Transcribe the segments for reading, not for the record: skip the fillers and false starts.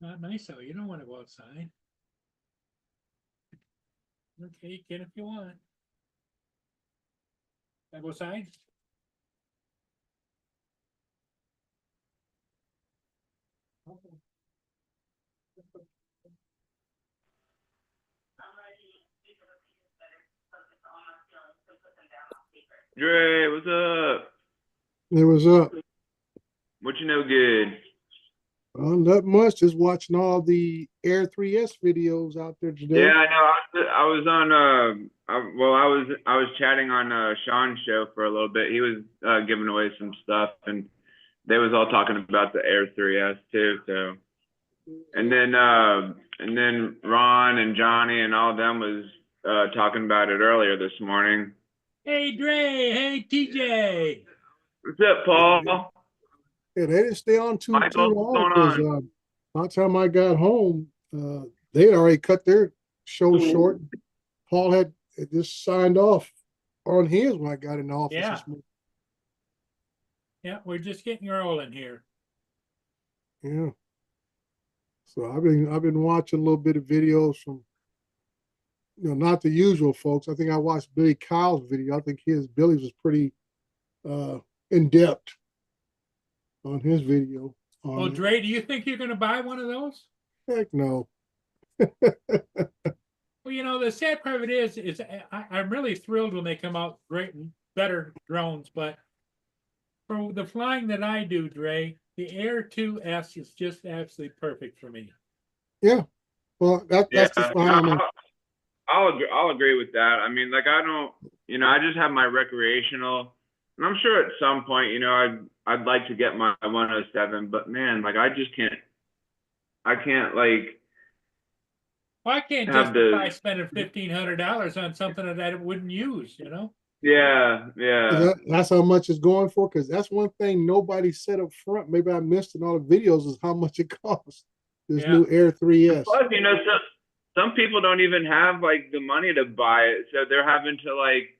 Not nice though. You don't want to go outside. Okay, you can if you want. Can I go outside? Dre, what's up? It was up. What you know good? Not much. Just watching all the Air 3S videos out there Yeah, today. I know. I was on I was chatting on Sean's show for a little bit. He was giving away some stuff, and they was all talking about the Air 3S too. So, and then Ron and Johnny and all of them was talking about it earlier this morning. Hey Dre, hey TJ. What's up, Paul? Yeah, they didn't stay on too Michael, what's long going because on? by the time I got home, they had already cut their show short. Paul had just signed off on his when I got in the office Yeah. this morning. Yeah, we're just getting rolling here. Yeah. So I've been watching a little bit of videos from not the usual folks. I think I watched Billy Kyle's video. I think Billy's was pretty in depth on his video. Well, Dre, do you think you're going to buy one of those? Heck no. Well, the sad part of it is I'm really thrilled when they come out great and better drones, but for the flying that I do, Dre, the Air 2S is just absolutely perfect for me. Yeah. Well, that's the flying. I'll agree with that. I mean, like I don't, I just have my recreational, and I'm sure at some point, I'd like to get my 107, but man, like I just can't. I can't like. Well, I can't justify spending $1,500 on something that I wouldn't use, Yeah. That's how much it's going for, because that's one thing nobody said up front. Maybe I missed in all the videos is how much it costs. This new Air 3S. Plus, some people don't even have like the money to buy it, so they're having to like,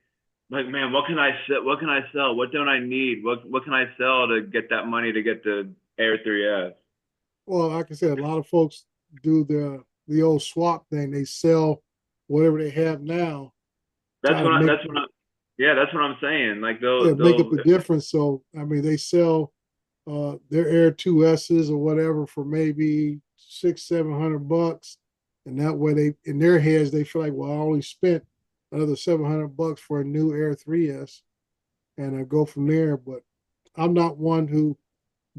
man, what can I sell? What can I sell? What don't I need? What can I sell to get that money to get the Air 3S? Well, like I said, a lot of folks do the old swap thing. They sell whatever they have now. That's what I'm saying. Like they'll make up the difference. So I mean, they sell their Air 2S's or whatever for maybe $600-700, and that way they in their heads they feel like, well, I only spent another $700 for a new Air 3S, and I go from there. But I'm not one who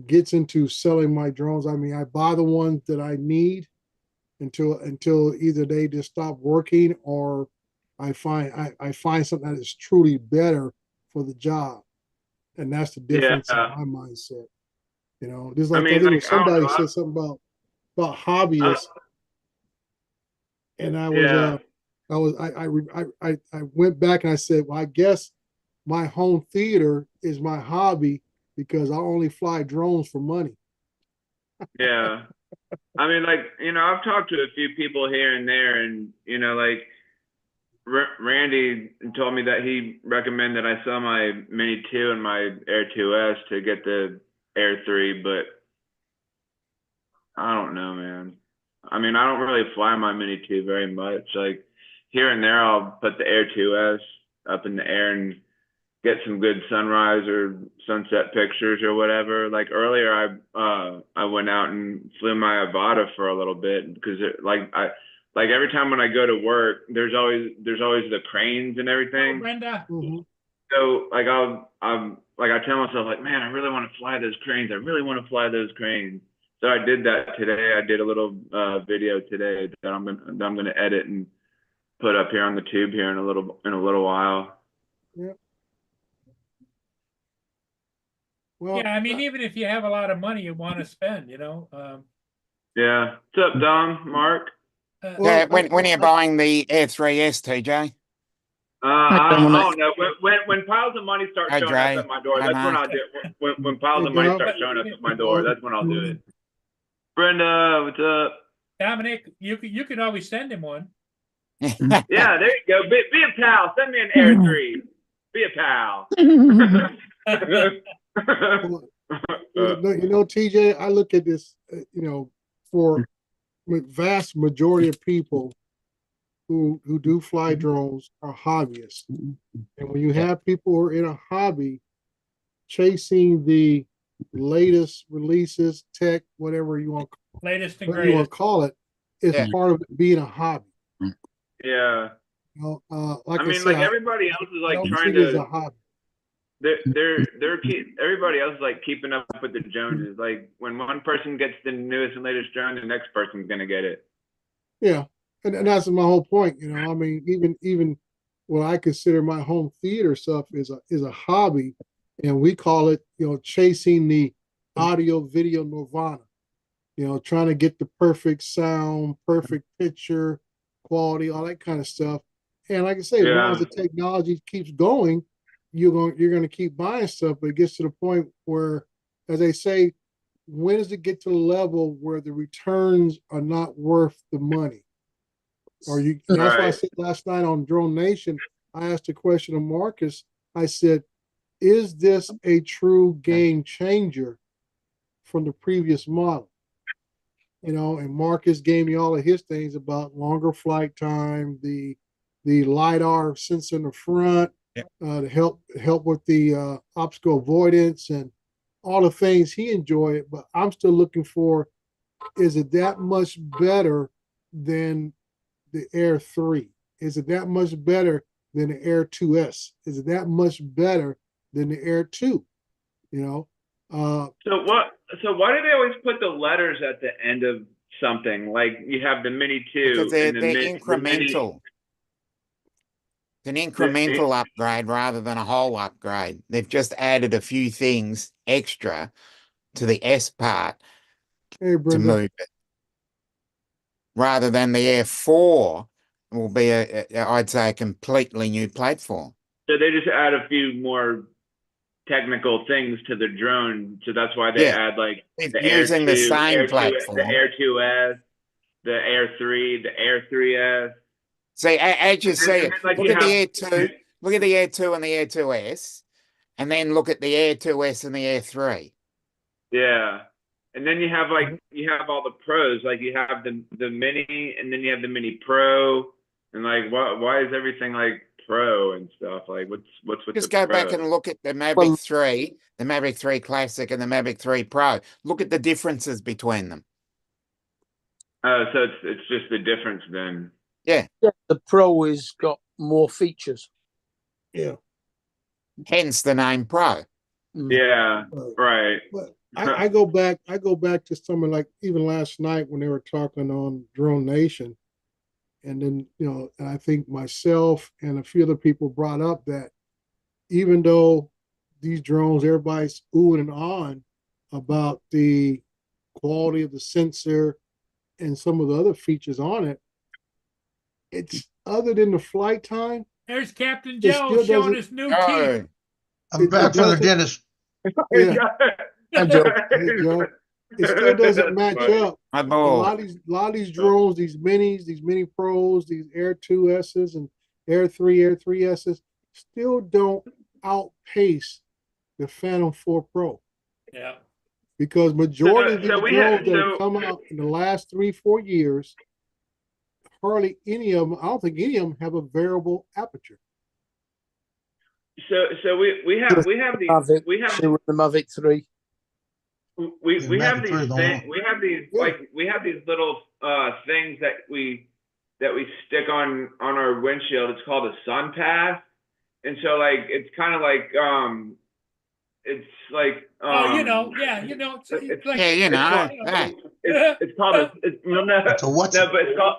gets into selling my drones. I mean, I buy the ones that I need until either they just stop working or I find something that is truly better for the job, and that's the difference in my mindset. Just like I think somebody said something about hobbyists, and I went back and I said, well, I guess my home theater is my hobby because I only fly drones for money. Yeah. I mean, like, I've talked to a few people here and there, and, like, Randy told me that he recommended I sell my Mini 2 and my Air 2S to get the Air 3, but I don't know, man. I mean, I don't really fly my Mini 2 very much. Like, here and there, I'll put the Air 2S up in the air and get some good sunrise or sunset pictures or whatever. Like earlier, I went out and flew my Avata for a little bit because like every time when I go to work, there's always the cranes and everything. Oh, Brenda. Mm-hmm. So like I tell myself like, man, I really want to fly those cranes. I really want to fly those cranes. So I did that today. I did a little video today that I'm gonna edit and put up here on the tube here in a little while. Yeah. Well, yeah, I mean, even if you have a lot of money you want to spend, Yeah. What's up, Dom? Mark? Yeah, when are you buying the Air 3S, TJ? I don't know. When piles of money start showing up at my door, that's when I'll do it. When piles of money start showing up at my door, that's when I'll do it. Brenda, what's up? Dominic, you could always send him one. Yeah, there you go. Be a pal. Send me an Air 3. Be a pal. Well, TJ, I look at this, for vast majority of people who do fly drones are hobbyists. And when you have people who are in a hobby chasing the latest releases, tech, whatever you want Latest and to greatest. call it, it's Yeah. part of it being a hobby. Yeah. Like I I mean, said, like everybody else is I like don't trying see it as a to. hobby. Everybody else is like keeping up with the Joneses. Like when one person gets the newest and latest drone, the next person's gonna get it. Yeah, and that's my whole point. I mean, even what I consider my home theater stuff is a hobby, and we call it chasing the audio video nirvana. Trying to get the perfect sound, perfect picture quality, all that kind of stuff. And like I say, as long as the technology keeps going, you're going to keep buying stuff. But it gets to the point where, as they say, when does it get to the level where the returns are not worth the money? That's why I said last night on Drone Nation, I asked a question of Marcus. I said, is this a true game changer from the previous model? And Marcus gave me all of his things about longer flight time, the LiDAR sensor in the front, to help with the obstacle avoidance and all the things he enjoyed. But I'm still looking for, is it that much better than the Air 3? Is it that much better than the Air 2S? Is it that much better than the Air 2? So why do they always put the letters at the end of something? Like you have the Mini 2 Because they're and the incremental. It's an incremental upgrade rather than a whole upgrade. They've just added a few things extra to the S part to move it. Rather than the Air 4 will be I'd say a completely new platform. So they just add a few more technical things to the drone, so that's why they add like the Air 2, the same platform, the Air 2S, the Air 3, the Air 3S. See, as you see it, like look at the Air 2, look at the Air 2 and the Air 2S, and then look at the Air 2S and the Air 3. Yeah, and then you have all the pros, like you have the Mini, and then you have the Mini Pro, and like why is everything like Pro and stuff? Like what's with just the go Pro? back and look at the Mavic 3, the Mavic 3 Classic and the Mavic 3 Pro. Look at the differences between them. So it's just the difference then. Yeah. The Pro has got more features. Yeah. Hence the name Pro. Yeah, right. But I go back to something like even last night when they were talking on Drone Nation. And then, and I think myself and a few other people brought up that even though these drones, everybody's oohing and ahhing about the quality of the sensor and some of the other features on it, it's other than the flight time. There's Captain Joe showing his new teeth. I'm back from the dentist. Yeah. I'm joking. Hey, Joe. It still doesn't match up. A A lot of these drones, these Minis, these Mini Pros, these Air 2Ss and Air 3, Air 3Ss still don't outpace the Phantom 4 Pro. Yeah. Because majority of these drones that have come out in the last 3-4 years, hardly any of them, I don't think any of them have a variable aperture. So we have these Mavic, we have the Mavic 3. we have these little things that we stick on our windshield. It's called a sun path, and so like it's kind of like it's like it's like it's called a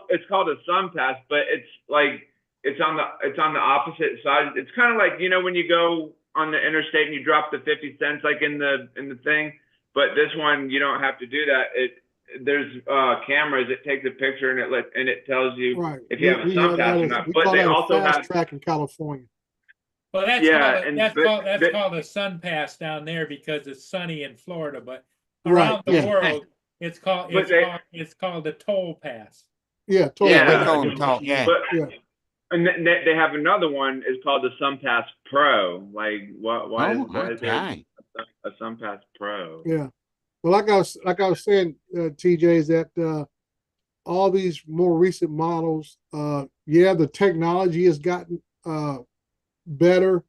it's called a sun path, but it's like it's on the opposite side. It's kind of like when you go on the interstate and you drop the 50 cents like in the thing. But this one, you don't have to do that. There's cameras. It takes a picture and it tells you if you have a sun pass or not. But they also have track in California. Well, that's called a sun pass down there because it's sunny in Florida. But around the world, it's called a toll pass. Yeah, toll. Yeah, we call them toll. Yeah. And they have another one. It's called the SunPass Pro. Like, why is there Okay. a SunPass Pro? Yeah. Well, like I was saying, TJ, is that all these more recent models, yeah, the technology has gotten better.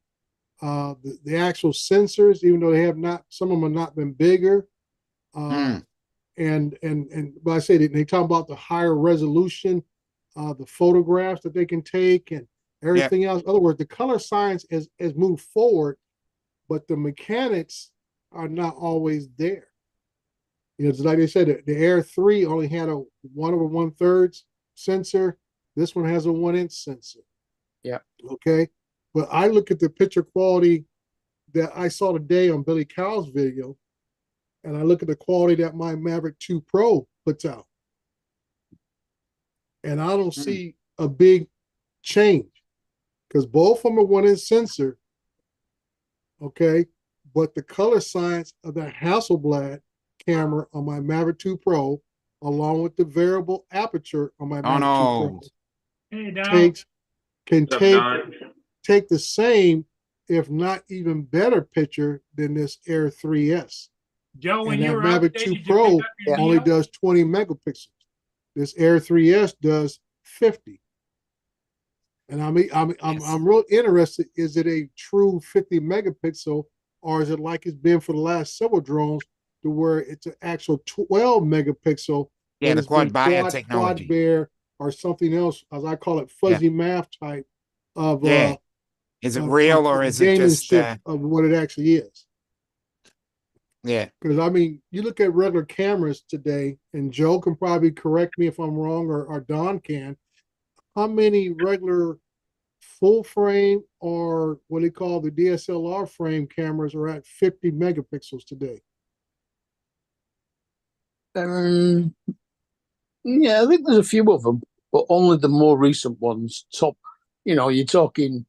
The actual sensors, even though they have not, some of them have not been bigger. Hmm. But I say they talk about the higher resolution, the photographs that they can take and everything else. In other words, the color science has moved forward, but the mechanics are not always there. It's like they said, the Air 3 only had a 1/1/3 sensor. This one has a 1-inch sensor. Yeah. Okay. But I look at the picture quality that I saw today on Billy Kyle's video, and I look at the quality that my Maverick 2 Pro puts out. And I don't see a big change because both of them are 1-inch sensor. Okay. But the color science of the Hasselblad camera on my Maverick 2 Pro, along with the variable aperture on my Maverick 2 Pro, Hey, Don. can What's up, Don? take the same, if not even better picture than this Air 3S. Joe, when And you that were Mavic out, 2 did you Pro pick up your only Neo? does 20 megapixels. This Air 3S does 50. And I'm real interested. Is it a true 50 megapixel, or is it like it's been for the last several drones, to where it's an actual 12 megapixel? Yeah, but the it's been quad Bayer quad technology. bear, or something else, as I call it, fuzzy math type of Yeah. Is it real or is it just gamesmanship of what it actually is. yeah. Because I mean, you look at regular cameras today, and Joe can probably correct me if I'm wrong, or Don can. How many regular full frame, or what they call the DSLR frame cameras, are at 50 megapixels today? Yeah, I think there's a few of them, but only the more recent ones. Top, you're talking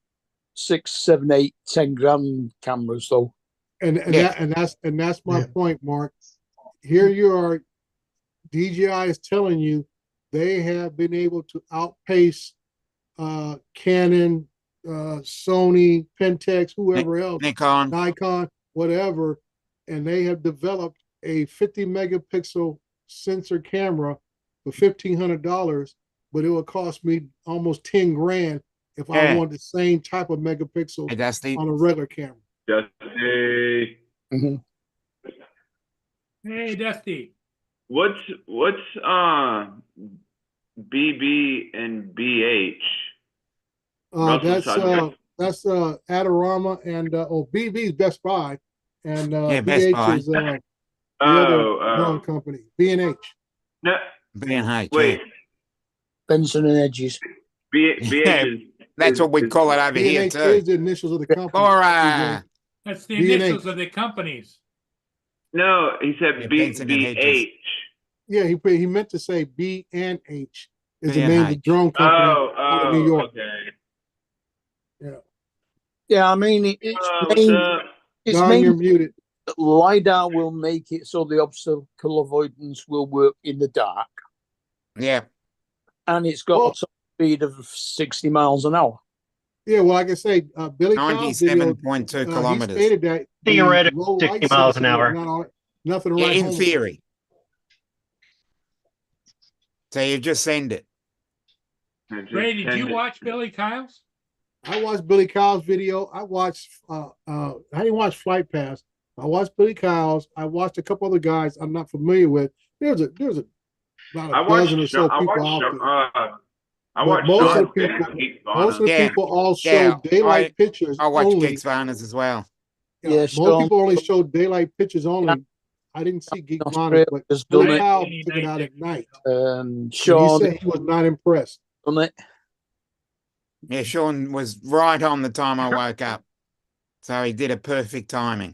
6, 7, 8, 10 grand cameras, though. And that's my point, Mark. Here you are, DJI is telling you they have been able to outpace Canon, Sony, Pentax, whoever else, Nikon, whatever, and they have developed a 50 megapixel sensor camera for $1,500, but it will cost me almost 10 grand if I want the same type of megapixel on a regular camera. Dusty. Hey, Dusty. What's BB and BH? That's Adorama, and BB is Best Buy, and Best BH Buy. is the other drone company, B&H. No, B&H. wait, Benson and Hedges. BH that's what we call it over here B&H too. is the initials of the company. Cora. That's the B&H. initials of the companies. No, he said Benson and Hedges. BH. Yeah, he meant to say B&H is the name of the drone company out of New York. Okay. Yeah, I mean, it's Don, you're muted. LiDAR will make it so the obstacle avoidance will work in the dark. Yeah. And it's got a top speed of 60 miles an hour. Yeah, well, like I say, Billy 97.2 kilometers. He stated that theoretically 60 miles an hour. Nothing to write in home theory. So you just send it. Ray, did you watch Billy Kyle's? I watched Billy Kyle's video. I watched I didn't watch Flight Pass. I watched Billy Kyle's. I watched a couple other guys I'm not familiar with. There's about a dozen or so people out there. Most of the people all show daylight pictures. I watch only. Geeks Varners as well. Yeah, most people only show daylight pictures only. I didn't see Geek Varners, but Billy Kyle took it out at night. Sean, he said he was not impressed. Yeah, Sean was right on the time I woke up. So he did a perfect timing.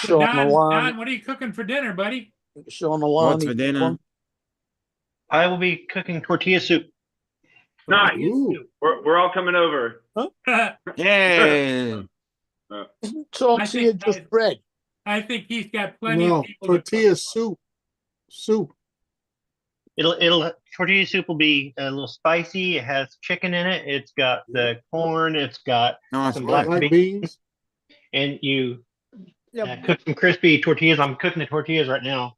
So Don, what are you cooking for dinner, buddy? Sean Alani. What's for dinner? I will be cooking tortilla soup. Nice. We're all coming over. Huh? Yeah. Tortilla just bread. I think he's got plenty of people. Tortilla soup. Tortilla soup will be a little spicy. It has chicken in it. It's got the corn. It's got Nice some work. black Like beans, beans. and you Yeah, cook some crispy tortillas. I'm cooking the tortillas right now.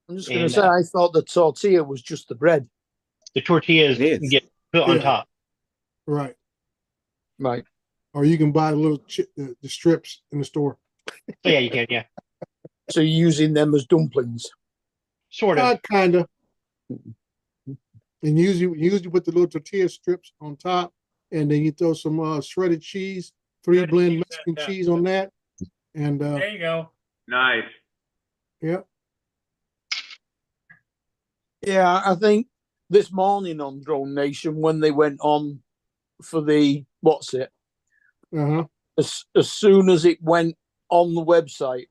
I'm just going to and, say, I thought the tortilla was just the bread. The tortillas It is. get put on Yeah. top. Right. Right. Or you can buy the strips in the store. So yeah, you can. Yeah, So you're using them as dumplings. sort of. Kind of. And usually put the little tortilla strips on top, and then you throw some shredded cheese, Shredded blend cheese, Mexican yeah. cheese on that, and There you go. Nice. yeah. Yeah, I think this morning on Drone Nation, when they went on for the Uh-huh. as soon as it went on the website,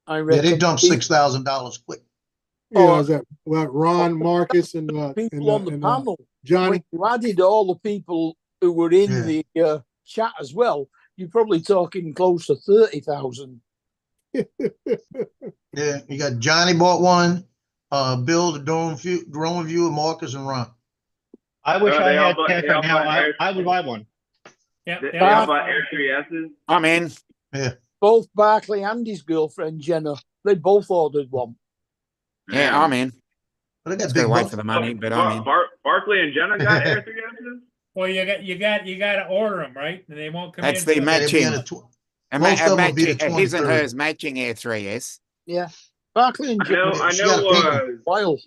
I Yeah, reckon they dumped $6,000 quick. Yeah, Oh, is that Ron, Marcus, and people on the panel. Johnny? When you added all the people who were in Yeah. the chat as well, you're probably talking close to 30,000. Yeah, you got Johnny bought one, Bill, the drone viewer, Marcus, and Ron. I wish I They all had bought- cash they all right now. bought air- I would buy one. Yep. They yep. all bought Air 3Ss. I'm in. Both Barkley and his girlfriend Jenna, they both ordered one. Yeah, I'm in. But they got Still big wait bucks. for the money, but I'm in. Barkley and Jenna got Air 3Ss? Well, you got to order them, right? And they won't come That's in. the till- Yeah, they be matching. in the most of them will be the His and 23rd. hers matching Air 3S. Yeah. Barkley and I know, Jenna. I She got know, big While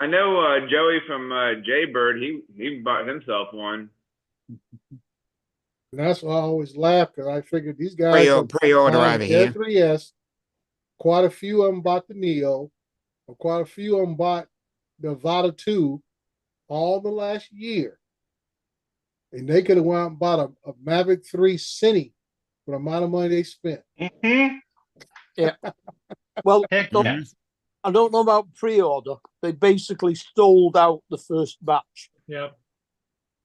I know Joey from Jaybird, he bought himself one. And that's why I always laugh, because I figured these guys are Pre-order buying over Air here. 3S. Quite a few of them bought the Neo, or quite a few of them bought the Vata 2 all the last year. And they could have went out and bought a Mavic 3 Cine for the amount of money they spent. Mm-hmm. well, Heck don't- yeah. I don't know about pre-order. They basically sold out the first batch Yep.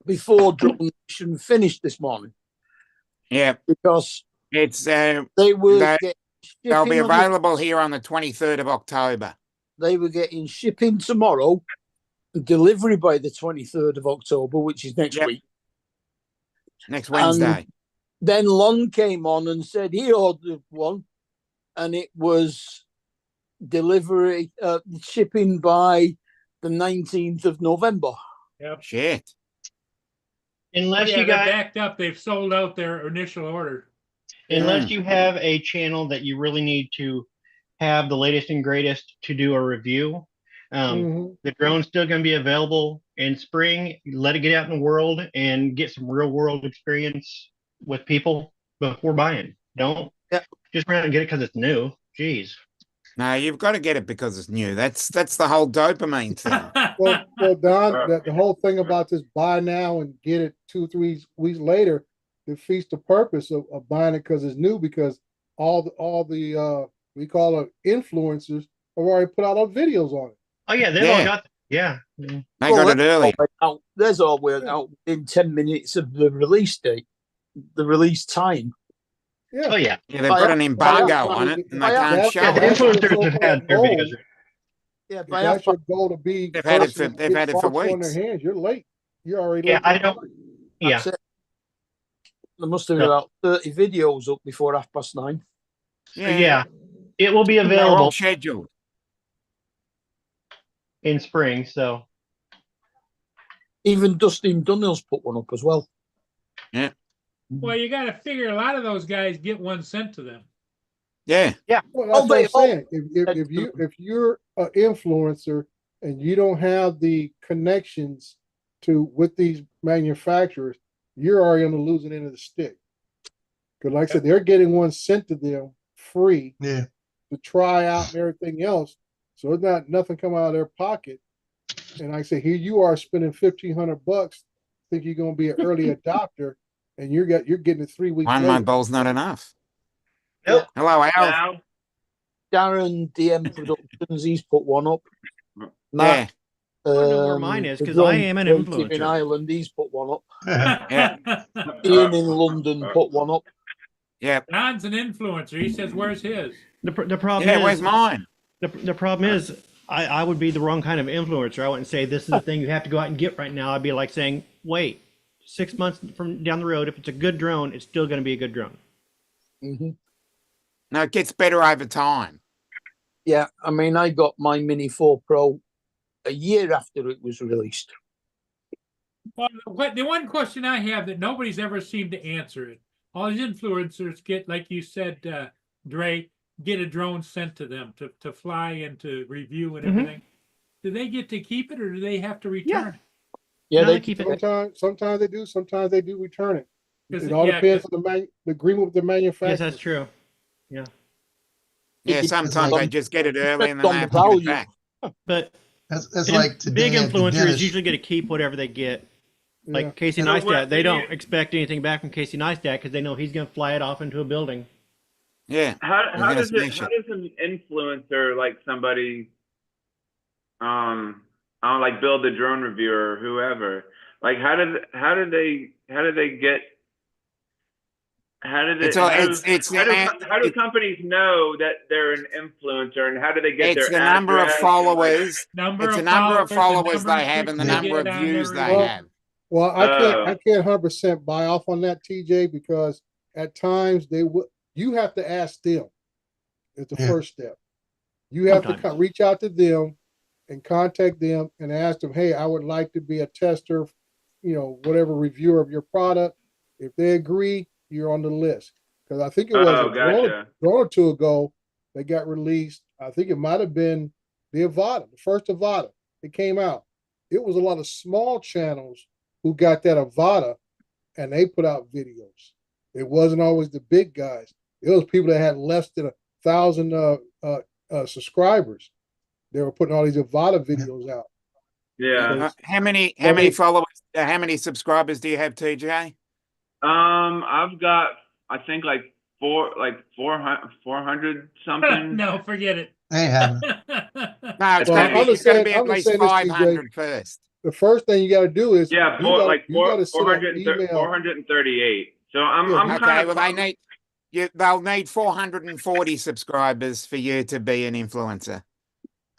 before Drone Nation finished this morning Yeah, because it's they were They- getting they'll be shipping on the- available here on the 23rd of October. they were getting shipping tomorrow, delivery by the 23rd of October, which is next Yep. week. Next Wednesday. Then Lon came on and said he ordered one, and it was delivery shipping by the 19th of November. Yep. Shit. Unless Yeah, you they're got, backed up. They've sold out their initial order. unless you have a channel that you really need to have the latest and greatest to do a review. Mhm. The drone's still going to be available in spring. Let it get out in the world and get some real world experience with people before buying. Don't just run out and get it because it's new. Jeez. No, you've got to get it because it's new. That's the whole dopamine thing. Well, Don, the whole thing about this buy now and get it 2-3 weeks later defeats the purpose of buying it because it's new, because all the we call it influencers have already put out videos on it. Oh yeah, they've Yeah. all got. Yeah. They got it early. There's all went out in 10 minutes of the release date, the release time. Yeah. Oh yeah. Yeah, they put an embargo on it and they can't show Yeah, the it. influencers have had their videos. Yeah, If by that's half your goal to be, They've had it first and for- they've get had it for boxes on weeks. their hands, you're late. You're already Yeah, late. I don't. Yeah. That's it. There must have been about 30 videos up before 9:30. Yeah. It will be They're all available scheduled. in spring. So Even Dustin Dunnell's put one up as well. Well, you got to figure a lot of those guys get one sent to them. Yeah. Well, that's what they I'm saying. If you're an influencer and you don't have the connections with these manufacturers, you're already on the losing end of the stick. Because like I said, they're getting one sent to them free Yeah. to try out and everything else. So it's not nothing coming out of their pocket. And like I say, here you are spending $1,500, think you're gonna be an early adopter, and you're getting it 3 weeks One later. month ball's not enough. Nope. Hello, Al. Now, Darren DM Productions, he's put one up. Yeah. Matt, I don't know where mine is, 'cause I am an In influencer. Ireland, he's put one up. Yeah. Ian in London put one up. Yeah. Don's an influencer. He says, "Where's his?" The problem Yeah, is where's mine? the problem is I would be the wrong kind of influencer. I wouldn't say this is the thing you have to go out and get right now. I'd be like saying, wait, 6 months from down the road, if it's a good drone, it's still going to be a good drone. Mm-hmm. No, it gets better over time. Yeah, I mean, I got my Mini 4 Pro a year after it was released. Well, the one question I have that nobody's ever seemed to answer it. All these influencers get, like you said, Dre, get a drone sent to them to fly and to review and everything. Do they get to keep it or do they have to return it? Yeah, No, they they keep it. Sometimes they do, sometimes they do return it. 'Cause It all yeah, depends on the agreement with the manufacturer. Yes, that's true. Yeah, depends sometimes on- they just get it early and then on they the have to give it value. back. But That's an like today big at the influencers dentist. usually get to keep whatever they get. Like Yeah. Casey So what Neistat, they do don't you- expect anything back from Casey Neistat because they know he's going to fly it off into a building. Yeah. How gonna does smash how does an influencer like somebody I don't like build the drone reviewer or whoever, like how do they get how do they It's all- how do, it's how do, the- how do it- companies know that they're an influencer and how do they get It's their the number of address? followers. Number It's of the number of followers the number they have and the clicks they number of get on views their they review. have. Well, I Oh. can't 100% buy off on that, TJ, because at times you have to ask them. It's the Yeah. first step. You have to Sometimes. reach out to them and contact them and ask them, hey, I would like to be a tester, whatever reviewer of your product. If they agree, you're on the list. Because I think it was Oh, a gotcha. drone or two ago they got released. I think it might have been the Avata, the first Avata. It came out. It was a lot of small channels who got that Avata and they put out videos. It wasn't always the big guys. It was people that had less than 1,000 subscribers. They were putting all these Avata videos out. Yeah. How many Well, followers? How many subscribers do you have, TJ? I've got I think like 400 something. No, forget it. They haven't. No, it's Well, got I'm to just be saying- at I'm just least saying this, TJ. 500 first. The first thing you got to do is Yeah, you gotta send an 438. email. So I'm Yeah. I'm Okay, kind well of they'll need 440 subscribers for you to be an influencer.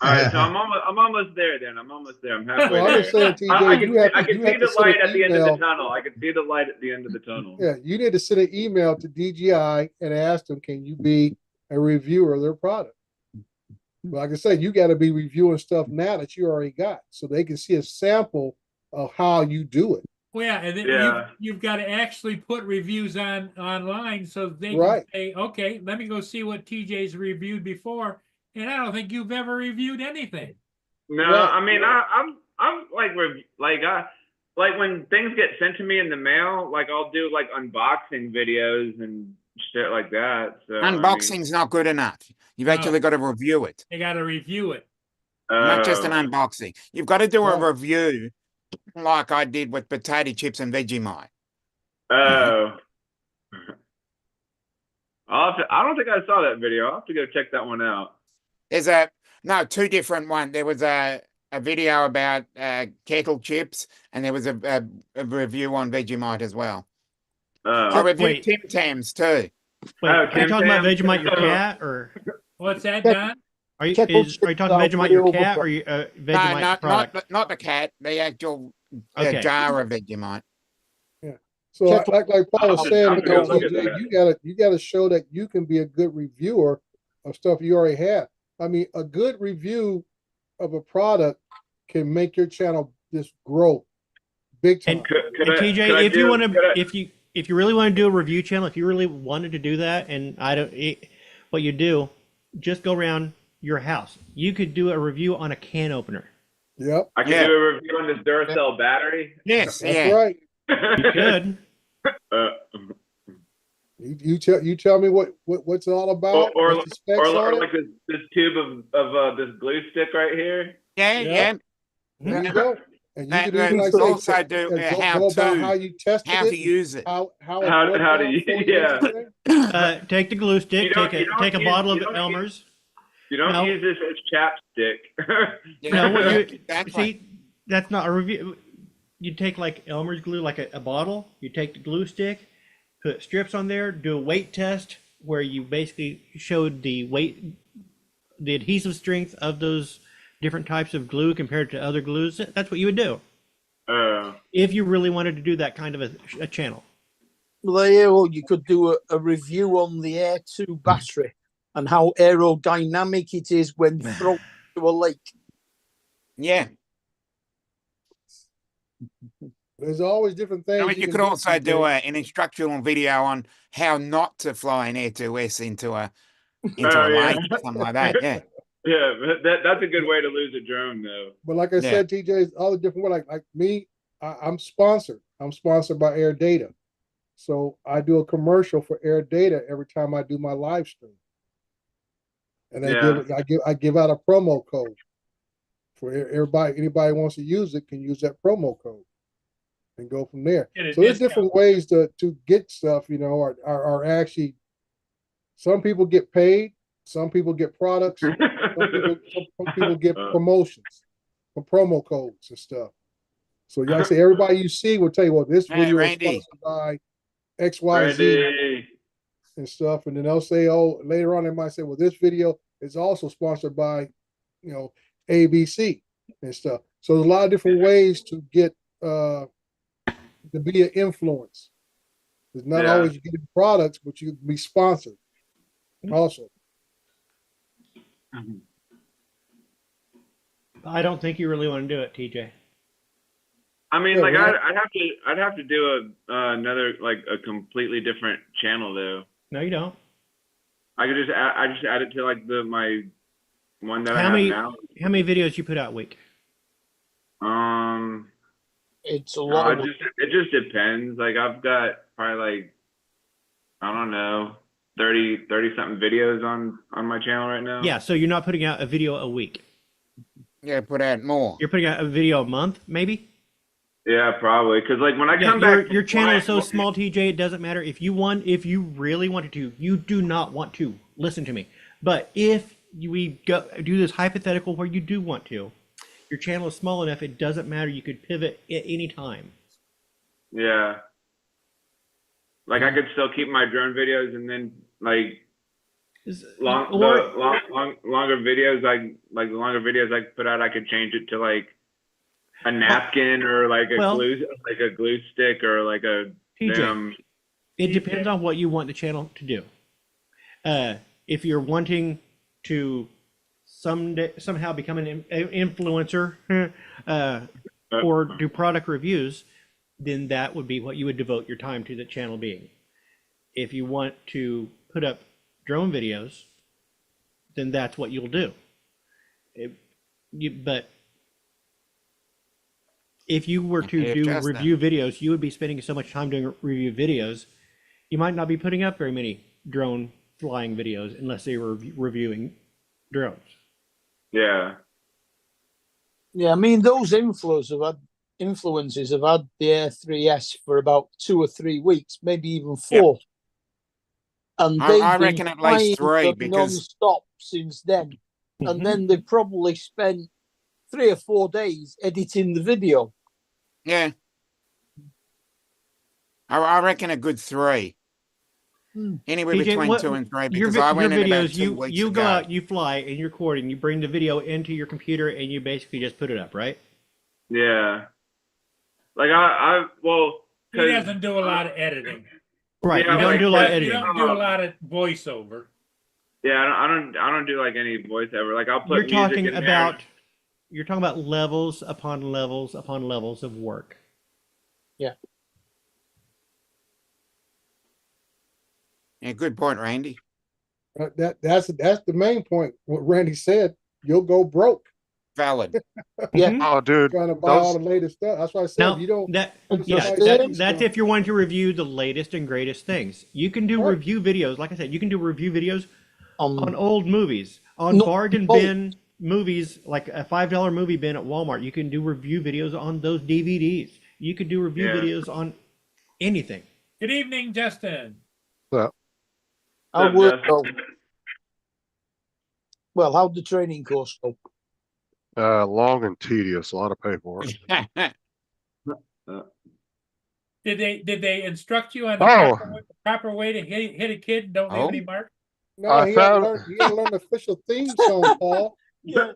all right. So I'm almost there. Then I'm almost there. I'm halfway Well, I'm there. just saying, TJ, I can, you have I to, can you see have to the send light an at the end of the email. tunnel. I can see the light at the end of the tunnel. Yeah, you need to send an email to DJI and ask them, can you be a reviewer of their product? Like I said, you got to be reviewing stuff now that you already got, so they can see a sample of how you do it. Well, yeah, and then Yeah. you've got to actually put reviews online so they Right. can say, okay, let me go see what TJ's reviewed before. And I don't think you've ever reviewed anything. No, Right. I mean I'm like when things get sent to me in the mail, like I'll do like unboxing videos and shit like that. So Unboxing's not good enough. You've No. actually got to review it, They got to review it. not just an unboxing. You've got to do a Right. review like I did with potato chips and Vegemite. Oh. I don't think I saw that video. I'll have to go check that one out. There's two different ones. There was a video about kettle chips, and there was a review on Vegemite as well. I Oh. reviewed Wait. Tim Tams too. Wait, Oh, are you Tim talking about Tam? Vegemite your cat, or What's that, Don? are you Kettle are you talking chips are Vegemite your pretty cat, overpriced. or you No, Vegemite product? not the cat, the actual Okay. jar of Vegemite. So Kettle- like Paul was I'm saying, gonna go look at TJ, that. you gotta show that you can be a good reviewer of stuff you already have. I mean, a good review of a product can make your channel just grow big time. And- Could And I- TJ, could I if you do- want could to, I- if you really want to do a review channel, if you really wanted to do that, and what you do, just go around your house. You could do a review on a can opener. Yep, I can Yeah. do a review on this Duracell battery. Yes, that's yeah. right. You could. Uh, You tell me what's it all about. or what's the specs on or it? like this tube of this glue stick right here. Yeah, Yeah. yeah. There you go. And you That- can that even like would say, also do go about how you tested how it, to use it. how it How worked to out use- for you yeah. and everything. Take the glue stick. You don't- Take you don't a use- bottle you of don't Elmer's. You don't No. use this as chapstick. No, what you Exactly. see, that's not a review. You take like Elmer's glue, like a bottle. You take the glue stick, put strips on there, do a weight test where you basically showed the weight, the adhesive strength of those different types of glue compared to other glues, that's what you would do Uh, if you really wanted to do that kind of a channel. Well, yeah, well, you could do a review on the Air 2 battery and how aerodynamic it is when thrown to a lake. Yeah. There's always different things. I mean, you can could also these do days. an instructional video on how not to fly an Air 2S into a Oh, lake yeah. or something like that. Yeah. yeah, but that's a good way to lose a drone, though. But like I Yeah. said, TJ, it's all the different way. Like me, I'm sponsored. I'm sponsored by Air Data. So I do a commercial for Air Data every time I do my live stream. And I give out a promo code for everybody. Anybody who wants to use it can use that promo code and go from there. Get a So there's discount. different ways to get stuff, you know, are actually, some people get paid, some people get products, some people get promotions, promo codes and stuff. So like I say, everybody you see will tell you, well, this Hey, video is Randy. sponsored by XYZ Randy. and stuff. And then they'll say, oh, later on they might say, well, this video is also sponsored by, you know, ABC and stuff. So there's a lot of different ways to get to be an influence. It's not Yeah. always you get products, but you can be sponsored also. I don't think you really want to do it, TJ. I mean, Yeah, like right. I'd have to do another like a completely different channel though. No, you don't. I could just add it to like my one that I How have many now. how many videos you put out a week? It's a lot. It just depends. Like I've got probably like I don't know 30 something videos on my channel right now. Yeah, so you're not putting out a video a week. Yeah, put out more. You're putting out a video a month, maybe? Yeah, probably. Because like when I Yeah, come back, your channel is so small, TJ, it doesn't matter. If you really wanted to, you do not want to, listen to me. But if we do this hypothetical where you do want to, your channel is small enough, it doesn't matter. You could pivot at any time. Yeah. Like I could still keep my drone videos and then like longer videos the longer videos I put out, I could change it to like a napkin or like a glue stick or like a TJ, it depends on what you want the channel to do. If you're wanting to somehow become an influencer or do product reviews, then that would be what you would devote your time to the channel being. If you want to put up drone videos, then that's what you'll do. But if you were to do review videos, you would be spending so much time doing review videos, you might not be putting up very many drone flying videos unless they were reviewing drones. Yeah. Yeah, I mean, those influencers have had the Air 3S for about 2 or 3 weeks, maybe even 4. And I reckon at least 3 because non-stop since then. And then they probably spent 3 or 4 days editing the video. Yeah. I reckon a good 3. Anywhere TJ, between 2 and 3 because I went in about 2 weeks you ago. go out, you fly, and you record, and you bring the video into your computer, and you basically just put it up, right? Yeah. Like he doesn't do a lot of editing. Right. Yeah, you don't do a lot of You editing. don't do a lot of voiceover. Yeah, I don't do like any voiceover. Like I'll put You're music in talking about levels upon levels upon levels of work. Yeah. Yeah, good point, Randy. That's the main point. What Randy said, you'll go broke Valid. Yeah. Oh, dude. trying to buy all the latest stuff. That's why I said Now, you don't. that's if you're wanting to review the latest and greatest things. You can do review videos. Like I said, you can do review videos on old movies, on bargain bin movies, like a $5 movie bin at Walmart. You can do review videos on those DVDs. You could do review videos on anything. Good evening, Justin. How would go? Well, how'd the training course go? Long and tedious, a lot of paperwork. Did they instruct you on the proper way to hit a kid and don't leave any mark? No, he had to learn the official theme song, Paul. Yeah.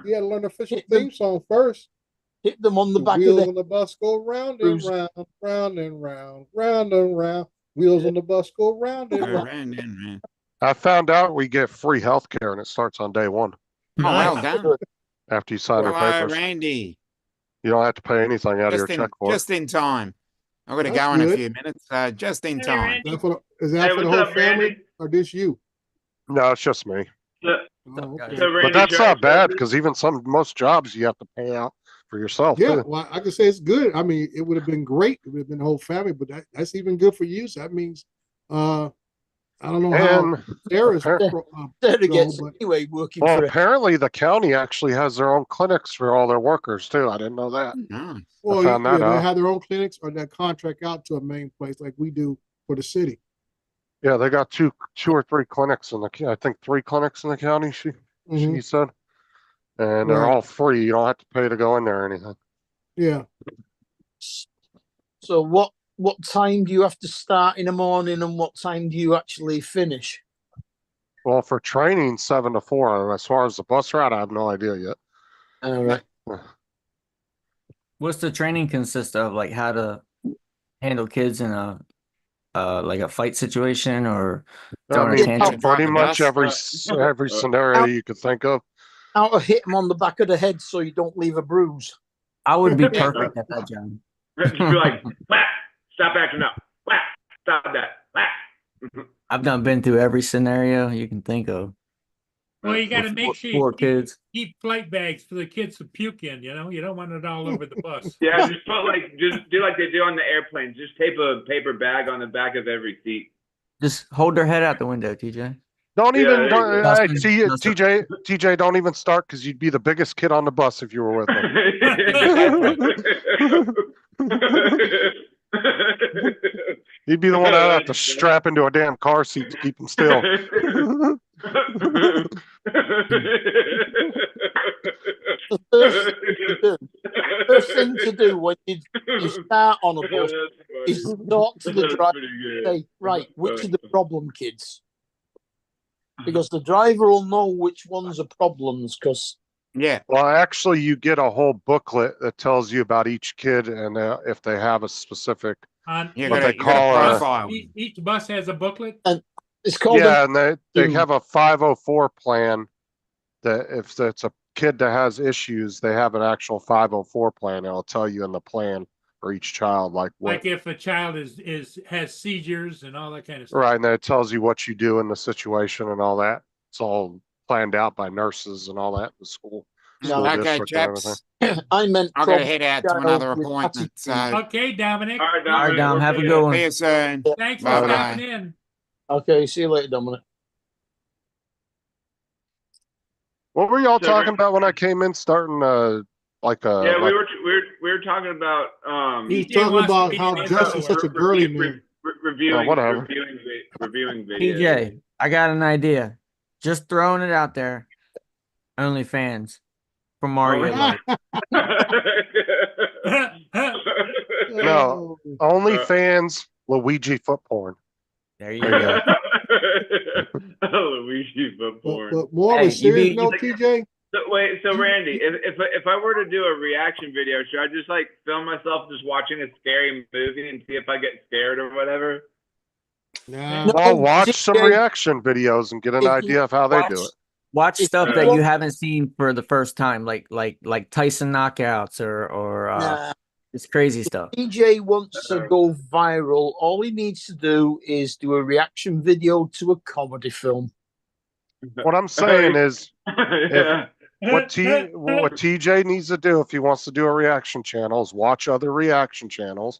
You had to learn the official Hit them. theme song first. Hit them on the back of wheels the on the bus go round and Bruce. round, round and round, round and round. Wheels on the bus go round and Go round. round and round. I found out we get free health care and it starts on day one Oh, well Nice. done. after you sign your Hello, papers. Randy. You don't have to pay anything out of your check for it. Just in time. I've got to That's go in a good. few minutes. Just in Hey, time. Randy. Is that Hey, for the what's whole up, family Randy? or just you? No, it's just me. So, Oh, okay. so Randy, But that's should I not bad start because even most jobs you have to pay out for yourself Yeah, too. well, I can say it's good. I mean, it would have been great. It would have been the whole family, but that's even good for you. So that means, I don't know how And Sarah's appar- Sarah no, gets but- anyway working well, for it. apparently the county actually has their own clinics for all their workers too. I didn't know that. Nice. well, found yeah, that they out. have their own clinics or that contract out to a main place like we do for the city. Yeah, they got two or three clinics in I think 3 clinics in the county. She Mhm. said, and they're Right. all free. You don't have to pay to go in there or anything. Yeah. So what time do you have to start in the morning and what time do you actually finish? Well, for training, 7 to 4. As far as the bus route, I have no idea yet. All right. What's the training consist of? Like how to handle kids in a like a fight situation or I throwing a mean, tantrum? pretty much bus? every scenario you could think of. How to hit them on the back of the head so you don't leave a bruise. I would be perfect at that job. Just be like, whap, stop acting up. Whap, stop that. Whap. I've been through every scenario you can think of. Well, you got to With make sure poor you kids. keep flight bags for the kids to puke in. You know, you don't want it all over the bus. Yeah, just do like they do on the airplanes. Just tape a paper bag on the back of every seat. Just hold their head out the window, TJ. Don't Yeah, even, there you don't, go. hey, Dustin. TJ, don't even start because you'd be the biggest kid on the bus if you were with me. You'd be the one I'd have to strap into a damn car seat to keep him still. The first thing to do when you start on a bus is talk to the driver. Say, right, which are the problem kids? Because the driver will know which ones are problems. Because Yeah. Well, actually, you get a whole booklet that tells you about each kid and if they have a specific. You What got they to call call a a- profile. Each bus has a booklet. it's called Yeah, and they Mm. have a 504 plan that if it's a kid that has issues, they have an actual 504 plan. It'll tell you in the plan for each child, like what. Like if a child has seizures and all that kind of stuff. Right, and then it tells you what you do in the situation and all that. It's all planned out by nurses and all that in the school. School Okay, district and everything. chaps. I meant I've got to problem head out to child another with appointment. So attitude. Okay, Dominic. All right, All right, Dom, have a good see one. you soon. Thanks for Bye-bye. stopping in. Okay, see you later, Dominic. What were y'all So talking we're- about when I came in, starting like a Yeah, like, we were talking about He's TJ talking wants to about be how an Justin's influencer. such a girly man. reviewing whatever. reviewing videos. TJ, I got an idea. Just throwing it out there. OnlyFans for Mario. Oh, Lord. No. OnlyFans Luigi foot porn. There you go. Luigi foot porn. But more of Hey, a you serious be- note, TJ. So Randy, if I were to do a reaction video, should I just like film myself just watching a scary movie and see if I get scared or whatever? Nah. No, Well, watch some TJ, reaction videos and get an if you idea of how they do it. Watch If stuff you that want- you haven't seen for the first time, like Tyson knockouts or Nah, it's crazy stuff. DJ wants to go viral. All he needs to do is do a reaction video to a comedy film. What I'm saying is Yeah. what TJ needs to do if he wants to do a reaction channel is watch other reaction channels.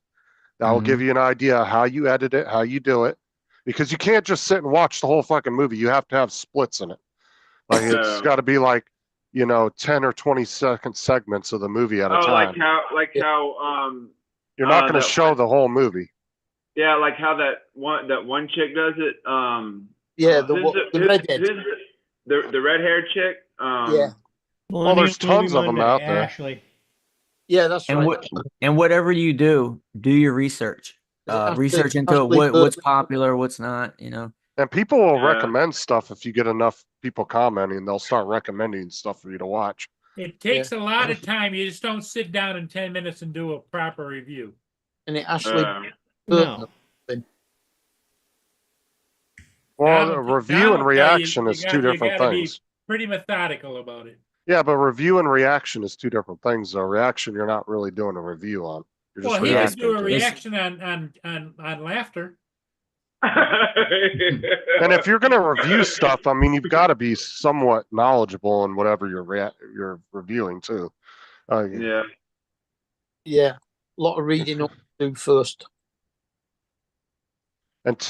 That will give you an idea of how you edit it, how you do it. Because you can't just sit and watch the whole fucking movie. You have to have splits in it. Like it's Yeah. got to be like, 10 or 20-second segments of the movie at a Oh, time. like how You're not going to that- show the whole movie. yeah, like how that one chick does it. Yeah, who's the redhead. who's the red haired chick. Yeah, Well, there's tons of them out there. Ashley. yeah, that's And right. whatever you do your research. Ashley- Research into Ashley what's Burke. popular, what's not. And people will Yeah. recommend stuff if you get enough people commenting, they'll start recommending stuff for you to watch. It takes a lot of time. You just don't sit down in 10 minutes and do a proper review. And it actually No. Well, Don- a Don review will and tell you, reaction you is got- two you different gotta be things. pretty methodical about it. Yeah, but review and reaction is two different things. A reaction, you're not really doing a review on. You're just Well, he can reacting do a to it. reaction on laughter. And if you're going to review stuff, I mean, you've got to be somewhat knowledgeable in whatever you're reviewing too. Yeah. Yeah, a lot of reading up to do first. And if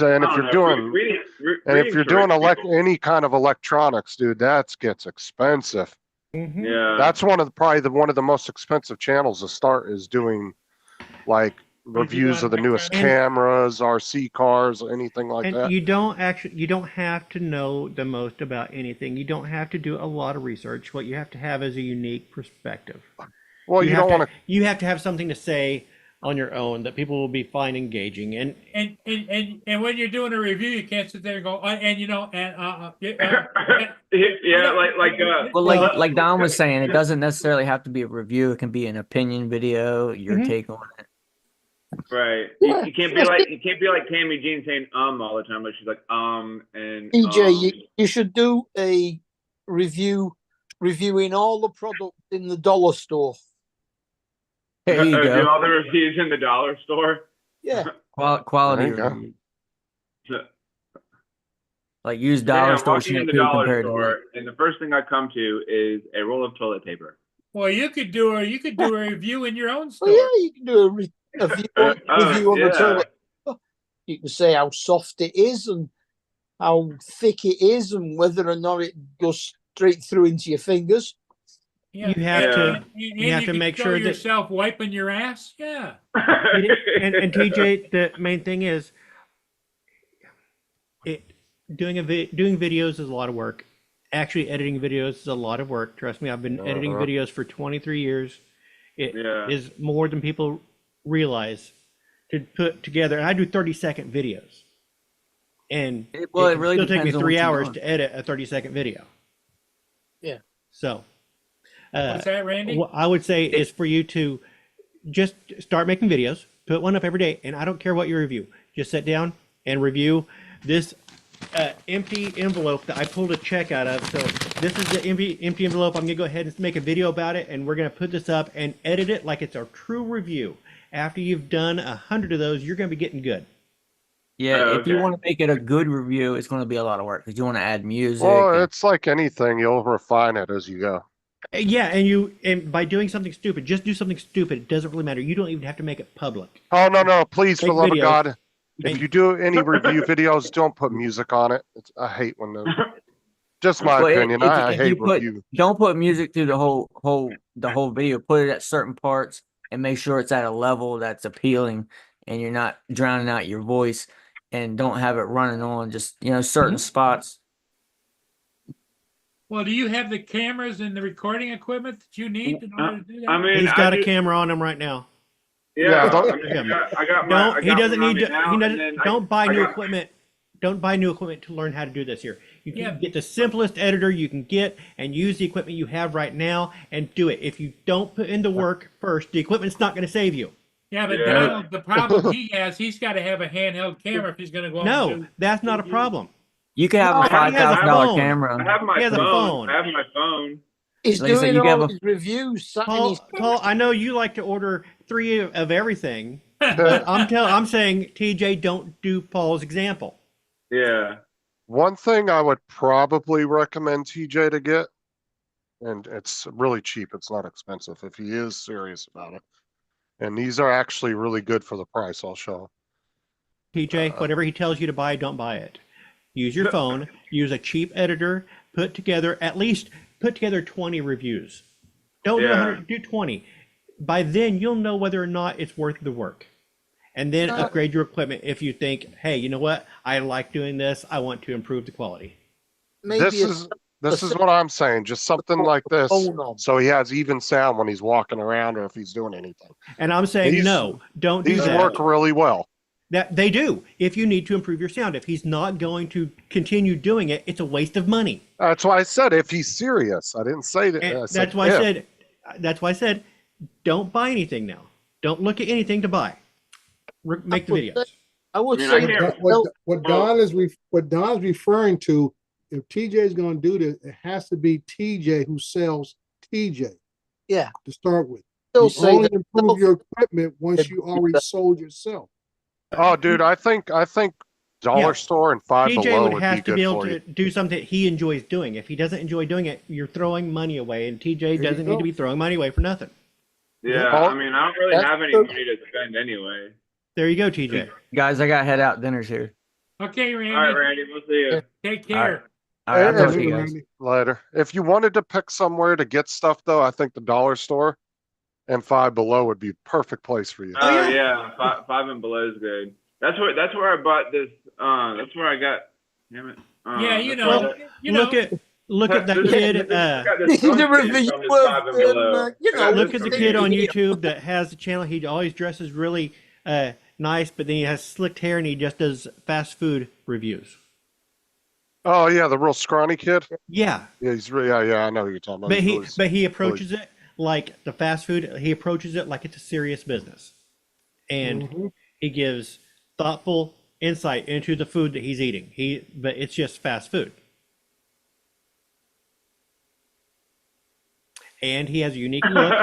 you're doing any kind of electronics, dude, that gets expensive. Mhm. Yeah. That's one of the most expensive channels to start is doing like reviews of the newest cameras, RC cars, anything like And that. you don't have to know the most about anything. You don't have to do a lot of research. What you have to have is a unique perspective. Well, you don't want to. You have to have something to say on your own that people will be fine engaging. And when you're doing a review, you can't sit there and go, Well, like Don was saying, it doesn't necessarily have to be a review. It can be an opinion video, your take on it. Right. You can't be like Tammy Jean saying all the time, but she's like and EJ, you should do a reviewing all the products in the dollar store. There you do go. all the reviews in the dollar store. Yeah. Quality There you go. review. Like use dollar store walking in the shampoo dollar compared to store, and the first thing I come to is a roll of toilet paper. well, you could do a review in your own store. Oh, yeah, you can do a review on the yeah. toilet. You can say how soft it is and how thick it is and whether or not it goes straight through into your fingers. Yeah. you have Yeah. to you have to can make show sure that yourself wiping your ass. Yeah. and TJ, the main thing is doing videos is a lot of work. Actually, editing videos is a lot of work. Trust me, I've been editing videos for 23 years. It is more than people realize to put together. I do 30-second videos, and it really still take me depends on 3 what you're hours doing. to edit a 30-second video. Yeah. So, What's that, Randy? what I would say is for you to just start making videos, put one up every day, and I don't care what you review. Just sit down and review this empty envelope that I pulled a check out of. So this is the empty envelope. I'm gonna go ahead and make a video about it, and we're gonna put this up and edit it like it's a true review. After you've done 100 of those, you're gonna be getting good. Yeah, if you okay. want to make it a good review, it's going to be a lot of work because you want to add music. Well, and- it's like anything; you'll refine it as you go. Yeah, and by doing something stupid, just do something stupid. It doesn't really matter. You don't even have to make it public. Oh no! Please, for the Make love of videos. God, if Make- you do any review videos, don't put music on it. I hate when those. Just my Well, opinion. I if hate you put- review. Don't put music through the whole video. Put it at certain parts and make sure it's at a level that's appealing, and you're not drowning out your voice. And don't have it running on just certain spots. Well, do you have the cameras and the recording equipment that you need in order to do that? I mean, He's got I a do- camera on him right now. Yeah, don't- I mean, I got my. I He got doesn't one need on to. me now, He and doesn't. then Don't buy I new got- equipment. Don't buy new equipment to learn how to do this here. You can Yeah. get the simplest editor you can get and use the equipment you have right now and do it. If you don't put in the work first, the equipment's not going to save you. Yeah, but Yeah. Donald, the problem he's got to have a handheld camera if he's going to go. out and No, do- that's not a problem. You can have No, a he has a $5,000 phone. I camera. have my He has a phone. phone. I have my phone. He's Like I said, doing you can all have a- his reviews. Sat in his Paul, I know you like to order 3 of everything, but I'm saying TJ, don't do Paul's example. Yeah. One thing I would probably recommend TJ to get, and it's really cheap. It's not expensive if he is serious about it. And these are actually really good for the price. I'll show. TJ, whatever he tells you to buy, don't buy it. Use your phone, use a cheap editor, put together 20 reviews. Don't do Yeah. 100, do 20. By then, you'll know whether or not it's worth the work. And then upgrade your equipment if you think, hey, you know what? I like doing this. I want to improve the quality. maybe This is what I'm saying. Just something like this, phone on. so he has even sound when he's walking around or if he's doing anything. And I'm saying, These- no, don't do These that. work really well. That they do. If you need to improve your sound, if he's not going to continue doing it, it's a waste of money. That's why I said if he's serious. I didn't say that. And I said that's why if. I said. That's why I said, don't buy anything now. Don't look at anything to buy. Make the videos. I would I mean, say I can't- What Don's referring to, if TJ is going to do this, it has to be TJ who sells TJ. Yeah. To start with, Still you say only that improve your equipment once you already sold yourself. Oh, dude, I think dollar Yeah. store and Five TJ Below would would have be to good be able for to you. do something that he enjoys doing. If he doesn't enjoy doing it, you're throwing money away, and TJ you doesn't need go. to be throwing money away for nothing. Yeah, Well, I mean, I don't really that's have any true. money to spend anyway. There you go, TJ. Guys, I got head out. Dinner's here. Okay, All right, Randy, Randy, we'll see you. take All right. care. All right, I'll And- talk and- to you guys. Later. If you wanted to pick somewhere to get stuff, though, I think the dollar store and Five Below would be a perfect place for you. Oh yeah, five and below is good. That's where I bought this. That's where I got. Damn it. Yeah, you that's know, where I- you know. Look at that kid. I got this He's phone a kit review from this Five and Below. you I know, got Look this at the from kid on YouTube. YouTube that has the channel. He always dresses really nice, but then he has slicked hair and he just does fast food reviews. Oh yeah, the real scrawny kid. Yeah, Yeah, he's really. Yeah, I know who you're talking about. but He's really- but he approaches it like the fast food. He approaches it like it's a serious business, and Mhm. he gives thoughtful insight into the food that he's eating. But it's just fast food, and he has a unique look.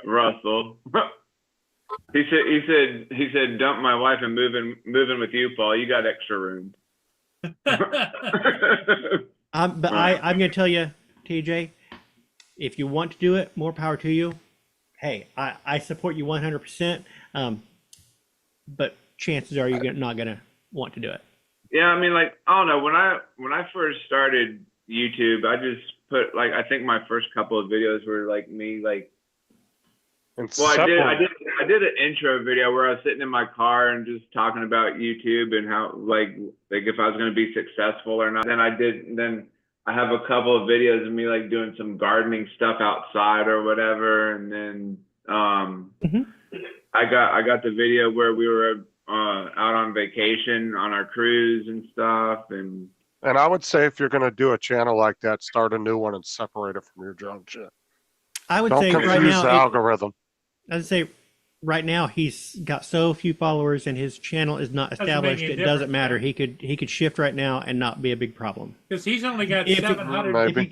Russell. He said, dump my wife and move in with you, Paul. You got extra room. But I'm going to tell you, TJ, if you want to do it, more power to you. Hey, I support you 100%. But chances are you're not going to want to do it. Yeah, I mean, like, I don't know. When I first started YouTube, I just put like, I think my first couple of videos were like me, like, and well, I separate- did an intro video where I was sitting in my car and just talking about YouTube and how like if I was going to be successful or not. Then I have a couple of videos of me like doing some gardening stuff outside or whatever, and then I got the video where we were out on vacation on our cruise and stuff, and I would say if you're going to do a channel like that, start a new one and separate it from your junk shit. I would Don't say confuse right now, the algorithm. I'd say right now he's got so few followers and his channel is not Doesn't make established. any It doesn't difference, matter. yeah. He could shift right now and not be a big problem. Because he's only got If it- 700. Maybe.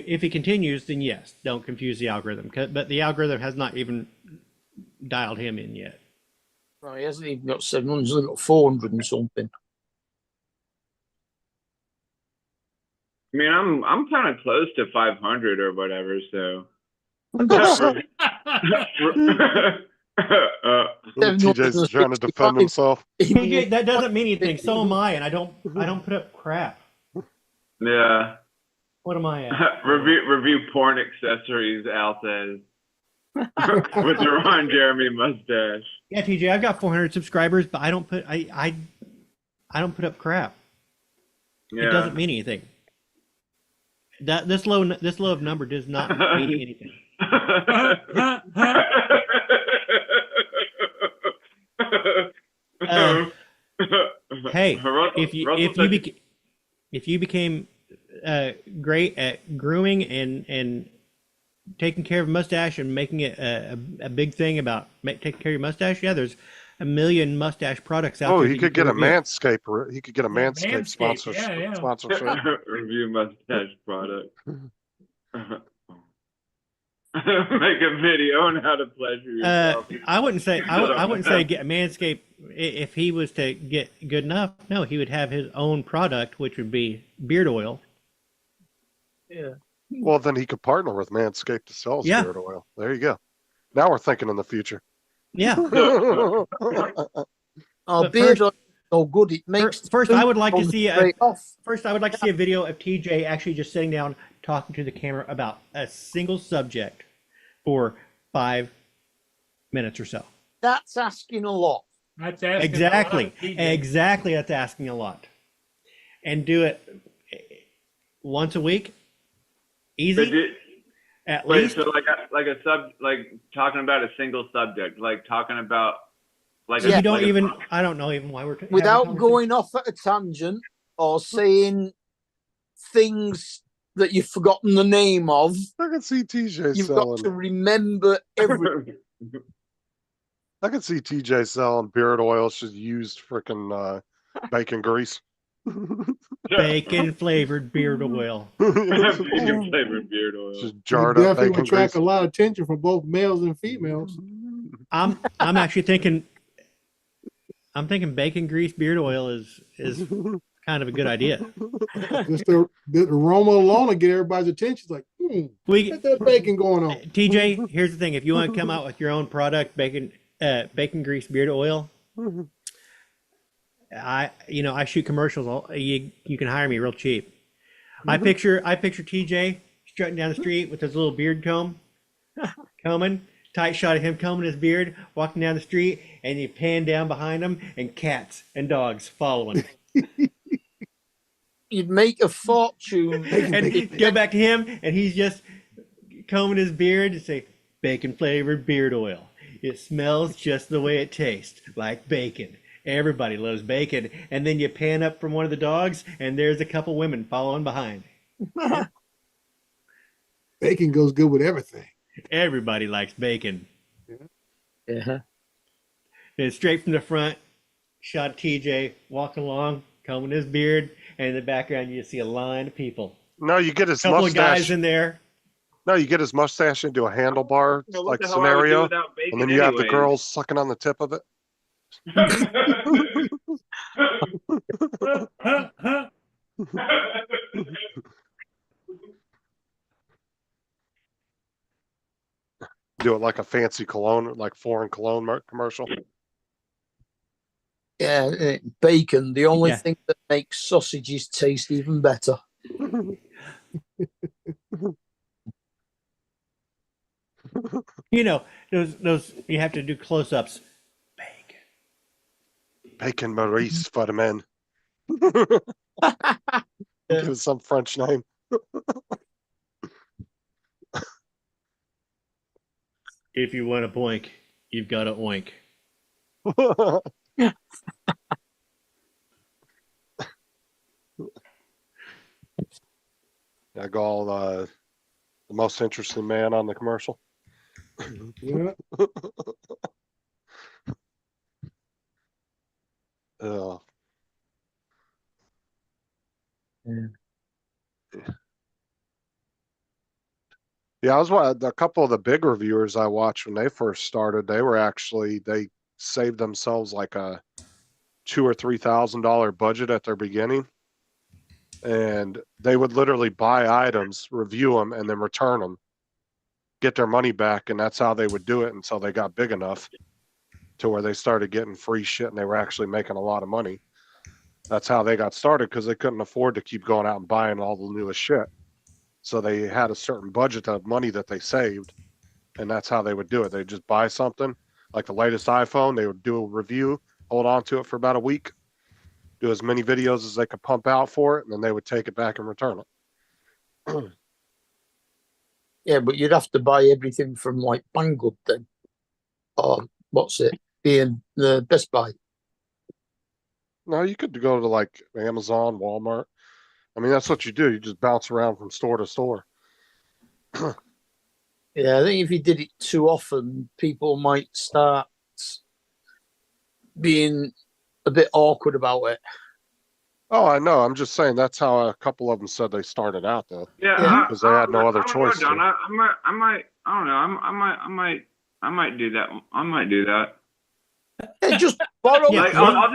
If he continues, then yes, don't confuse the algorithm. But the algorithm has not even dialed him in yet. No, he hasn't even got 700, he's only got 400 and something. I mean I'm kind of close to 500 or whatever, so. TJ's trying to defend himself. TJ, that doesn't mean anything. So am I, and I don't put up crap. Yeah. What am I at? review porn accessories, Al says. With the Ron Jeremy mustache. Yeah, TJ, I've got 400 subscribers, but I don't put don't put up crap. Yeah. It doesn't mean anything. That this low of number does not mean anything. Hey, if you became great at grooming and taking care of a mustache and making it a big thing about taking care of your mustache, yeah, there's a million mustache products out Oh, there. he that could get a review. Manscaped. He could get a Manscaped Manscaped, sponsorship. yeah. Sponsorship. Review mustache product. Make a video on how to pleasure yourself. I wouldn't say get a Manscaped if he was to get good enough. No, he would have his own product, which would be beard oil. Yeah. Well, then he could partner with Manscaped to sell his Yeah. beard oil. There you go. Now we're thinking in the future. Yeah. Oh, But beard oil is no good. It makes First, I would like to see straight off. First, I would like to see a video of TJ actually just sitting down talking to the camera about a single subject for 5 minutes or so. That's asking a lot. That's asking Exactly. a lot of TJ. Exactly. That's asking a lot. And do it once a week. Easy. At Wait, least. so like talking about a single subject, like talking about Like So Yeah. you don't like a- even. I don't know even why we're having a Without conversation. going off at a tangent or saying things that you've forgotten the name of, I can see TJ you've selling. got to remember every. I can see TJ selling beard oil. Just used freaking bacon grease. Bacon flavored beard oil. Bacon flavored beard oil. Just They jarred up definitely bacon would attract grease. a lot of attention from both males and females. I'm actually thinking. I'm thinking bacon grease beard oil is kind of a good idea. Just the aroma alone will get everybody's attention. It's like, We get that bacon going on. TJ, here's the thing: if you want to come out with your own product, bacon grease beard oil, I shoot commercials. You can hire me real cheap. I picture TJ strutting down the street with his little beard combing, tight shot of him combing his beard, walking down the street, and you pan down behind him, and cats and dogs following. You'd make a fortune. And go back to him, and he's just combing his beard and say, "Bacon flavored beard oil. It smells just the way it tastes, like bacon. Everybody loves bacon." And then you pan up from one of the dogs, and there's a couple women following behind. Bacon goes good with everything. Everybody likes bacon. Yeah. And straight from the front, shot of TJ walking along, combing his beard, and in the background you see a line of people. No, you get his A couple of guys mustache. in there. No, you get his mustache into a handlebar What like the hell I would do scenario, without bacon and then you have the anyways? girls sucking on the tip of it. Huh, huh. Do it like a fancy cologne, like foreign cologne commercial. Yeah, bacon, the only Yeah. thing that makes sausages taste even better. Those you have to do close-ups. Bacon. Bacon Maurice for the men. Give it some French name. If you want a boink, you've got to oink. I go the most interesting man on the commercial. Yeah. Uh, yeah, I was a couple of the big reviewers I watched when they first started. They saved themselves like a $2,000 or $3,000 budget at their beginning, and they would literally buy items, review them, and then return them, get their money back, and that's how they would do it until they got big enough to where they started getting free shit and they were actually making a lot of money. That's how they got started, because they couldn't afford to keep going out and buying all the newest shit. So they had a certain budget of money that they saved, and that's how they would do it. They'd just buy something, like the latest iPhone, they would do a review, hold on to it for about a week, do as many videos as they could pump out for it, and then they would take it back and return it. Yeah, but you'd have to buy everything from like Banggood then. Or what's it? Being the Best Buy. No, you could go to like Amazon, Walmart. I mean, that's what you do. You just bounce around from store to store. Yeah, I think if you did it too often, people might start being a bit awkward about it. Oh, I know. I'm just saying that's how a couple of them said they started out, though. Yeah, because they had no other I don't know, choice. John. I might. I don't know. I might do that. I might do that. Hey, just borrow. Yeah, Like, I'll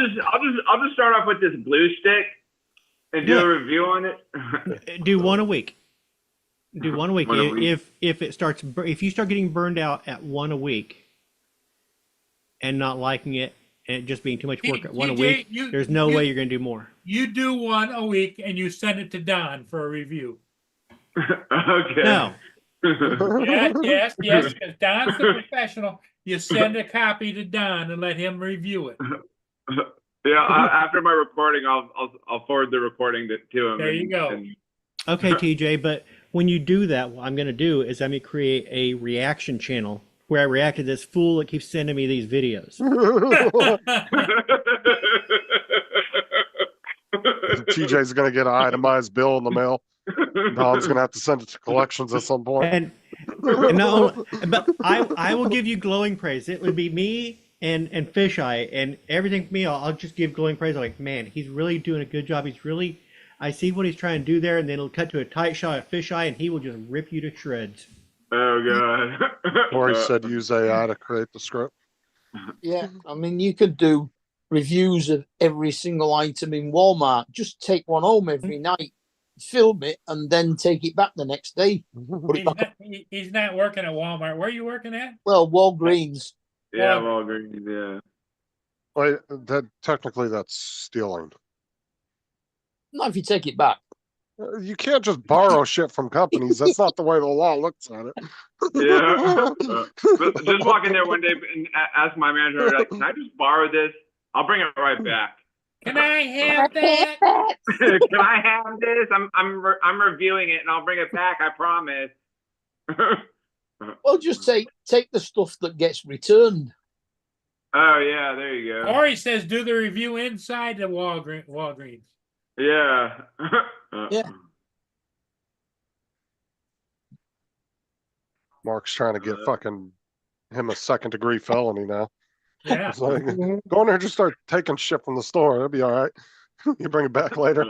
just start off with this glue stick and do Yeah. a review on it. Do one a week. Do one a week. One a week. If you start getting burned out at one a week and not liking it and it just being too much work at one a TJ, week, you- there's no you- way you're going to do more. You do one a week and you send it to Don for a review. Okay. No. Yes, because Don's the professional. You send a copy to Don and let him review it. Yeah. After my recording, I'll forward the recording to him. There you go. Okay, TJ, but when you do that, what I'm going to do is I'm going to create a reaction channel where I reacted to this fool that keeps sending me these videos. TJ's gonna get an itemized bill in the mail. Don's gonna have to send it to collections at some point. And not only, but I will give you glowing praise. It would be me and Fisheye, and everything for me. I'll just give glowing praise. I'm like, man, he's really doing a good job. He's really, I see what he's trying to do there, and then it'll cut to a tight shot of Fisheye, and he will just rip you to shreds. Oh god. Or he said use AI to create the script. Yeah, I mean, you could do reviews of every single item in Walmart. Just take one home every night, film it, and then take it back the next day. Put it back up. He's not working at Walmart. Where are you working at? Well, Walgreens. Yeah, Walgreens, yeah. Wait, that technically that's stealing. Not if you take it back. You can't just borrow shit from companies. That's not the way the law looks at it. Yeah. But just walk in there one day and ask my manager, like, can I just borrow this? I'll bring it right back. Can I have that? Can I have this? I'm reviewing it and I'll bring it back. I promise. Well, just take the stuff that gets returned. Oh yeah, there you go. Or he says, do the review inside the Walgreens. Yeah. Yeah. Mark's trying to get fucking him a 2nd-degree felony now. Yeah. It's like, go in there and just start taking shit from the store. It'll be all right. You bring it back later.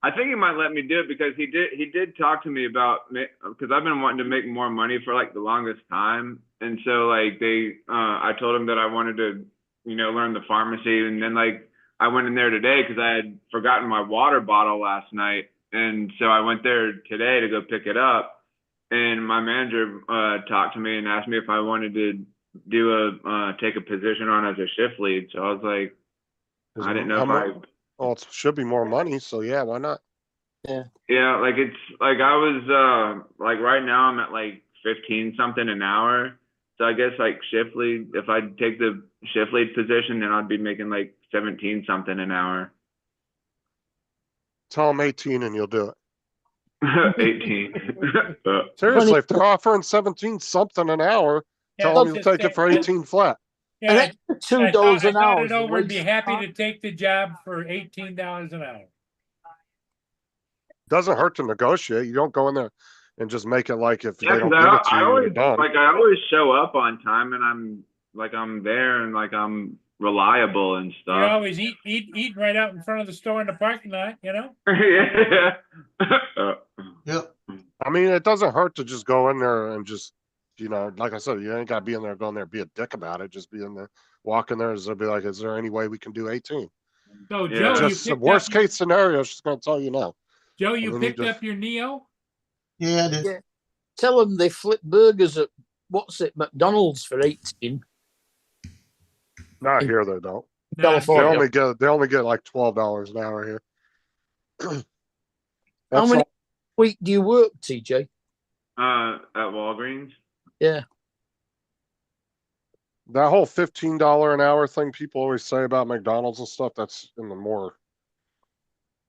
I think he might let me do it because he did talk to me about, because I've been wanting to make more money for like the longest time, and so like I told him that I wanted to learn the pharmacy, and then like I went in there today because I had forgotten my water bottle last night, and so I went there today to go pick it up, and my manager talked to me and asked me if I wanted to do take a position on as a shift lead. So I was like, I didn't know if I. Well, it should be more money, so yeah, why not? Yeah, like it's like I was like right now I'm at like 15 something an hour. So I guess like shift lead, if I take the shift lead position, then I'd be making like 17 something an hour. Tell them 18 and you'll do it. 18. Seriously, if they're offering 17 something an hour, tell them you'll take it for 18 flat. Yeah, $2 an hour. It over and be happy to take the job for $18 an hour. Doesn't hurt to negotiate. You don't go in there and just make it like if they don't give I it to you, always, you're done. like I always show up on time, and I'm there, and like I'm reliable and You stuff. always eat right out in front of the store in the parking lot, Yeah. Yep. I mean, it doesn't hurt to just go in there and just, like I said, you ain't got to be in there, go in there, be a dick about it. Just be in there, walk in there, and be like, is there any way we can do 18? So Yeah. Joe, Just the worst case scenario, she's going to tell you no. Joe, And you then picked just- up your Neo? Yeah, I did. Yeah. Tell them they flip burgers at McDonald's for 18. Not here, they don't. They California. only get like $12 an hour here. How That's many all- week do you work, TJ? At Walgreens. Yeah. that whole $15 an hour thing people always say about McDonald's and stuff, that's in the more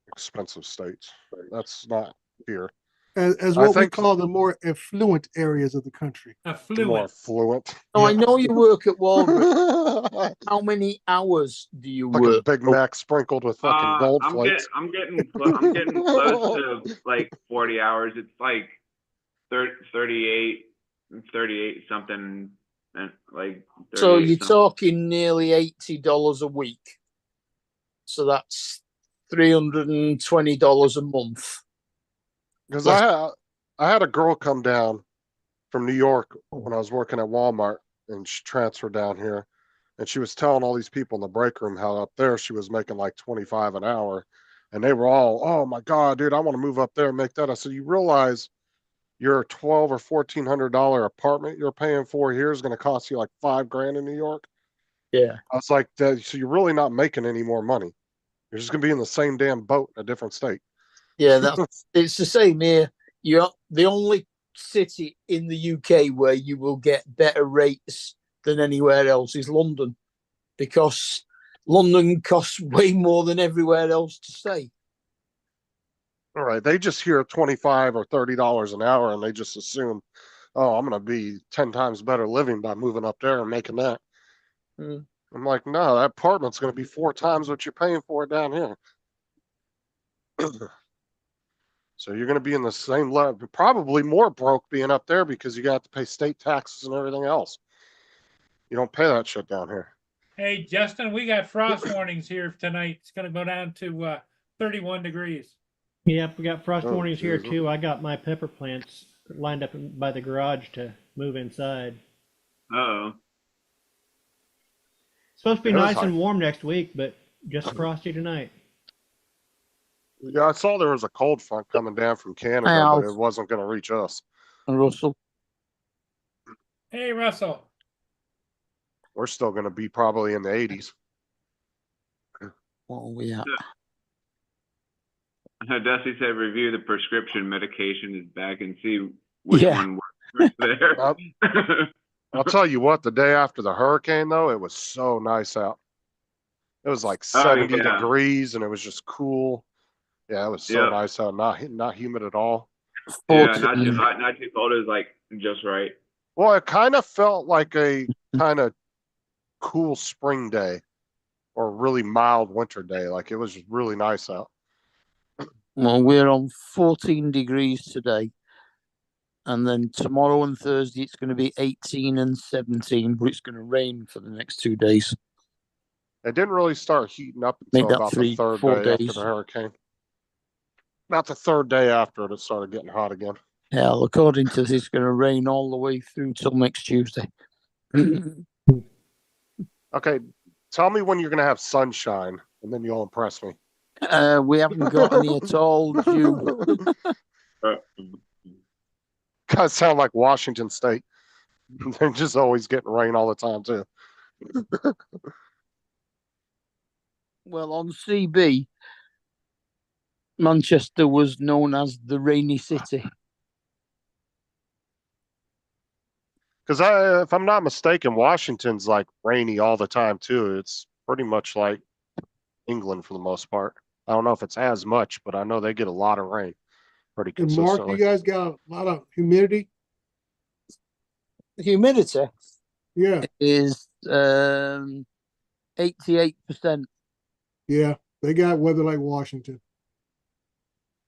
expensive states. That's not here. As I what we think- call the more affluent areas of the country. The more affluent. Oh, I know you work at Walgreens. How many hours do you Like a work? Big Mac sprinkled with fucking gold I'm flakes. I'm getting close to like 40 hours. It's like 38 something, and like. So 38 you're something. talking nearly $80 a week. So that's $320 a month. Because I had a girl come down from New York when I was working at Walmart, and she transferred down here, and she was telling all these people in the break room how up there she was making like 25 an hour, and they were all, oh my God, dude, I want to move up there and make that. I said, you realize your $1,200 or $1,400 apartment you're paying for here is going to cost you like $5,000 in New York? Yeah. I was like, so you're really not making any more money. You're just going to be in the same damn boat in a different state. Yeah, it's the same here. You're the only city in the UK where you will get better rates than anywhere else is London, because London costs way more than everywhere else to stay. All right. They just hear $25 or $30 an hour and they just assume, oh, I'm going to be 10 times better living by moving up there and making that. Mm. I'm like, no, that apartment's going to be 4 times what you're paying for down here. So you're going to be in the same level, probably more broke being up there because you got to pay state taxes and everything else. You don't pay that shit down here. Hey, Justin, we got frost warnings here tonight. It's gonna go down to 31 degrees. Yep, we got frost Oh, warnings here Jesus. too. I got my pepper plants lined up by the garage to move inside. Uh-oh. It's supposed to be It was nice and hot. warm next week, but just frosty tonight. Yeah, I saw there was a cold front coming down from Canada, Hey, but Alf. it wasn't going to reach us. And Russell. Hey, Russell. We're still going to be probably in the 80s. What are we at? Dusty said review the prescription medication is back and see which Yeah. one works there. I'll tell you what, the day after the hurricane, though, it was so nice out. It was like 70 yeah. degrees and it was just cool. Yeah, it was so Yep. nice out, not humid at all. Yeah, not too 14. hot, not too cold. It was like just right. Well, it kind of felt like a kind of cool spring day or really mild winter day. Like it was really nice out. Well, we're on 14 degrees today. And then tomorrow and Thursday, it's going to be 18 and 17, but it's going to rain for the next 2 days. It didn't really start heating up Make until that about three, the third 4 day after days. the hurricane. About the third day after it started getting hot again. Hell, according to this, it's going to rain all the way through till next Tuesday. Okay, tell me when you're going to have sunshine, and then you'll impress me. We haven't got any at all. June. Guys sound like Washington State. They're just always getting rain all the time, too. Well, on CB, Manchester was known as the rainy city. Because if I'm not mistaken, Washington's like rainy all the time, too. It's pretty much like England for the most part. I don't know if it's as much, but I know they get a lot of rain pretty And Mark, consistently. you guys got a lot of humidity? The humidity Yeah, is 88%. yeah. They got weather like Washington.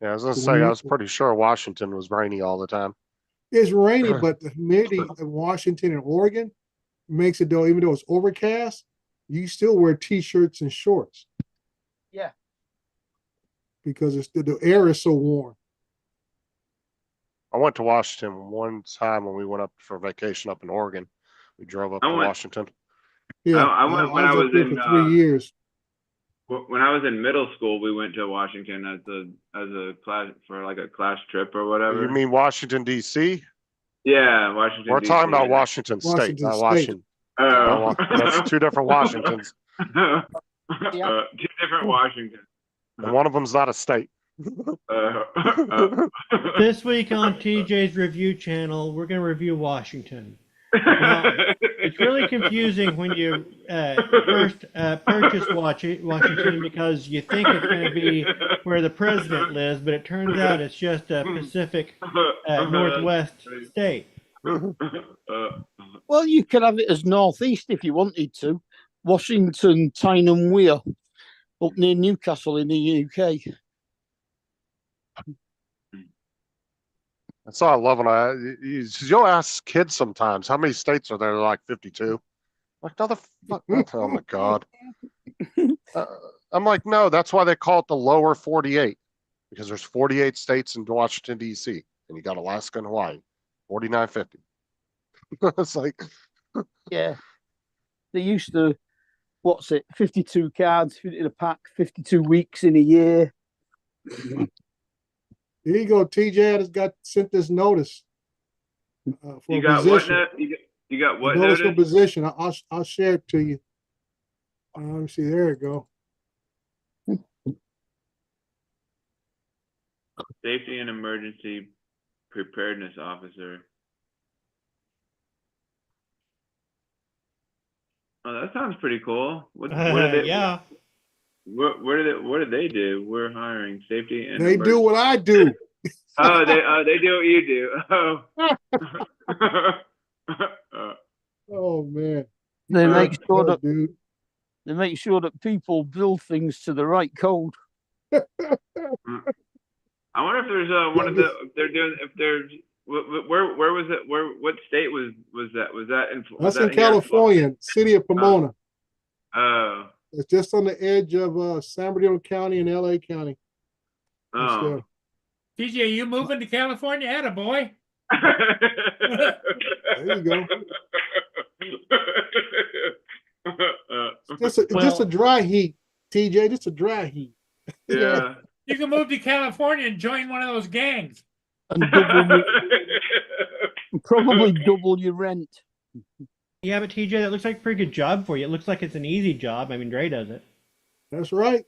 Yeah, I was going to So say, when I you- was pretty sure Washington was rainy all the time. It's rainy, but the humidity in Washington and Oregon makes it though, even though it's overcast, you still wear t-shirts and shorts Yeah. because the air is so warm. I went to Washington one time when we went up for vacation up in Oregon. We drove up I to went- Washington. Yeah, I went when I up was there in, for 3 years. When I was in middle school, we went to Washington as a class for like a class trip or whatever. You mean Washington, D.C.? Yeah, Washington. We're talking DC, about yeah. Washington State, Washington not State. Washington. Oh. That's two different Washingtons. Yeah. Two different Washingtons. And one of them's not a state. This week on TJ's Review channel, we're going to review Washington. It's really confusing when you first purchase Washington because you think it's going to be where the president lives, but it turns out it's just a Pacific Northwest state. Well, you could have it as northeast if you wanted to. Washington, Tyne Weir, up near Newcastle in the UK. That's all I love when you'll ask kids sometimes, how many states are there? They're like 52. Like, no, the fuck. Oh my God. I'm like, no, that's why they call it the lower 48, because there's 48 states in Washington, D.C., and you got Alaska and Hawaii, 4950. It's like, Yeah. They used to, 52 cards in a pack, 52 weeks in a year. Here you go, TJ has got sent this notice for You a got what? position. You got what Notice for notice? position. I'll share it to you. Let me see. There you go. Safety and Emergency Preparedness Officer. Oh, that sounds pretty cool. What are they? Yeah. What do they do? We're hiring safety and They do what I do. Oh, they do what you do. Oh. Oh man. They make sure Oh, that dude. they make sure that people build things to the right code. I wonder if there's one of the if they're doing if there's where was it what state was that in That's that in here? California, city of Pomona. Oh. It's just on the edge of San Bernardino County and LA County. Oh. TJ, you moving to California? Attaboy. There you go. Just a dry heat, TJ. Just a dry heat. Yeah. You can move to California and join one of those gangs. And probably double your rent. Yeah, but TJ, that looks like a pretty good job for you. It looks like it's an easy job. I mean, Dre does it. That's right.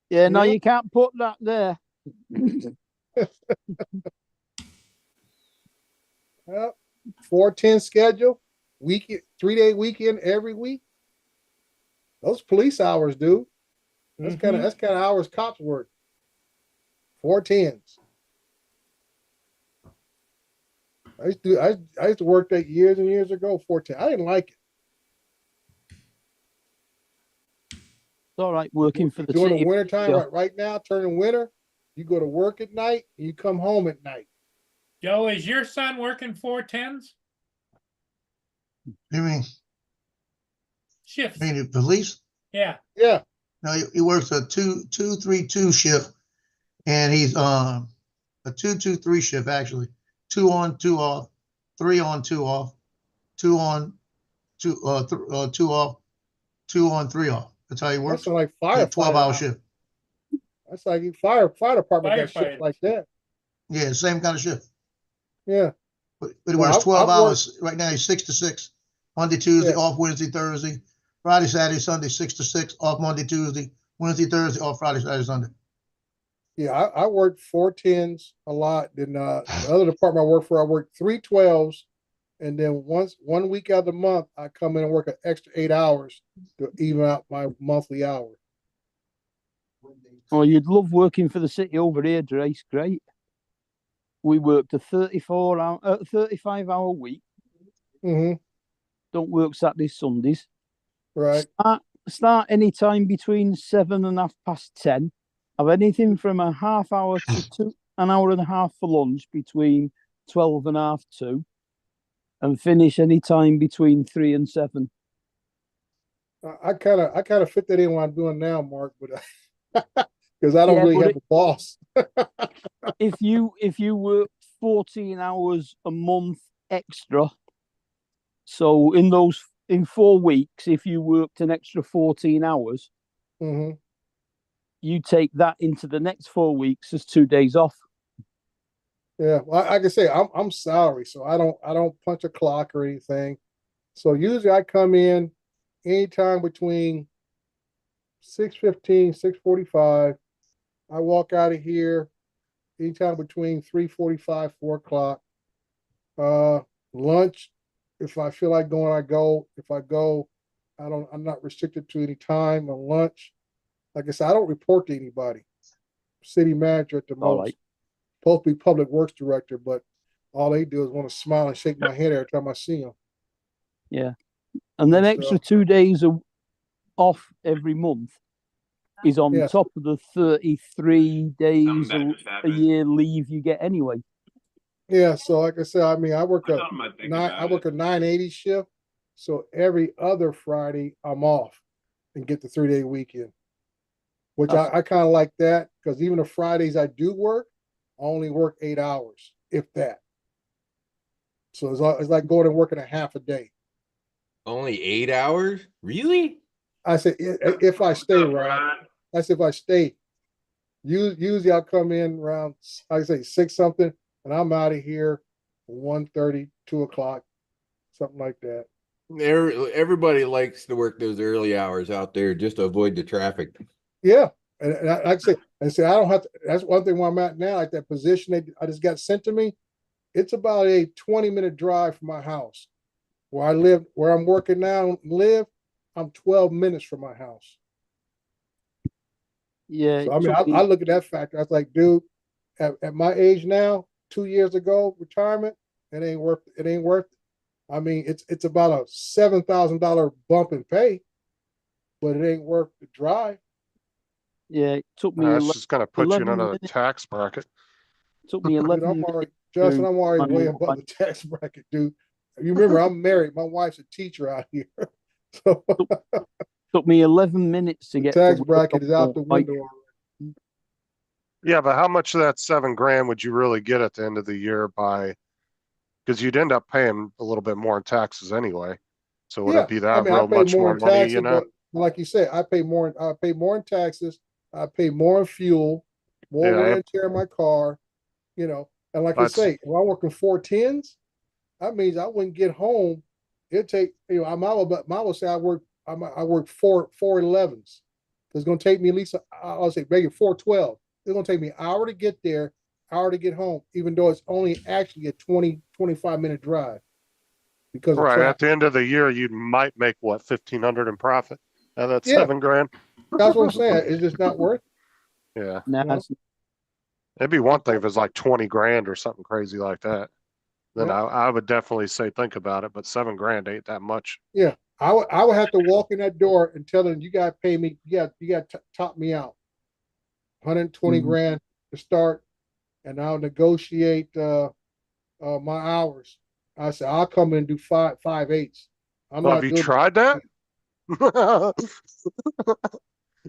Yeah, no, you can't put that there. Well, 4-10 schedule, 3-day weekend every week. Those police hours, dude. That's kind of hours cops work. 4-10s. I used to work that years and years ago. 4-10. I didn't like it. It's all right working for the during city. the winter time, right now, turning winter, you go to work at night and you come home at night. Joe, is your son working 4-10s? You mean Shifts. the police? Yeah. Yeah. No, he works a 2-2-3-2 shift, and he's a 2-2-3 shift actually. 2 on, 2 off, 3 on, 2 off, 2 on, 2 2 off, 2 on, 3 off. That's how he works. That's like fire 12-hour shift. That's like fire department got shifts like that. Yeah, same kind of shift. Yeah. But he works 12 hours. Right now he's 6 to 6. Monday, Tuesday, off Wednesday, Thursday. Friday, Saturday, Sunday, 6 to 6, off Monday, Tuesday, Wednesday, Thursday, off Friday, Saturday, Sunday. Yeah, I worked 4-10s a lot. Then the other department I worked for, I worked 3 12s, and then one week out of the month, I come in and work an extra 8 hours to even out my monthly hours. Oh, you'd love working for the city over here, Dre. It's great. We worked a 35-hour week. Mm-hmm. Don't work Saturdays, Sundays. Right. Start any time between 7 and 10:30. Have anything from a half hour to an hour and a half for lunch between 12 and 2:30, and finish any time between 3 and 7. I kind of fit that in what I'm doing now, Mark, but because I don't really have a boss. if you work 14 hours a month extra, so in 4 weeks, if you worked an extra 14 hours, you take that into the next 4 weeks as 2 days off. Yeah, well, like I say, I'm salary, so I don't punch a clock or anything. So usually I come in anytime between 6:15, 6:45. I walk out of here anytime between 3:45, 4 o'clock. Lunch, if I feel like going, I go. If I go, I'm not restricted to any time on lunch. Like I said, I don't report to anybody. City manager at the most. Right. Supposed to be public works director, but all they do is want to smile and shake my head every time I see them. Yeah. And then extra 2 days off every month is on top of the 33 days a year leave you get anyway. Yeah, so like I said, I mean, I work a 980 shift, so every other Friday I'm off and get the 3-day weekend, which I kind of like that, because even the Fridays I do work, I only work 8 hours, if that. So it's like going and working a half a day. Only 8 hours? Really? I said if I stay, right? That's if I stay. Usually I'll come in around, I say 6 something, and I'm out of here 1:30, 2 o'clock, something like that. Everybody likes to work those early hours out there just to avoid the traffic. Yeah, and like I say, I don't have to. That's one thing where I'm at now. Like that position I just got sent to me, it's about a 20-minute drive from my house. Where I live, where I'm working now, I'm 12 minutes from my house. Yeah. So I mean, I look at that factor. I was like, dude, at my age now, 2 years ago, retirement, it ain't worth it. I mean, it's about a $7,000 bump in pay, but it ain't worth the drive. Yeah, it took me That's just gonna put you in 11 another minutes. tax bracket. Took me Dude, 11 I'm minutes. already, Justin, I'm already way find above the tax bracket, dude. You remember, I'm married. My wife's a teacher out here. So Took me 11 minutes to the get tax to work bracket is out the on bike. window already. Yeah, but how much of that $7,000 would you really get at the end of the year by? Because you'd end up paying a little bit more in taxes anyway. So would Yeah, it be I that mean, I real pay much more more in money? taxes, You know? but like you said, I pay more in taxes. I pay more in fuel, more Yeah, wear and tear in my car, you know. And like I That's say, if I'm working 410s, that means I wouldn't get home. It'd take, you know, I would say I work 411s. It's gonna take me at least I'll say maybe 412. It's gonna take me an hour to get there, hour to get home, even though it's only actually a 20-25 minute drive because of right. At traffic. the end of the year, you might make what, 1,500 in profit out of that Yeah. $7,000. That's what I'm saying. It's just not worth it. Yeah, Now, You know? it'd be one thing if it's like 20,000 or something crazy like that. Then Yeah. I would definitely say think about it. But $7,000 ain't that much. Yeah. I would have to walk in that door and tell them you gotta pay me, you gotta top me out. 120 Mhm. grand to start, and I'll negotiate my hours. I said I'll come in and do 5/8. I'm Well, not have you doing tried that?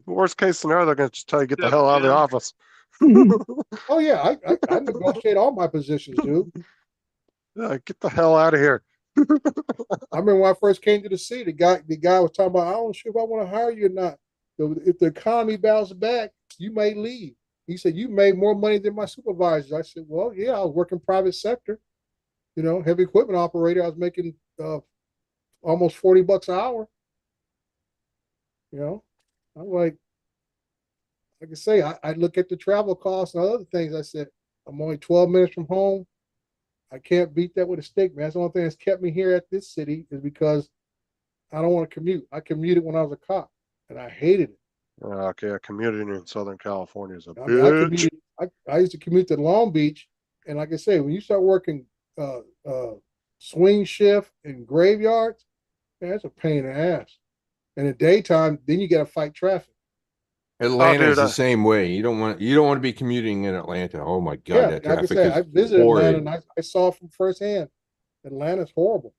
Worst case scenario, they're gonna just tell you get the hell out of the office. Oh yeah, I negotiate all my positions, dude. Get the hell out of here. I remember when I first came to the city, the guy was talking about, I don't sure if I want to hire you or not. So if the economy bounces back, you may leave. He said, you made more money than my supervisors. I said, well, yeah, I was working private sector, you know, heavy equipment operator. I was making almost $40 an hour. You know, I'm like I say, I look at the travel costs and other things. I said, I'm only 12 minutes from home. I can't beat that with a stick, man. That's the only thing that's kept me here at this city is because I don't want to commute. I commuted when I was a cop and I hated it. Okay, commuting in Southern California is a I mean, I bitch. commuted, I used to commute to Long Beach. And like I say, when you start working swing shift and graveyards, man, it's a pain in the ass. In the daytime, then you got to fight traffic. Atlanta's dude, the same way. You don't want to be commuting in Atlanta. Oh my God, Yeah, that like I traffic said, is I visited horrid. Atlanta and I saw from firsthand. Atlanta's horrible.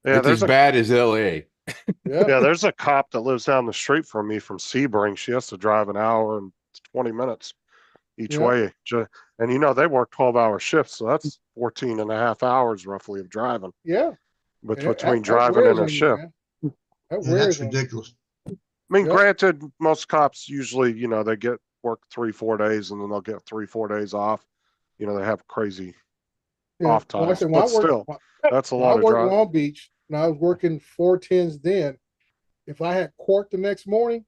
Yeah, It's as bad as LA. Yeah. Yeah, there's a cop that lives down the street from me from Sebring. She has to drive an hour and 20 minutes each Yeah. way. And you know, they work 12-hour shifts, so that's 14 and a half hours roughly of driving. Yeah. But And between that driving wears and a on you, shift. man. That Yeah, wears that's on you. ridiculous. I mean, Yep. granted, most cops usually, you know, they get work 3-4 days and then they'll get 3-4 days off. You know, they have crazy Yeah. off Well, like I times, said, when but still, that's a when I lot of worked drive. Long Beach and I was working 410s then, if I had court the next morning,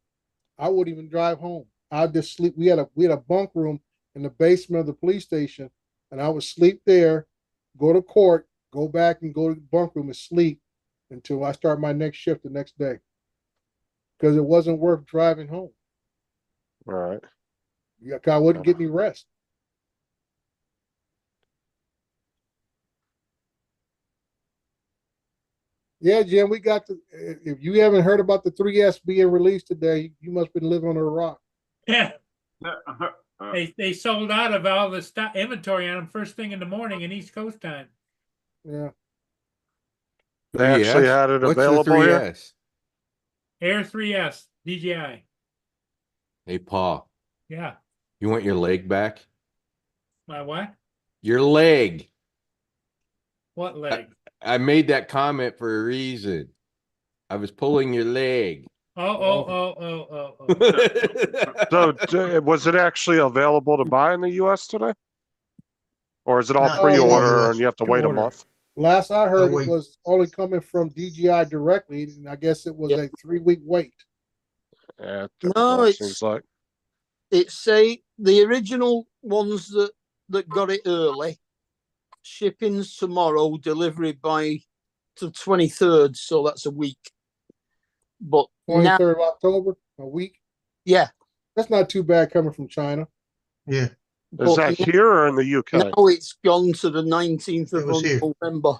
I wouldn't even drive home. I'd just sleep. We had a bunk room in the basement of the police station, and I would sleep there, go to court, go back and go to the bunk room and sleep until I start my next shift the next day. Because it wasn't worth driving home. All right. Yeah, I wouldn't get any rest. Yeah, Jim, we got the. If you haven't heard about the 3S being released today, you must have been living on a rock. Yeah. They sold out of all the stock inventory on them first thing in the morning in East Coast time. Yeah. They actually had it What's the available here. 3S? Air 3S DJI. Hey, Paul, Yeah. you want your leg back? My what? Your leg. What leg? I made that comment for a reason. I was pulling your leg. Oh. So, was it actually available to buy in the U.S. today? Or is it all Not pre-order US. and you have to wait a Pre-order. month? Last I heard, Oh, it wait. was only coming from DJI directly, and I guess it was Yep. a 3-week wait. Yeah, No, it it's seems like. say the original ones that got it early, shipping's tomorrow, delivery by the 23rd, so that's a week. but now, 23rd of October, a week. yeah, That's not too bad coming from China. Yeah, Is but that here or in the UK? now it's gone to the 19th It of was here. November.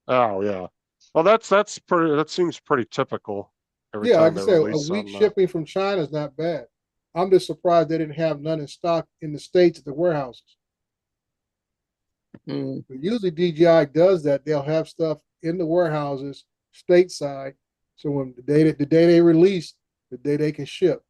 Oh yeah. Well, that's pretty. That seems pretty typical. Every Yeah, time like I they said, a release week something. shipping from China is not bad. I'm just surprised they didn't have none in stock in the States at the warehouses. Mm. Usually DJI does that. They'll have stuff in the warehouses stateside. So when the day they release, the day they can ship.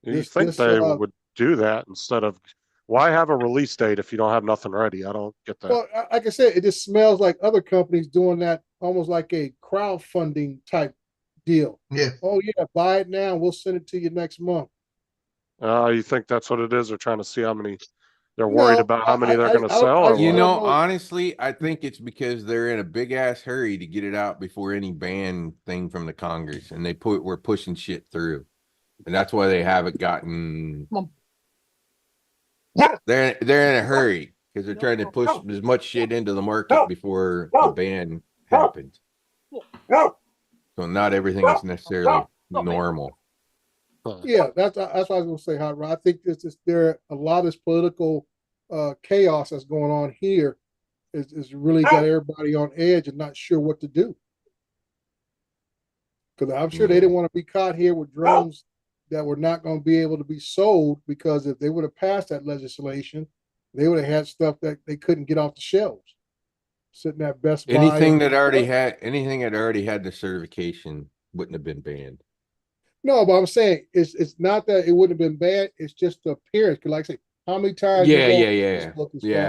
You think they would do that instead of why have a release date if you don't have nothing ready? I don't get that. Well, like I said, it just smells like other companies doing that, almost like a crowdfunding type deal. yeah. Oh yeah, buy it now. We'll send it to you next month. You think that's what it is? They're trying to see how many. They're worried No, about how many they're going to I- sell. I- Or You what? know, know. honestly, I think it's because they're in a big ass hurry to get it out before any ban thing from the Congress, and we're pushing shit through, and that's why they haven't gotten. Come They're in a hurry because they're trying to push as much shit into the market before the ban happens. So not everything is necessarily normal. Yeah, that's what I was gonna say, Hot Rod. I think there a lot of this political chaos that's going on here is really got everybody on edge and not sure what to do. Because I'm sure they didn't want to be caught here with drones that were not going to be able to be sold, because if they would have passed that legislation, they would have had stuff that they couldn't get off the shelves. Sitting at Best Buy. Anything that already had the certification wouldn't have been banned. No, but I'm saying it's not that it wouldn't have been bad. It's just the appearance. Because, like I say, how many times? Yeah.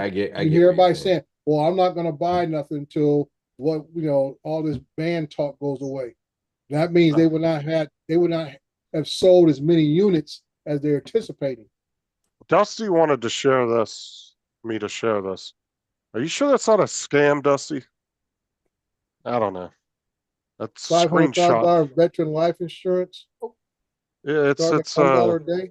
I get. You hear everybody saying, "Well, I'm not going to buy nothing until all this ban talk goes away." That means they would not have sold as many units as they're anticipating. Dusty wanted to share this. Me to share this. Are you sure that's not a scam, Dusty? I don't know. That's screenshot. $500,000 veteran life insurance. Yeah, it's $1 a day.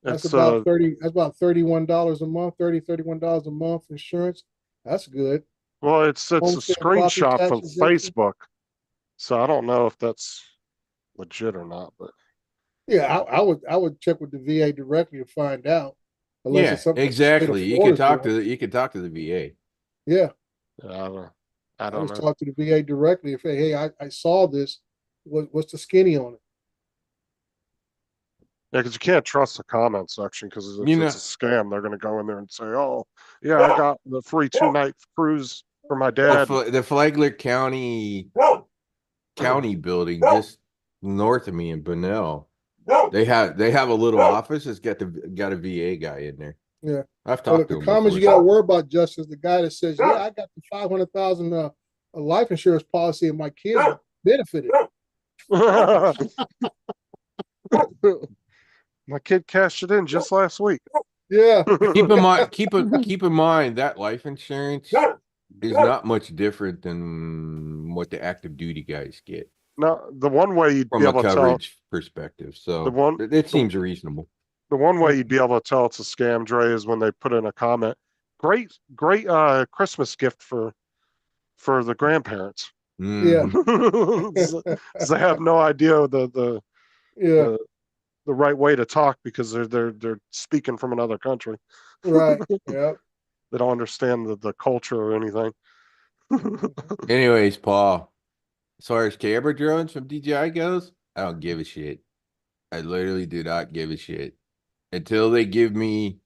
That's it's about $31 a month. $31 a month insurance. That's good. well, it's a Homestead and property screenshot tax from exemption. Facebook, so I don't know if that's legit or not. But Yeah, I would check with the VA directly to find out. Unless Yeah, it's something exactly. You Florida's could talk doing. to the VA. Yeah, I I don't was know. talk to the VA directly. If hey, I saw this. What's the skinny on it? Yeah, because you can't trust the comment section because if You it's a scam, they're going to go in there and say, "Oh, yeah, I got the free 2-night cruise for my dad." The Flagler County building just north of me in Bunnell. They have a little office that's got a VA guy in there. Yeah, I've but talked to the him comments you before. got to worry about, Justice, the guy that says, "Yeah, I got the 500,000 a life insurance policy, and my kids benefited." My kid cashed it in just last week. Yeah, Keep in mind that life insurance is not much different than what the active duty guys get Now, the one way you'd from be a able to tell, coverage perspective. So it seems reasonable. the one way you'd be able to tell it's a scam, Dre, is when they put in a comment. Great Christmas gift for the grandparents. yeah, So they have no idea the yeah, right way to talk because they're speaking from another country. right, yeah. They don't understand the culture or anything. Anyways, Paul, as far as camera drones from DJI goes, I don't give a shit. I literally do not give a shit until they give me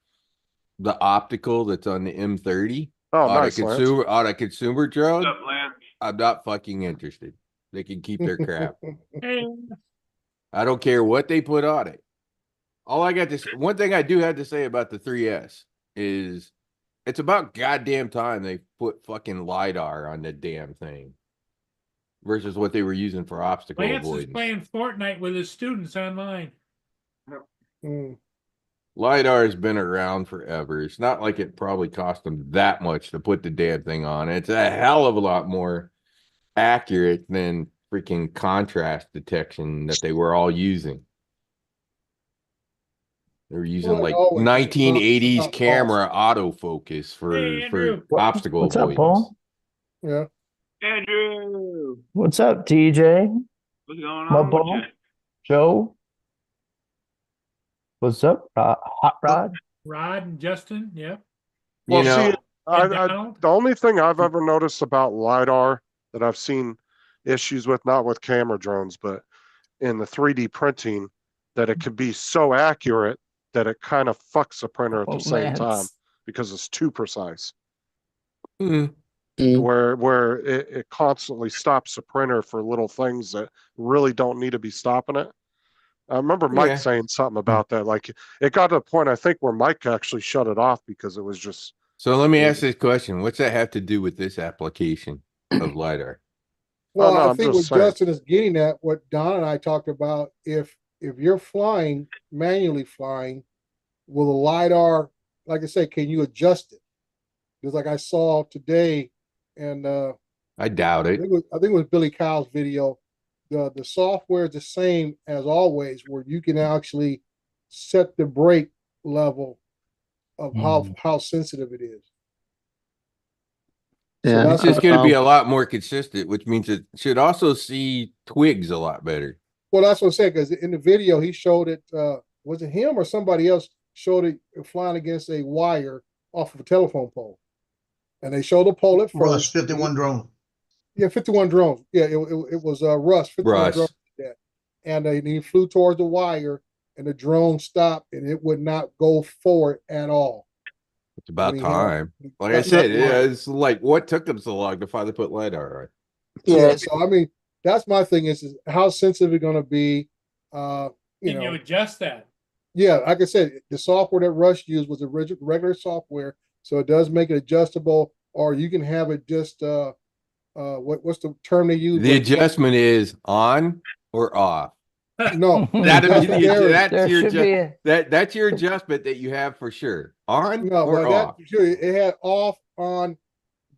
the optical that's on the M30 Oh, on nice, Lance. on a consumer drone. What's up, Lance? I'm not fucking interested. They can keep their crap. Hey, I don't care what they put on it. One thing I do have to say about the 3S is it's about goddamn time they put fucking LiDAR on the damn thing versus what they were using for obstacle Lance is avoidance. playing Fortnite with his students online. Mm. LiDAR has been around forever. It's not like it probably cost them that much to put the damn thing on. It's a hell of a lot more accurate than freaking contrast detection that they were all using. They were using Well, it like always is. 1980s It's not camera autofocus Hey, for Andrew. obstacle What's up, avoidance. Paul? Yeah, Andrew. What's up, TJ? What's going My on with ball. you? Joe, what's up? Hot Rod. Rod and Justin, yep. Well, You see, know, And I, Donald? the only thing I've ever noticed about LiDAR that I've seen issues with, not with camera drones, but in the 3D printing, that it can be so accurate that it kind of fucks the printer at the Oh, same man, time because it's too precise. mm, Where it constantly stops the printer for little things that really don't need to be stopping it. I remember Mike Yeah. saying something about that. Like it got to a point, I think, where Mike actually shut it off because it was just. so let me ask this question. What's that have to do with this application of LiDAR? Well, no, I I'm think just what saying. Justin is getting at, what Don and I talked about, if you're flying, manually flying, will the LiDAR, like I said, can you adjust it? Because like I saw today, and I doubt it. I think it was Billy Kyle's video. The software is the same as always, where you can actually set the brake level of how sensitive it is. So Yeah. It's just going to be a lot more consistent, which means it should also see twigs a lot better. Well, that's what I'm saying, because in the video he showed it, was it him or somebody else showed it flying against a wire off of a telephone pole. And they showed the pole at Rush first. 51 drone. Yeah, 51 drones. Yeah, it was Russ, 51 Russ. drones did that. And he flew towards the wire and the drone stopped and it would not go forward at all. It's about We time. have- Like I said, it's like what took them so long to finally put LiDAR on? Yeah, so I mean, that's my thing is how sensitive it's going to be. Can you adjust that? Yeah, like I said, the software that Rush used was regular software, so it does make it adjustable, or you can have it just what's the term they use? The adjustment is on or off. No, That'd be there that's your adjustment that you have for sure. On no, or but off. it had off, on,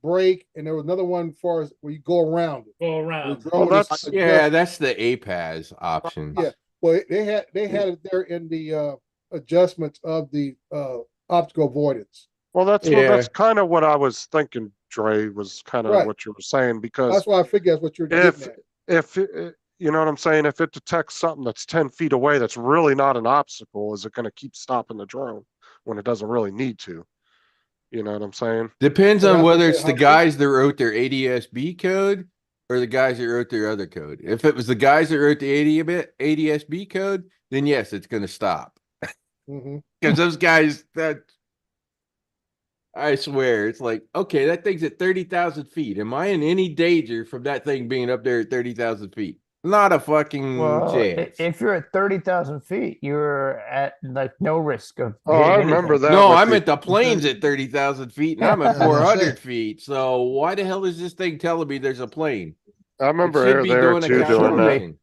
brake, and there was another one as far as where you go around it. Go around. The drone is adjust- that's the APAS option. Yeah, well, they had it there in the adjustments of the optical avoidance. Well, that's kind of what I was thinking, Dre, was kind of Right. what you were saying, because That's why I figured that's what you're getting at. if you know what I'm saying, if it detects something that's 10 feet away, that's really not an obstacle, is it going to keep stopping the drone when it doesn't really need to? You know what I'm saying? Depends So on that's whether what it's the how- guys that wrote their ADS-B code or the guys that wrote their other code. If it was the guys that wrote the ADS-B code, then yes, it's going to stop. Mhm. Because those guys, that I swear, it's like, okay, that thing's at 30,000 feet. Am I in any danger from that thing being up there at 30,000 feet? Not a fucking Well, chance. if you're at 30,000 feet, you're at like no risk of. Oh, I hitting remember anything. that. No, with I'm the- at the planes at 30,000 feet and I'm at Yeah, that's 400 it. feet. So why the hell is this thing telling me there's a plane? I remember It should Air be there doing a too doing that. calculation.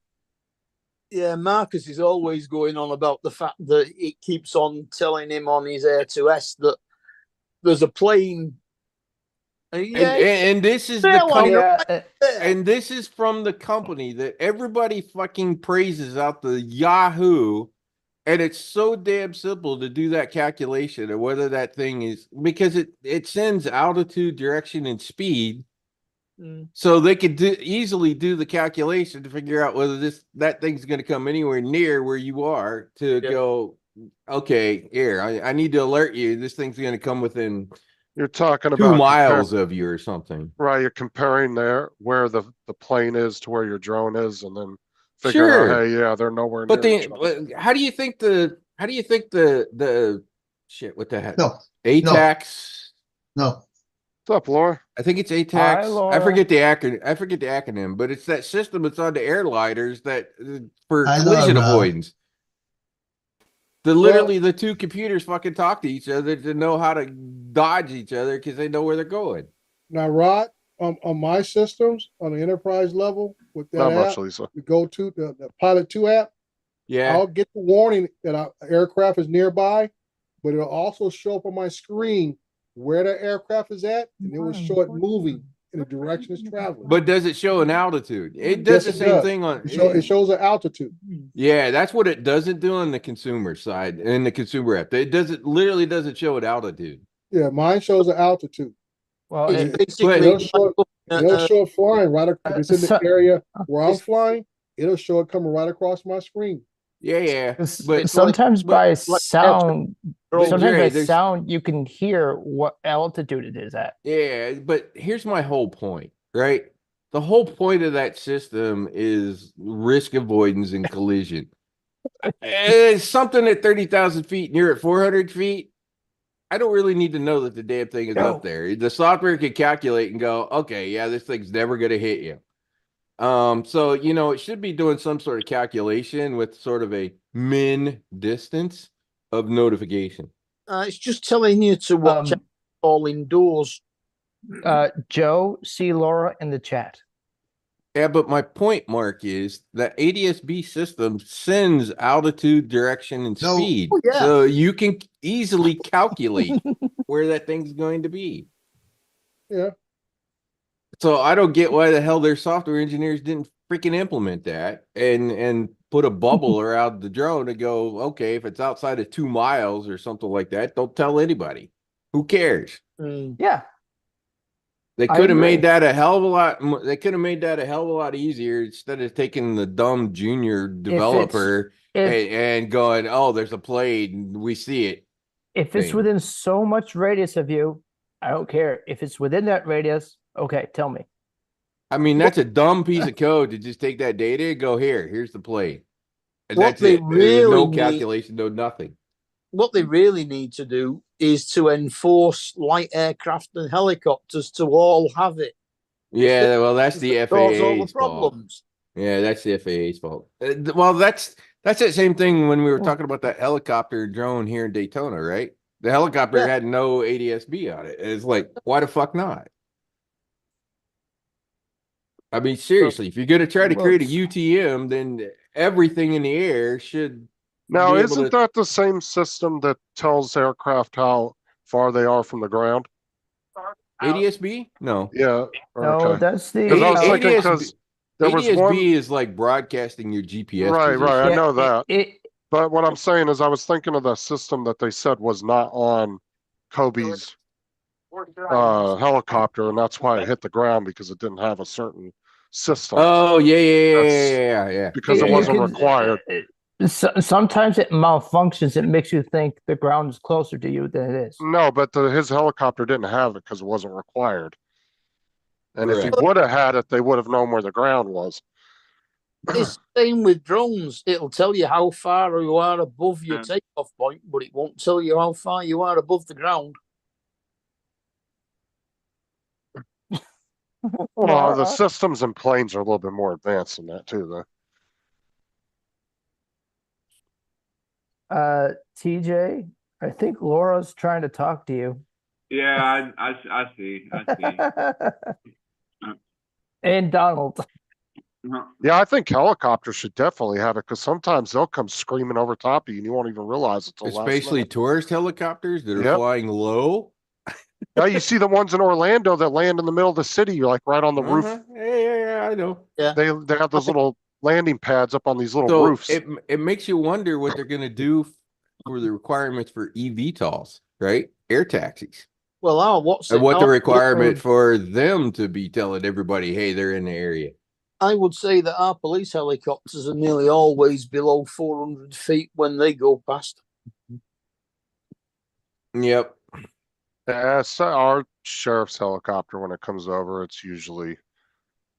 Yeah, Marcus is always going on about the fact that it keeps on telling him on his Air 2S that there's a plane. And this is the Fell on company, your- and this is from the company that everybody fucking praises out the Yahoo. And it's so damn simple to do that calculation of whether that thing is, because it sends altitude, direction, and speed. So they could easily do the calculation to figure out whether that thing's going to come anywhere near where you are to go, okay, here, I need to alert you. This thing's going to come within You're talking 2 about miles of you or something. right? You're comparing where the plane is to where your drone is, and then figuring out, hey, yeah, they're nowhere But near each other. how do you think the shit? What the heck? No. ATAX. No. What's up, Laura? I think it's Hi, ATAX. I Laura. forget the acronym, but it's that system that's on the airliners that for I know, collision Rob. avoidance. Literally the two computers fucking talk to each other to know how to dodge each other because they know where they're going. Now, Rod, on my systems on the enterprise level with that Not much, app, Lisa. the go-to the Pilot 2 app, Yeah. I'll get the warning that an aircraft is nearby, but it'll also show up on my screen where the aircraft is at, and it will show it moving in the direction it's traveling. But does it show an altitude? It does Yes, the it same does. thing on It shows the altitude. Yeah, that's what it doesn't do on the consumer side in the consumer app. It literally doesn't show an altitude. Yeah, mine shows the altitude. Well, It's it- basically It'll show it flying right if it's in the area where I'm flying. it'll show it coming right across my screen. Yeah. But Sometimes by like sound, But sometimes Dre, by there's- sound, you can hear what altitude it is at. yeah, but here's my whole point, right? The whole point of that system is risk avoidance and collision. It's something at 30,000 feet and you're at 400 feet. I don't really need to know that the damn thing is up there. The software can calculate and go, okay, yeah, this thing's never going to hit you. So, it should be doing some sort of calculation with sort of a min distance of notification. It's just telling you to watch out all indoors. Joe, see Laura in the chat. Yeah, but my point, Mark, is that ADS-B system sends altitude, direction, and No. speed. Oh, yeah. So you can easily calculate where that thing's going to be. Yeah. So I don't get why the hell their software engineers didn't freaking implement that and put a bubble around the drone and go, okay, if it's outside of 2 miles or something like that, don't tell anybody. Who cares? Yeah. They I could have made agree. that a hell of a lot. They could have made that a hell of a lot easier instead of taking the dumb junior developer and going, "Oh, there's a plane, we see it." If it's thing. within so much radius of you, I don't care. If it's within that radius, okay, tell me. I mean, that's a dumb piece of code to just take that data and go, here's the plane, and What that's they it. There's really no need- calculation, no nothing. What they really need to do is to enforce light aircraft and helicopters to all have it. Yeah, well, that's the Cause all the FAA's fault. problems. Yeah, that's the FAA's fault. Well, that's that same thing when we were talking about that helicopter drone here in Daytona, right? The helicopter Yeah. had no ADS-B on it. It's like, why the fuck not? I mean, seriously, if you're going to try to create a UTM, then everything in the air should. Now, be able isn't to- that the same system that tells aircraft how far they are from the ground? ADS-B? No. Yeah. No, Okay. that's the. Because I was thinking, ADS-B because there was ADS-B one. is like broadcasting your GPS. Right, right. I position. know that. It, But what I'm saying is, I was thinking of the system that they said was not on Kobe's helicopter, and that's why it hit the ground because it didn't have a certain system. Oh, yeah. Because it you wasn't can- required. sometimes it malfunctions. It makes you think the ground is closer to you than it is. No, but his helicopter didn't have it because it wasn't required. And if he Correct. would have had it, they would have known where the ground was. It's the same with drones. It'll tell you how far you are above your Yeah. takeoff point, but it won't tell you how far you are above the ground. Well, the systems and planes are a little bit more advanced than that too, though. TJ, I think Laura's trying to talk to you. Yeah, I see. And Donald. Yeah, I think helicopters should definitely have it because sometimes they'll come screaming over top of you and you won't even realize it's a last Especially minute. tourist helicopters that are Yep. flying low. Yeah, you see the ones in Orlando that land in the middle of the city. You're like right on the roof. Yeah, I know. They have those little landing pads up on these little So roofs. it makes you wonder what they're going to do for the requirements for eVTOLs, right? Air taxis. Well, what's And it? what the Our- requirement for them to be telling everybody, hey, they're in the area. I would say that our police helicopters are nearly always below 400 feet when they go past. Yep. Yeah, so our sheriff's helicopter, when it comes over, it's usually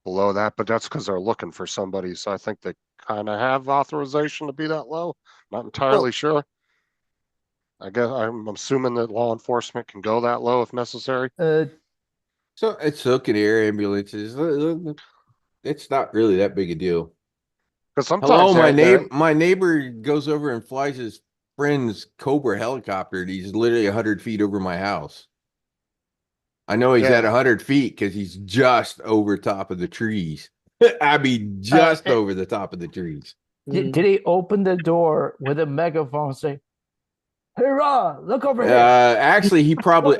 below that, but that's because they're looking for somebody. So I think they kind of have authorization to be that low. Not entirely sure. I guess I'm assuming that law enforcement can go that low if necessary. So it's can air ambulances. It's not really that big a deal. Because sometimes Hello, they- my neighbor goes over and flies his friend's Cobra helicopter, and he's literally 100 feet over my house. I know he's Yeah. at 100 feet because he's just over top of the trees. I mean, just over the top of the trees. Did he open the door with a megaphone and say, "Hurrah! Look over here"? Actually, he probably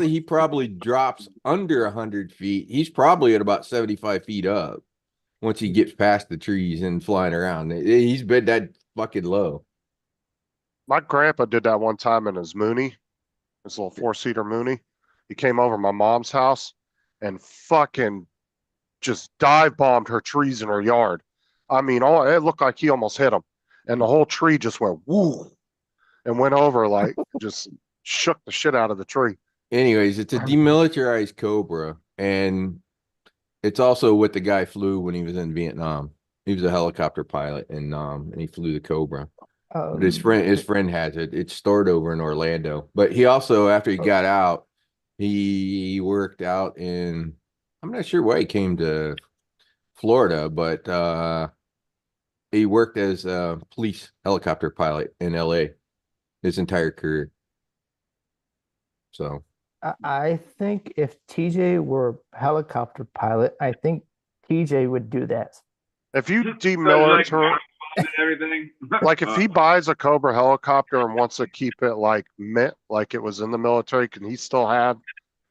he probably drops under 100 feet. He's probably at about 75 feet up once he gets past the trees and flying around. He's been that fucking low. My grandpa did that one time in his Mooney, his little 4-seater Mooney. He came over my mom's house and fucking just dive bombed her trees in her yard. I mean, it looked like he almost hit him, and the whole tree just went woo, and went over like just shook the shit out of the tree. Anyways, it's a demilitarized Cobra, and it's also what the guy flew when he was in Vietnam. He was a helicopter pilot, and he flew the Cobra. But his friend has it. It's stored over in Orlando. But he also, after he got out, he worked out in. I'm not sure why he came to Florida, but he worked as a police helicopter pilot in LA his entire career. So I think if TJ were a helicopter pilot, I think TJ would do that. If you demilitarize everything, like if he buys a Cobra helicopter and wants to keep it like mint, like it was in the military, can he still have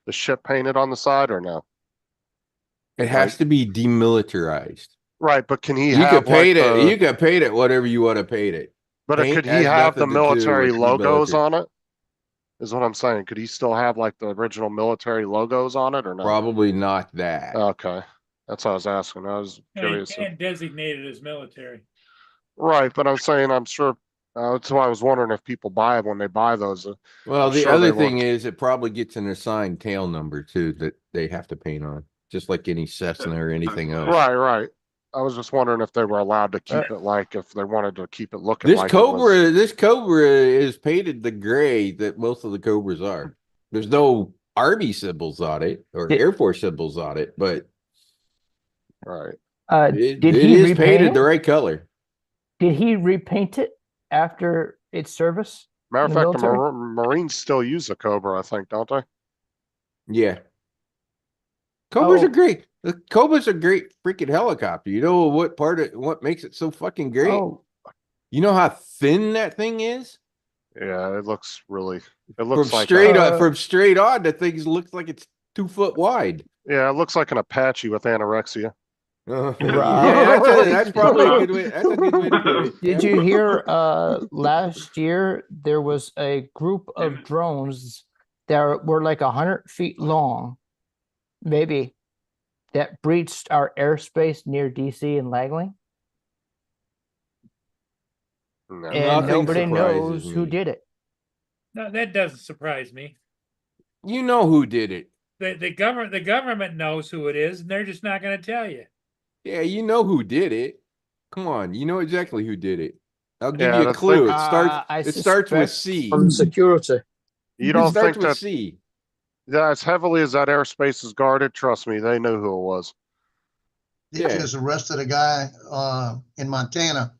the shit painted on the side or no? it has to be demilitarized. Right, but can he You have could paint like it. the- You could paint it whatever you want to paint it. But Paint could he has have the nothing to do military with logos demilitarized. on it? Is what I'm saying. Could he still have like the original military logos on it or no? Probably not that. Okay. That's what I was asking. I was Yeah, you curious. can't designate it as military. Right, but I'm saying I'm sure that's why I was wondering if people buy it when they buy those. Well, I'm the sure other they thing will. is it probably gets an assigned tail number too that they have to paint on, just like any Cessna or anything else. Right. I was just wondering if they were allowed to keep it like if they wanted to keep it looking This like it was- Cobra, this Cobra is painted the gray that most of the Cobras are. There's no Army symbols on it or Air Force symbols on it, but right. it Did he is repaint painted it? the right color. Did he repaint it after its service? Matter of in the fact, the military? Marines still use the Cobra, I think, don't they? Yeah. Cobras Oh. are great. The Cobra's a great freaking helicopter. You know what makes it so fucking great? Oh, You know how thin that thing is? Yeah, it looks really. It From looks like straight a- on, from straight on, the thing looks like it's 2 foot wide. Yeah, it looks like an Apache with anorexia. Yeah, Right. that's probably a good way. That's a good way to put it. did Yeah. you hear last year there was a group of drones that were like 100 feet long, maybe, that breached our airspace near DC and Langley? No. And Nothing nobody surprises knows who me. did it. No, that doesn't surprise me. You know who did it. The government knows who it is, and they're just not going to tell you. Yeah, you know who did it. Come on, you know exactly who did it. I'll give Yeah, you a that's clue. like- It starts with suspect C. On security. You It don't starts think with that C. yeah, as heavily as that airspace is guarded, trust me, they knew who it was. They Yeah. just arrested a guy in Montana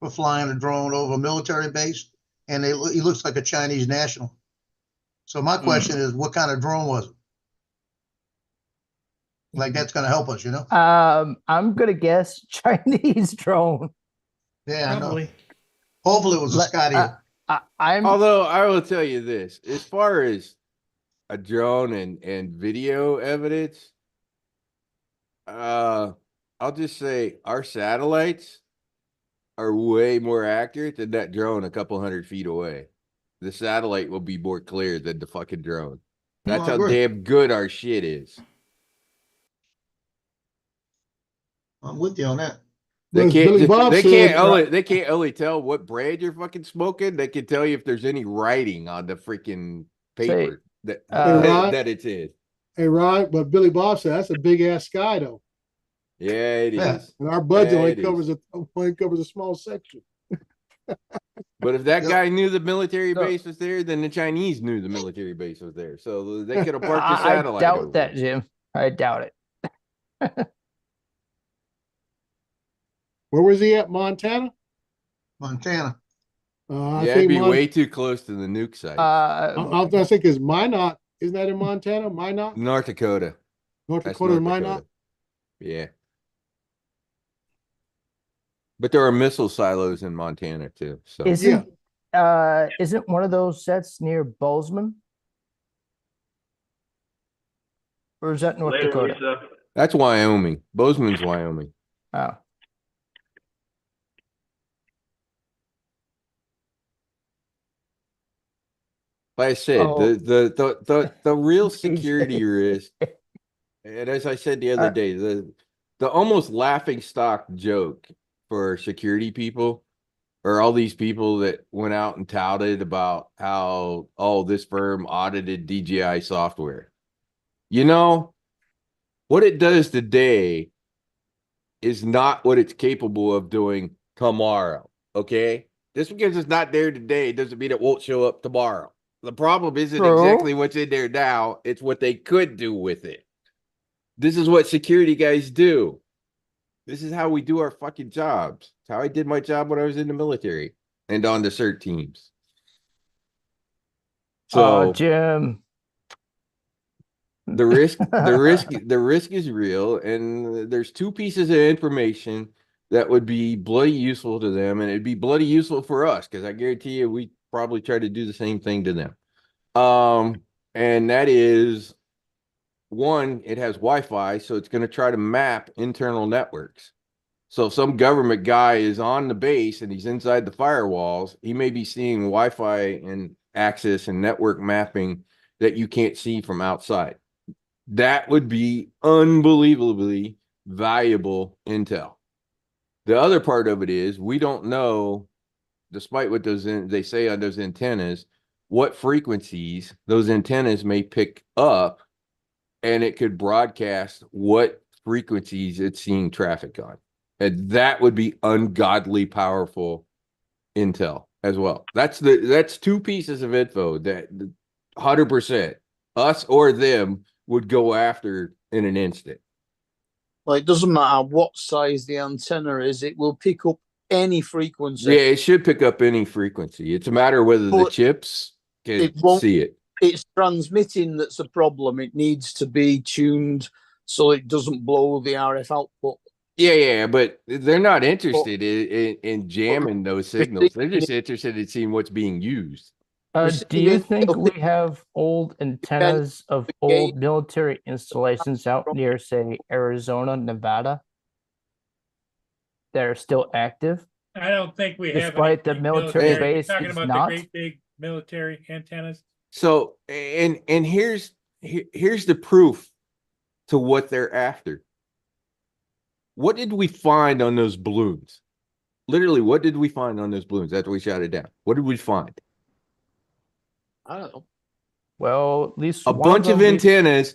for flying a drone over a military base, and he looks like a Chinese national. So my question is, what kind of drone was it? Like that's going to help us, you know? I'm gonna guess Chinese drone. Yeah, I know. Probably. Hopefully it was a Like, Scotty. I'm Although I will tell you this, as far as a drone and video evidence, I'll just say our satellites are way more accurate than that drone a couple 100 feet away. The satellite will be more clear than the fucking drone. That's I how agree. damn good our shit is. I'm with you on that. Well, as Billy Bob They said, can't only tell what brand you're fucking smoking. They can tell you if there's any writing on the freaking paper that Rod? that it's in. hey, Rod, but Billy Bob said that's a big ass sky though. Yeah, it is. Yeah. And our budget Yeah, only it covers a small section. But if that Yep. guy knew the military No. base was there, then the Chinese knew the military base was there. So they could have parked the I satellite. doubt over that, it. Jim. I doubt it. Where was he at? Montana? Montana. I Yeah, it'd think be way too close to the nuke site. I was gonna say because Minot isn't that in Montana? Minot, North Dakota. North That's Dakota, North Minot. Dakota. Yeah. But there are missile silos in Montana too. So Isn't one of those sets near Bozeman? Or is that North Later, Dakota? Lisa. that's Wyoming. Bozeman's Wyoming. Oh. Like I said, Oh. the real security risk, and as I said the other day, the almost laughing stock joke for security people, or all these people that went out and touted about how, oh, this firm audited DJI software. You know, what it does today is not what it's capable of doing tomorrow. Okay. Just because it's not there today doesn't mean it won't show up tomorrow. The problem isn't exactly what's in there now, it's what they could do with it. This is what security guys do. This is how we do our fucking jobs. It's how I did my job when I was in the military and on the CERT teams. So Jim, the risk is real, and there's two pieces of information that would be bloody useful to them, and it'd be bloody useful for us, because I guarantee you we probably try to do the same thing to them. And that is, one, it has Wi-Fi, so it's going to try to map internal networks. So if some government guy is on the base and he's inside the firewalls, he may be seeing Wi-Fi and access and network mapping that you can't see from outside. That would be unbelievably valuable intel. The other part of it is we don't know, despite what they say on those antennas, what frequencies those antennas may pick up, and it could broadcast what frequencies it's seeing traffic on. And that would be ungodly powerful intel as well. That's two pieces of info that 100% us or them would go after in an instant. Well, it doesn't matter what size the antenna is, it will pick up any frequency. Yeah, it should pick up any frequency. It's a matter of whether the chips can see it. It's transmitting that's a problem. It needs to be tuned so it doesn't blow the RF output. Yeah, but they're not interested in jamming those signals. They're just interested in seeing what's being used. Do you think we have old antennas of old military installations out near, say, Arizona, Nevada, that are still active? I don't think we have. Despite the military base, talking it's about not. the great big military antennas. So, and here's the proof to what they're after. What did we find on those balloons? Literally, what did we find on those balloons after we shot it down? What did we find? I don't know. Well, at least a bunch of antennas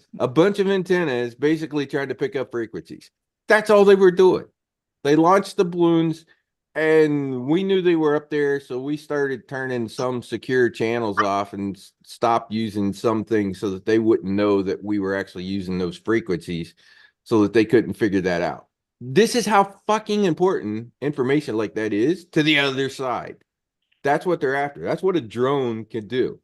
basically tried to pick up frequencies. That's all they were doing. They launched the balloons, and we knew they were up there, so we started turning some secure channels off and stopped using some things so that they wouldn't know that we were actually using those frequencies, so that they couldn't figure that out. This is how fucking important information like that is to the other side. That's what they're after. That's what a drone can do.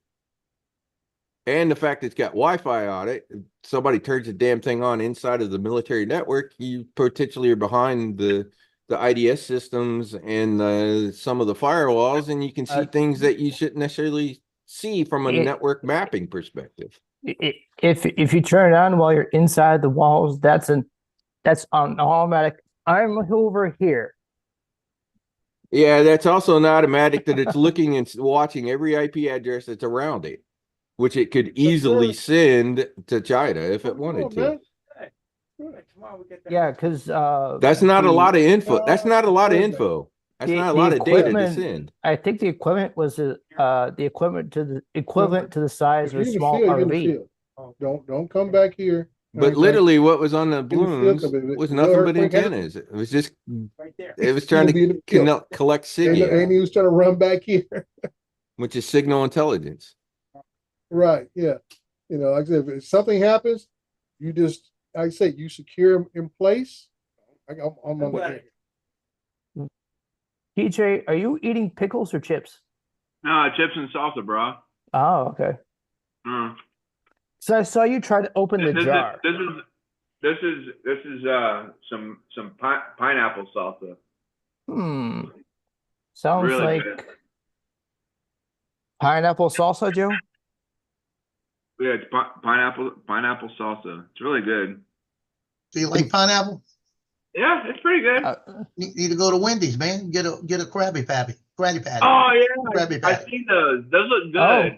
And the fact it's got Wi-Fi on it, if somebody turns the damn thing on inside of the military network, you potentially are behind the IDS systems and some of the firewalls, and you can see things that you shouldn't necessarily see from a network mapping perspective. If you turn it on while you're inside the walls, that's an automatic. I'm over here. Yeah, that's also an automatic that it's looking and watching every IP address that's around it, which it could easily send to China if it wanted to. Yeah, because that's not a lot of info. That's not a lot of info. That's not a lot of data to send. I think the equipment was the equipment to the size of a small RV. Don't come back here. But literally, what was on the balloons was nothing but antennas. It was just right there. It was trying to collect signal. And he was trying to run back here, which is signal intelligence. Right. Yeah. You know, like I said, if something happens, you just, like I say, you secure them in place. I'm on the. TJ, are you eating pickles or chips? No, chips and salsa, bro. Oh, okay. So I saw you try to open the jar. This is some pineapple salsa. Sounds really like good. Pineapple salsa, Joe. Yeah, it's pineapple salsa. It's really good. Do you like pineapple? Yeah, it's pretty good. You need to go to Wendy's, man. Get a Krabby Patty. Oh yeah, Krabby Patty. I've seen those. Those look good. Oh.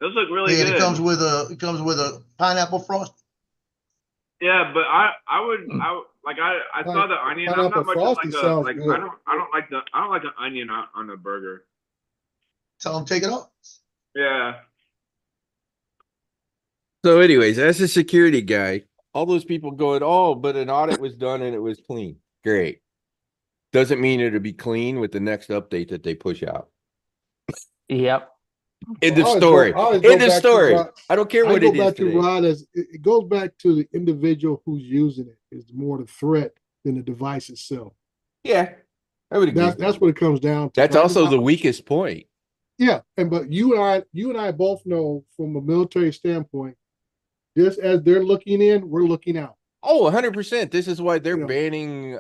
Those look really Yeah, good. it comes with a pineapple frosting. Yeah, but I would like I saw the onion. I'm Pineapple not much of frosty like a sounds like good. I don't like an onion on a burger. Tell them take it off. Yeah. So, anyways, as a security guy, all those people going, oh, but an audit was done and it was clean. Great. Doesn't mean it'll be clean with the next update that they push out. Yep. In the I always story. go- I always go In the back to story. Rod- I don't care I what go it is back to today. Rod as it goes back to the individual who's using it. It's more the threat than the device itself. Yeah, I would agree. That's what it comes down to. That's Right? also the weakest point. Yeah, but you and I both know from a military standpoint, just as they're looking in, we're looking out. Oh, 100%. This is why they're You know. banning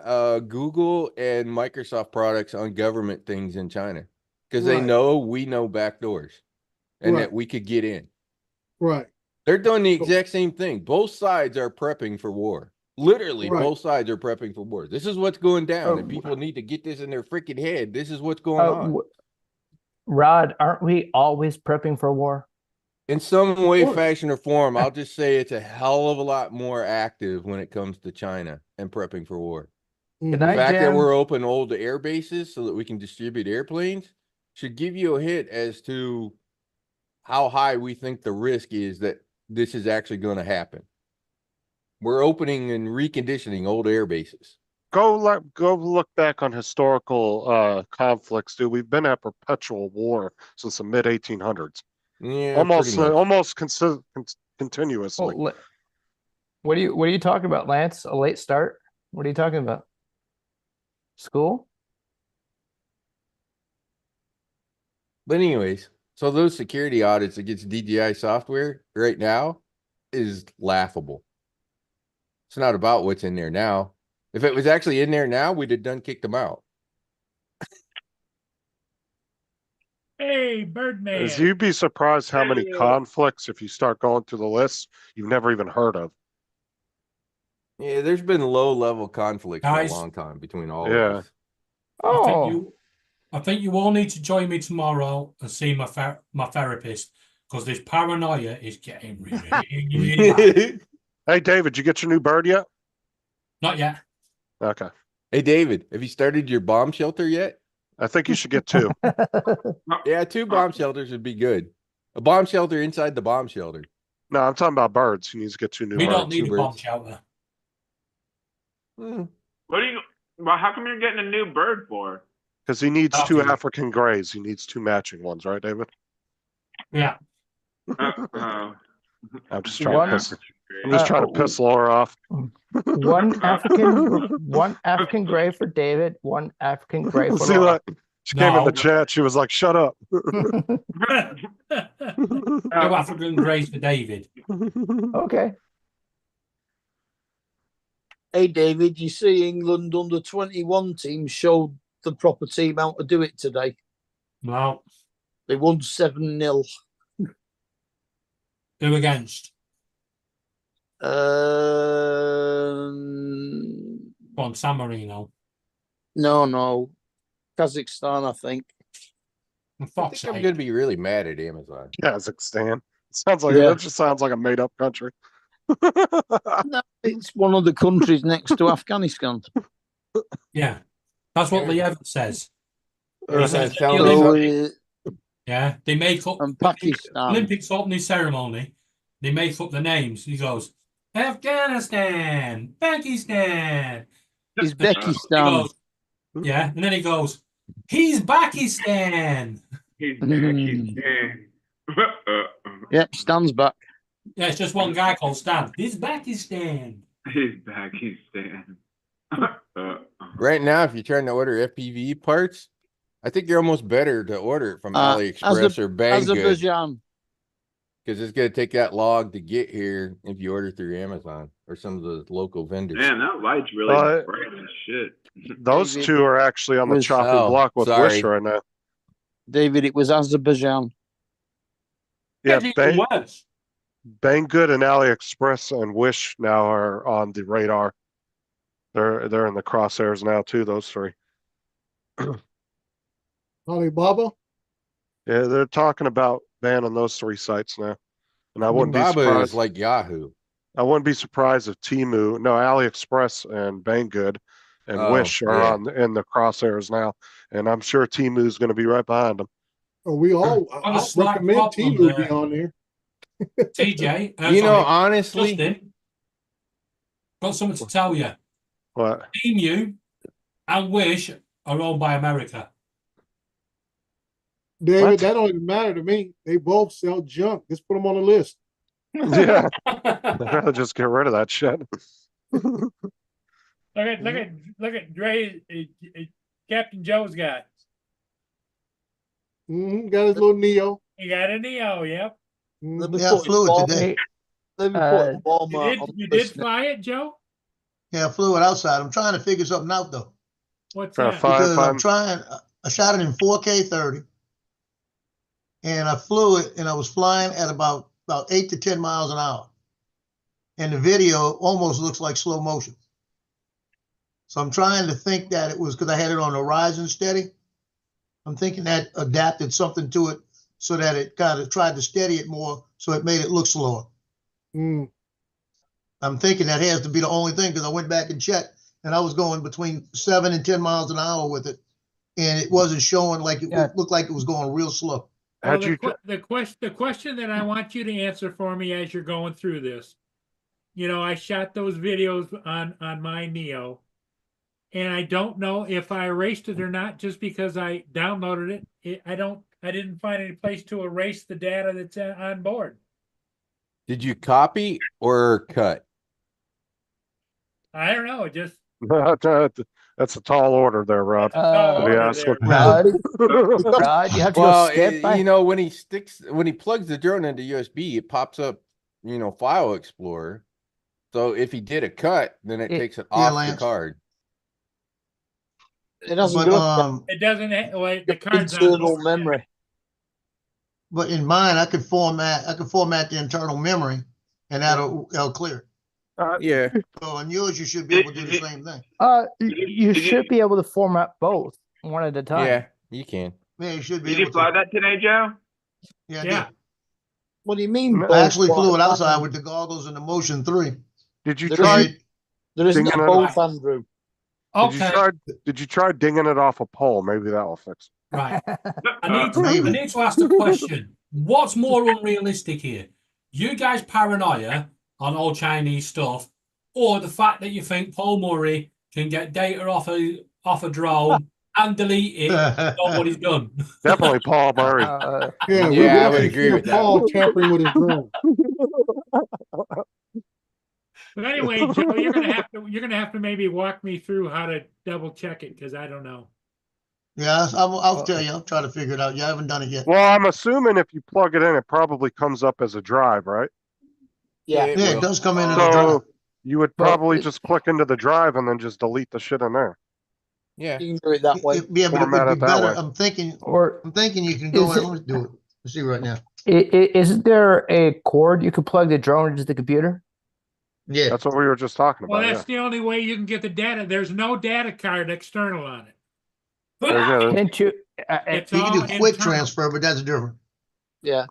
Google and Microsoft products on government things in China. Because they Right. know we know backdoors and Right. that we could get in. Right. They're doing the exact same thing. Both sides are prepping for war. Literally, Right. both sides are prepping for war. This is what's going down, and Oh. people need to get this in their freaking head. This is what's going on. Rod, aren't we always prepping for war? In some way, course. fashion, or form, I'll just say it's a hell of a lot more active when it comes to China and prepping for war. Good The night, fact that Jim. we're open old air bases so that we can distribute airplanes should give you a hint as to how high we think the risk is that this is actually going to happen. We're opening and reconditioning old air bases. Go look back on historical conflicts, dude. We've been at perpetual war since the mid 1800s. Yeah, almost pretty much. continuously. Well, what are you talking about, Lance? A late start? What are you talking about? School? But anyways, so those security audits against DJI software right now is laughable. It's not about what's in there now. If it was actually in there now, we'd have done kicked them out. Hey, Birdman. As you'd be surprised how many conflicts, if you start going through the list, you've never even heard of. Yeah, there's been low-level conflict Guys. for a long time between all Yeah. of us. I think you all need to join me tomorrow and see my therapist because this paranoia is getting really bad. Hey, David, you get your new bird yet? Not yet. Okay. Hey, David, have you started your bomb shelter yet? I think you should get two. Yeah, 2 bomb shelters would be good. A bomb shelter inside the bomb shelter. No, I'm talking about birds. He needs to get 2 new We birds. don't need a birds. bomb shelter. Hmm. Well, how come you're getting a new bird for? Because he needs 2 Nothing. African grays. He needs 2 matching ones, right, David? Yeah. Oh. I'm just trying One- to piss. I'm just trying to piss Laura off. One African gray for David, one African gray for See Laura. that? She came in No. the chat. She was like, "Shut up." No African grace for David. Okay. Hey, David, you see England under 21 team showed the proper team how to do it today. Well, They won 7-0. who against? On San Marino. No. Kazakhstan, I think. For I fuck's think I'm sake. going to be really mad at Amazon. Kazakhstan. Sounds like Yeah. that just sounds like a made up country. No, it's one of the countries next to Afghanistan. Yeah. That's what Lee Evans says. He That says sounds the like Olympics- something- yeah, they make up And the Pakistan. Olympics opening ceremony. They make up the names. He goes, Afghanistan, Pakistan. He Uzbekistan. goes, yeah, and then he goes, he's Pakistan. He's back. He's dead. Yep, Stan's back. Yeah, it's just one guy called Stan. He's Pakistan. He's back. He's dead. Right now, if you're trying to order FPV parts, I think you're almost better to order it from AliExpress or Banggood Azerbaijan. because it's going to take that log to get here if you order through Amazon or some of the local vendors. Man, that light's really bright as shit. Those David 2 are actually on the was- chopping Oh, block with sorry. Wish right now. David, it was Azerbaijan. Yeah, It's even worse. Banggood and AliExpress and Wish now are on the radar. They're in the crosshairs now too. Those 3. Alibaba. Yeah, they're talking about banning those 3 sites now, and I wouldn't be Alibaba surprised. is like Yahoo. I wouldn't be surprised if Temu, no, AliExpress and Banggood and Oh, Wish are yeah. on in the crosshairs now, and I'm sure Temu's going to be right behind them. Oh, we all Got a I slight recommend problem Temu be there. on there. TJ, You know, sorry, honestly, Justin, got something to tell you. What? Emu and Wish are owned by America. David, What? that don't even matter to me. They both sell junk. Just put them on the list. Yeah, I'd rather just get rid of that shit. Look at Dre, Captain Joe's got. Got his little Neo. He got a Neo, yep. Let me Yeah, I put flew it Walmart- today. Let me Uh, put Walmart on You the did list now. fly it, Joe? Yeah, I flew it outside. I'm trying to figure something out though. What's Yeah, that? fine, Because I'm fine. trying, I shot it in 4K 30. And I flew it and I was flying at about 8 to 10 miles an hour. And the video almost looks like slow motion. So I'm trying to think that it was because I had it on horizon steady. I'm thinking that adapted something to it so that it kind of tried to steady it more so it made it look slower. Mm. I'm thinking that has to be the only thing because I went back and checked and I was going between 7 and 10 miles an hour with it. And it wasn't showing like it Yeah. looked like it was going real slow. Well, Had you? the question that I want you to answer for me as you're going through this, you know, I shot those videos on my Neo, and I don't know if I erased it or not just because I downloaded it. I didn't find any place to erase the data that's on board. did you copy or cut? I don't know. It just That's a tall order there, Rod. tall Yeah, order that's there. what- Rod, you have to Well, go step by. you know, when he plugs the drone into USB, it pops up, you know, File Explorer. So if he did a cut, then it takes it Yeah, off the Lance. card. It hasn't But got It doesn't. The card's on internal board. memory. but in mine I could format the internal memory and that'll clear it. Yeah. So on yours you should be able to do the same thing. You should be able to format both one at a time. Yeah, you can. Yeah, you should be Did you able fly to. that today, Joe? Yeah, I Yeah. did. What do you mean? I actually both? flew it outside with the goggles and the Motion 3. Did you There try? isn't- There isn't dinging a it both, off? Andrew. Okay, Did you try dinging it off a pole? Maybe that will fix it. right. I Maybe. need to ask the question. What's more unrealistic here? You guys' paranoia on all Chinese stuff, or the fact that you think Paul Murray can get data off a drone and delete it, know what he's done? Definitely Paul Murray. Yeah, we Yeah, I would definitely agree fear with that. Paul tampering with his drone. But anyway, Joe, you're gonna have to maybe walk me through how to double check it because I don't know. Yeah, I'll tell you. I'll try to figure it out. You haven't done it yet. Well, I'm assuming if you plug it in, it probably comes up as a drive, right? Yeah. It Yeah, it will. does come in as a drive. So you would probably just click into the drive and then just delete the shit in there. Yeah. You can do it that way. Yeah, but it Format would it be that better. way. I'm thinking you can go Is in. it- Let me do it. Let's see right now. Isn't there a cord you could plug the drone into the computer? Yeah. That's what we were just talking Well, about. that's the only way you can get the data. There's no data card external on it. Yeah. Can't you? It's You can all do quick internal. transfer, but that's different. Yeah.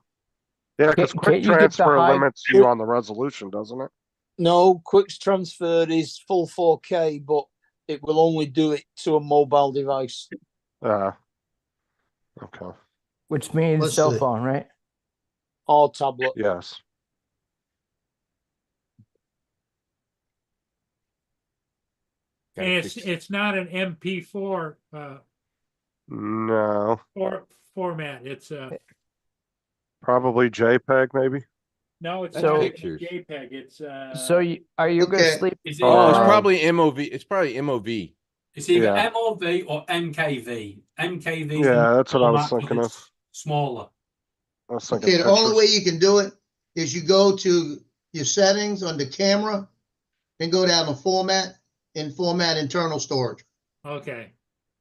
Yeah, because Can't quick you get the transfer high- limits you on the resolution, doesn't it? No, quick transfer is full 4K, but it will only do it to a mobile device. Okay. Which means Let's cell see. phone, right? Or tablet. Yes. And it's not an MP4 No. format. It's Probably JPEG, maybe. no, it's That's not pictures. JPEG. It's So are you gonna Okay. sleep? Is Oh, it's Uh, probably MOV. It's probably MOV. It's either Yeah. MOV or MKV. MKV. Yeah, that's what I was thinking of. Smaller. I was thinking Okay, the only pictures. way you can do it is you go to your settings on the camera and go down to format and format internal storage. okay.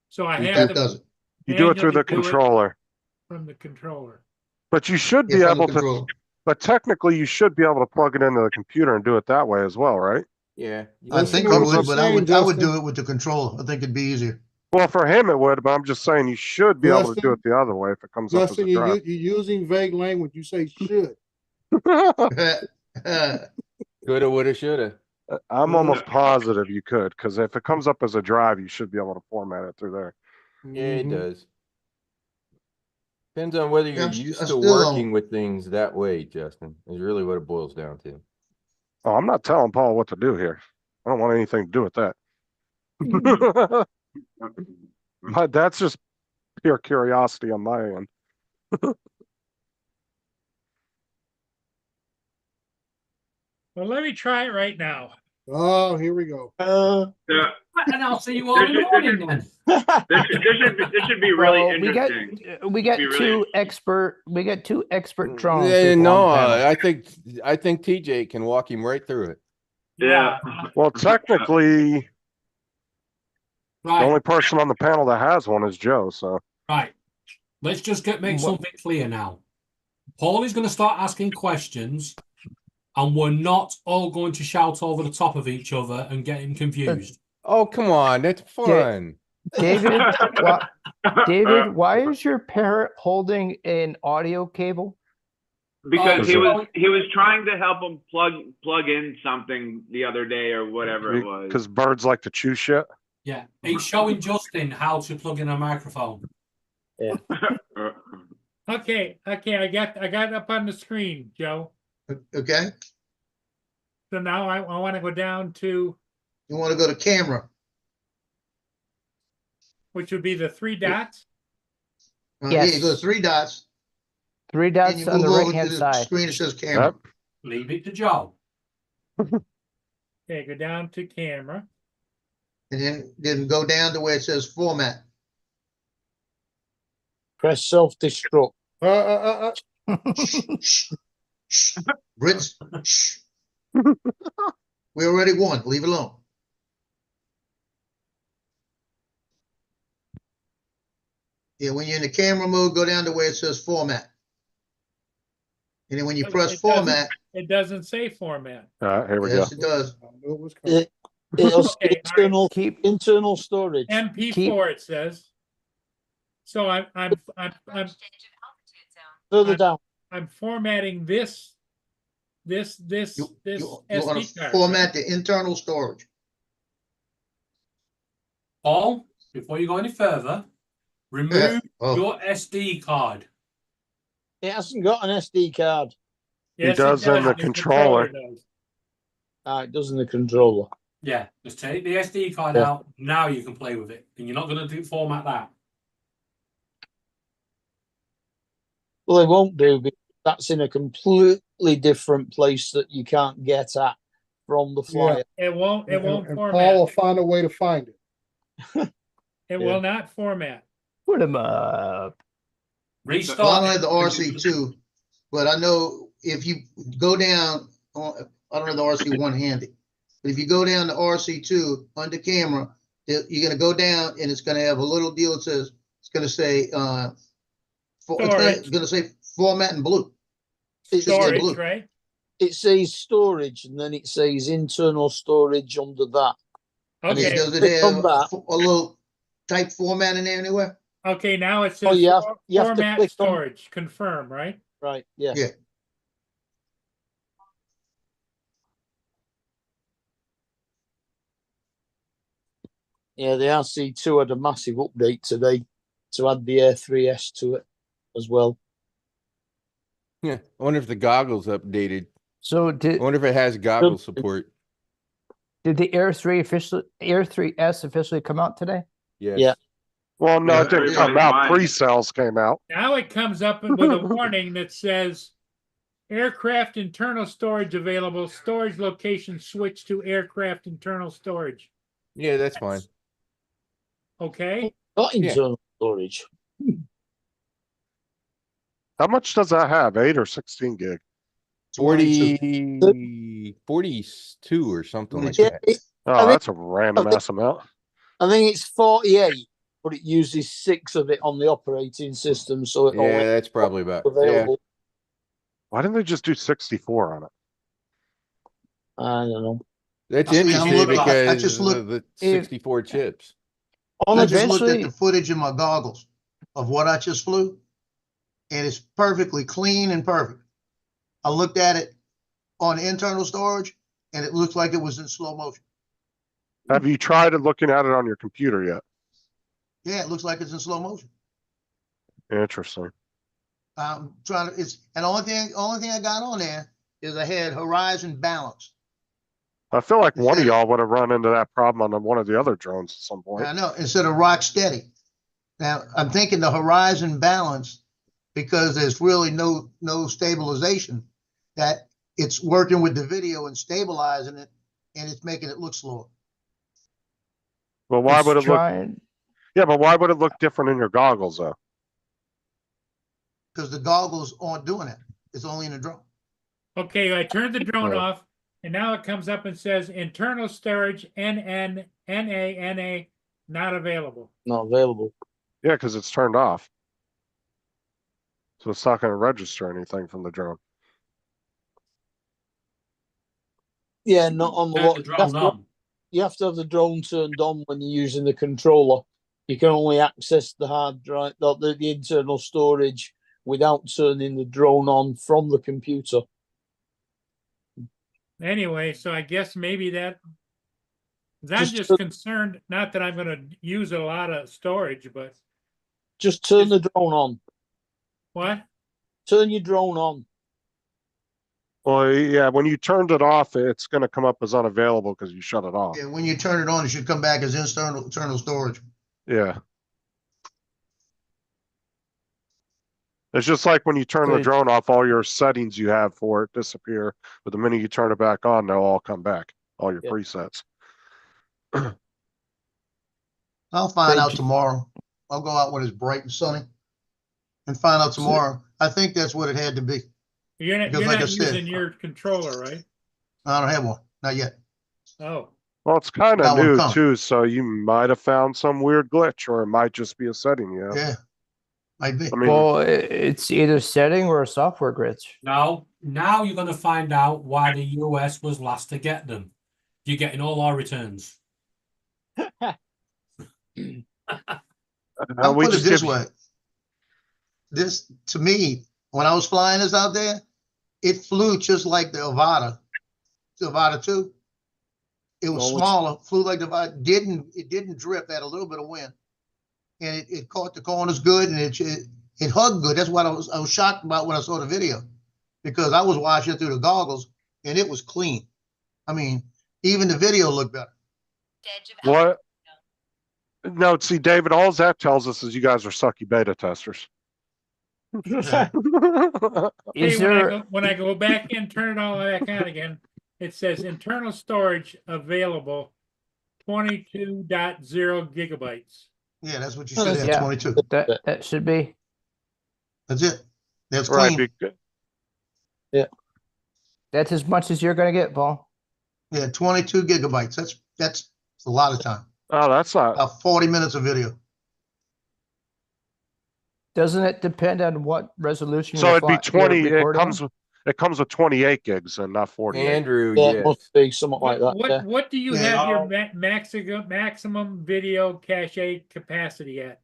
So I And have that does it. You do it through the manually do it controller. from the controller. But you should Yeah, be from the able to, controller. but technically you should be able to plug it into the computer and do it that way as well, right? Yeah. I Listen think to you what would, you're but saying, I would Justin. do it with the controller. I think it'd be easier. Well, for him it would, but I'm just saying you should be able to do Justin? it the other way if it comes up as Justin, a drive. you're using vague language. You say should. Go Coulda, woulda, shoulda. I'm almost positive you could, because if it comes up as a drive, you should be able to format it through there. Yeah, it Mhm. does. Depends on whether you're I'm used to still working with things that way, Justin, is really what it boils down to. Oh, I'm not telling Paul what to do here. I don't want anything to do with that. That's just pure curiosity on my end. Well, let me try it right now. Oh, here we go. Yeah. And I'll see you all in the morning then. This should be really Well, interesting. we got Be really two expert drones. Yeah, people no, on the panel. I think TJ can walk him right through it. Yeah. Well, technically, the Right, only person on the panel that has one is Joe. So right. Let's just make something clear now. Paul is going to start asking questions, and we're not all going to shout over the top of each other and get him confused. Oh, come on, that's fun. David, David, why is your parrot holding an audio cable? Because he Oh, was trying to help him plug in something the other day or whatever it was. because birds like to chew shit. Yeah, he's showing Justin how to plug in a microphone. Okay, I got it up on the screen, Joe. Okay, So now I want to go down to, you want to go to camera. which would be the three dots. Yeah, you go to three dots. Three And dots you on the move over right hand to the side. screen that says camera. Leave it to Joe. Okay, go down to camera. And then go down to where it says format. Press self-destruct. Brits, shh. We already won. Leave it alone. Yeah, when you're in the camera mode, go down to where it says format. And then when you press format, It doesn't say format. Here we yes, go. it does. It'll say Okay, all right. internal storage. MP4 it says. So I'm Further down. I'm formatting this You want SD to card. format the internal storage. Paul, before you go any further, remove Oh. your SD card. It hasn't got an SD card. Yes, He does in the controller. does. It does in the controller. Yeah, just take the SD card Yeah. out. Now you can play with it. And you're not going to format that. Well, they won't do because that's in a completely different place that you can't get at from the flyer. It won't And format. Paul will find a way to find it. It will not format. Put him up. Restart. Well, I don't have the RC2, but I know if you go down, I don't have the RC1 handy, but if you go down to RC2 under camera, you're going to go down and it's going to have a little deal that says, it's going to say, it's going to say format in blue. It's just in Storage, blue. right? It says storage and then it says internal storage under that. And Okay. Does it Click on have that. a little type format in there anywhere? Okay, now it says Oh, you have to format click on- storage, confirm, right? Right, yeah. Yeah. Yeah, the RC2 had a massive update today to add the Air 3S to it as well. Yeah, I wonder if the goggles updated. So I wonder if it has goggle support. did the Air 3S officially come out today? Yes. Yeah. Well, no, Yeah, it didn't come everybody's out. fine. Pre-sales came out. Now it comes up with a warning that says aircraft internal storage available, storage location switch to aircraft internal storage. Yeah, that's fine. Okay? Not Yeah. internal storage. How much does that have? 8 or 16 gig? 42 or something like Yeah, that. Oh, I think- that's a random ass amount. I think it's 48, but it uses 6 of it on the operating system, so it Yeah, that's probably about. Yeah, available. Why didn't they just do 64 on it? I don't know. that's I mean, I'm interesting looking- I because just of looked- the 64 chips. I just looked at Eventually, the footage in my goggles of what I just flew, and it's perfectly clean and perfect. I looked at it on internal storage, and it looks like it was in slow motion. Have you tried looking at it on your computer yet? Yeah, it looks like it's in slow motion. Interesting. I'm trying to, and the only thing I got on there is I had horizon balance. I feel like one of Instead of- y'all would have run into that problem on one of the other drones at some point. I know, instead of rock steady. Now, I'm thinking the horizon balance, because there's really no stabilization, that it's working with the video and stabilizing it, and it's making it look slower. Well, why It's would it look? trying- Yeah, but why would it look different in your goggles though? Because the goggles aren't doing it. It's only in the drone. Okay, I turned the drone Oh. off, and now it comes up and says internal storage NA not available. Not available. Yeah, because it's turned off. So it's not going to register anything from the drone. Yeah, not on the Turn lot. the drone on. You have to have the drone turned on when you're using the controller. You can only access the hard drive, the internal storage, without turning the drone on from the computer. Anyway, so I guess maybe that. 'Cause I'm Just just put- concerned, not that I'm gonna use a lot of storage, but Just turn the drone on. what? Turn your drone on. Well, yeah, when you turned it off, it's going to come up as unavailable because you shut it off. Yeah, when you turn it on, it should come back as internal storage. Yeah. It's just like when you turn the Good. drone off, all your settings you have for it disappear. But the minute you turn it back on, they'll all come back, all your Yeah. presets. I'll find Thank out you. tomorrow. I'll go out when it's bright and sunny and find out tomorrow. I think that's what it had to be. You're not, Because you're like not I said- using your controller, right? I don't have one, not yet. Oh, Well, it's kind Got of one new coming. too, so you might have found some weird glitch, or it might just be a setting. Yeah. Yeah, might be. I mean, Well, it's either setting or a software glitch. No, now you're going to find out why the US was last to get them. You're getting all our returns. I'll we put it just this give- way. This, to me, when I was flying this out there, it flew just like the Avata 2. It was Oh, smaller, flew like the Avata, it didn't drip, had a little bit of wind. And it caught the corners good, and it hugged good. That's what I was shocked about when I saw the video, because I was watching through the goggles and it was clean. I mean, even the video looked better. What? No, see, David, all that tells us is you guys are sucky beta testers. hey, Is there? when I go back in, turn it all back on again, it says internal storage available 22.0 gigabytes. Yeah, that's what you Oh, should have, Yeah. 22. That should be. That's it. That's Right. clean. That's as much as you're gonna get, Paul. Yeah, 22 gigabytes. That's a lot of time. Oh, that's not. About 40 minutes of video. Doesn't it depend on what resolution? So you're it'd be you're 20. It recording on? comes with 28 gigs and not 48. Andrew, Yeah, it yes. must be something like that. What Yeah. what do you Yeah. have your maximum video cache capacity at?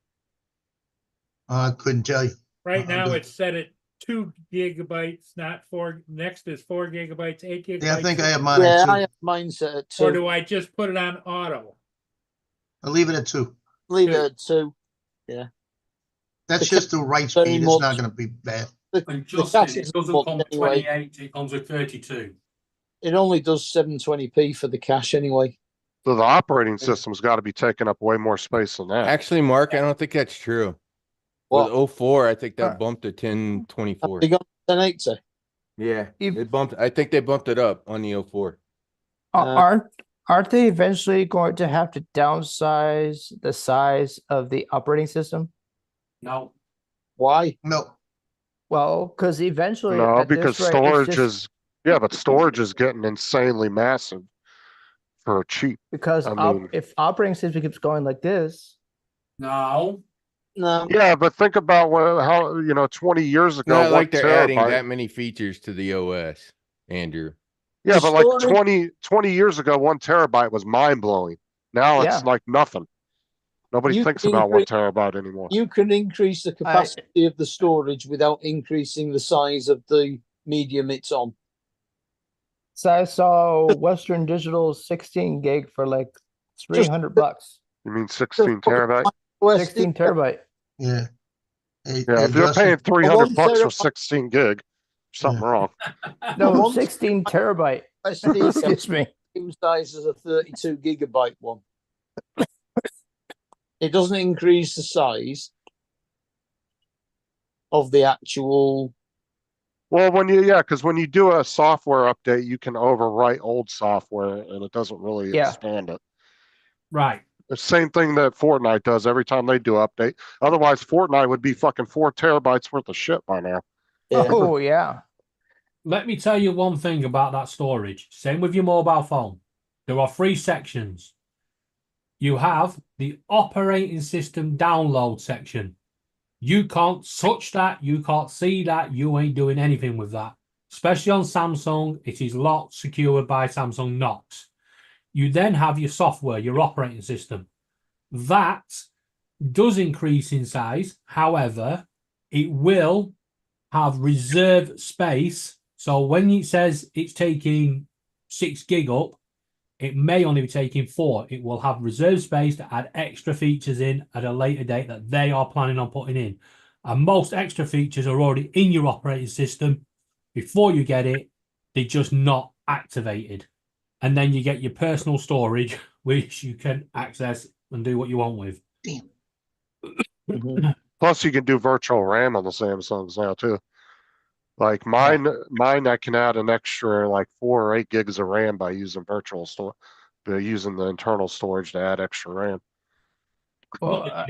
I couldn't tell you. Right now, good. it's set at 2 gigabytes, not 4. Next is 4 gigabytes, 8 gigabytes. Yeah, I think I have mine Yeah, at I 2. have mine set at Or 2. do I just put it on auto? I'll leave it at 2. Leave it two? at 2. That's Because just the right very speed. It's not much- going to be bad. And The Justin, cache it is doesn't booked come with anyway. 28, it comes with 32. It only does 720p for the cache anyway. So the operating system's got to be taking up way more space than that. Actually, Mark, I don't think that's true. What? With 04, I think Uh, that bumped to 1024. They got 1080. Yeah, You- it bumped. I think they bumped it up on the 04. Aren't they eventually going to have to downsize the size of the operating system? No, Why? No. Well, because eventually, No, at this because rate, it's storage just- is, yeah, but storage is getting insanely massive for cheap. because I mean- if operating system keeps going like this, no. No. Yeah, but think about how, 20 years ago, Not one like they're adding terabyte. that many features to the OS, Andrew. Yeah, The but like storage- 20 years ago, 1 terabyte was mind blowing. Now it's Yeah. like nothing. Nobody You thinks can about 1 increase- terabyte anymore. You can increase the capacity of the storage without increasing the size of the medium it's on. So I saw Western Digital 16 gig for like $300. You mean 16 terabyte? 16 terabyte. Yeah. Hey, Yeah, hey, if you're Justin, paying 300 bucks for 16 gig, something wrong. No, one 16 terabyte. SD Excuse me. same size as a 32 gigabyte one. It doesn't increase the size of the actual. Well, because when you do a software update, you can overwrite old software and it doesn't really Yeah. expand it. Right. The same thing that Fortnite does every time they do update. Otherwise, Fortnite would be fucking 4 terabytes worth of shit by now. Yeah. Oh, yeah. Let me tell you one thing about that storage. Same with your mobile phone. There are 3 sections. You have the operating system download section. You can't touch that. You can't see that. You ain't doing anything with that. Especially on Samsung, it is locked, secured by Samsung Knox. You then have your software, your operating system. That does increase in size. However, it will have reserve space. So when it says it's taking 6 gig up, it may only be taking 4. It will have reserve space to add extra features in at a later date that they are planning on putting in. And most extra features are already in your operating system before you get it. They're just not activated. And then you get your personal storage, which you can access and do what you want with. Mhm. Plus, you can do virtual RAM on the Samsungs now too. Like mine, I can add an extra like 4 or 8 gigs of RAM by using using the internal storage to add extra RAM. Well, I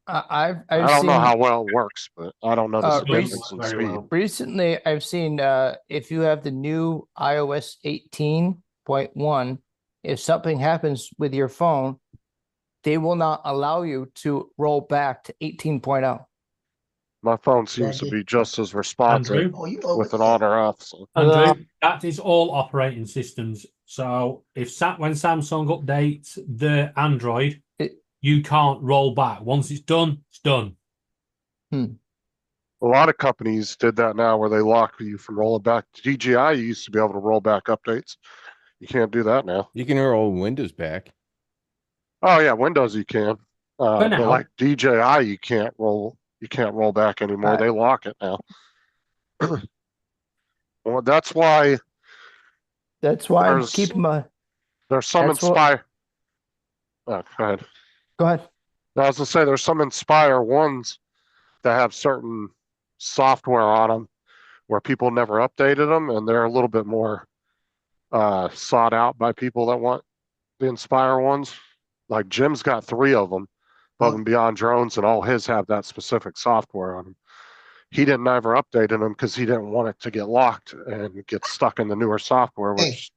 I've don't know seen how well it works, but I don't notice a difference in speed. recently I've seen if you have the new iOS 18.1, if something happens with your phone, they will not allow you to roll back to 18.0. My phone seems to be just as responsive Andrew? with an on or off. So. Andrew, that is all operating systems. So if when Samsung updates the Android, you can't roll back. Once it's done, it's done. A lot of companies did that now where they lock you from rolling back. DJI used to be able to roll back updates. You can't do that now. You can roll Windows back. Oh yeah, Windows you can. But now. like DJI, you can't roll back anymore. They lock it now. Well, that's why I'm keeping my. There's some Inspire. Oh, go ahead. Go ahead. I was gonna say there's some Inspire ones that have certain software on them where people never updated them, and they're a little bit more sought out by people that want the Inspire ones. Like Jim's got 3 of them, above and beyond drones, and all his have that specific software on them. He didn't ever update them because he didn't want it to get locked and get stuck in the newer software, which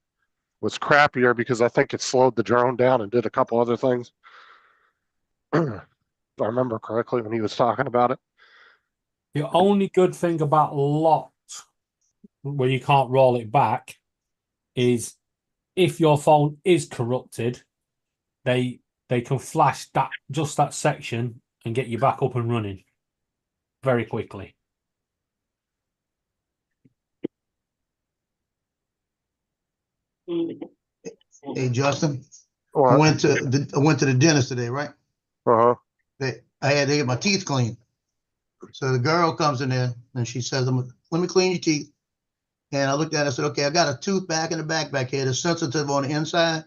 was crappier because I think it slowed the drone down and did a couple other things. If I remember correctly when he was talking about it. The only good thing about Locked, where you can't roll it back, is if your phone is corrupted, they can flash that section and get you back up and running very quickly. Hey, Justin, I went to the dentist today, right? Uh-huh. I had to get my teeth cleaned. So the girl comes in there and she says, let me clean your teeth. And I looked at it, I said, okay, I got a tooth back in the back here that's sensitive on the inside.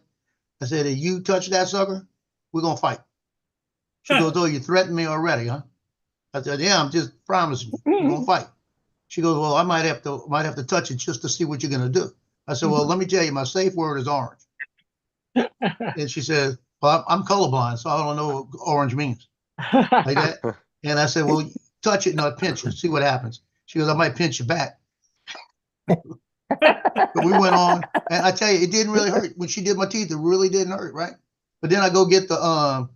I said, if you touch that sucker, we're going to fight. She goes, oh, you threatened me already, huh? I said, yeah, I'm just promising you, we're going to fight. She goes, well, I might have to touch it just to see what you're going to do. I said, well, let me tell you, my safe word is orange. And she said, well, I'm colorblind, so I don't know what orange means. Like that. And I said, well, touch it and I'll pinch it, see what happens. She goes, I might pinch you back. But we went on, and I tell you, it didn't really hurt. When she did my teeth, it really didn't hurt, right? But then I go get the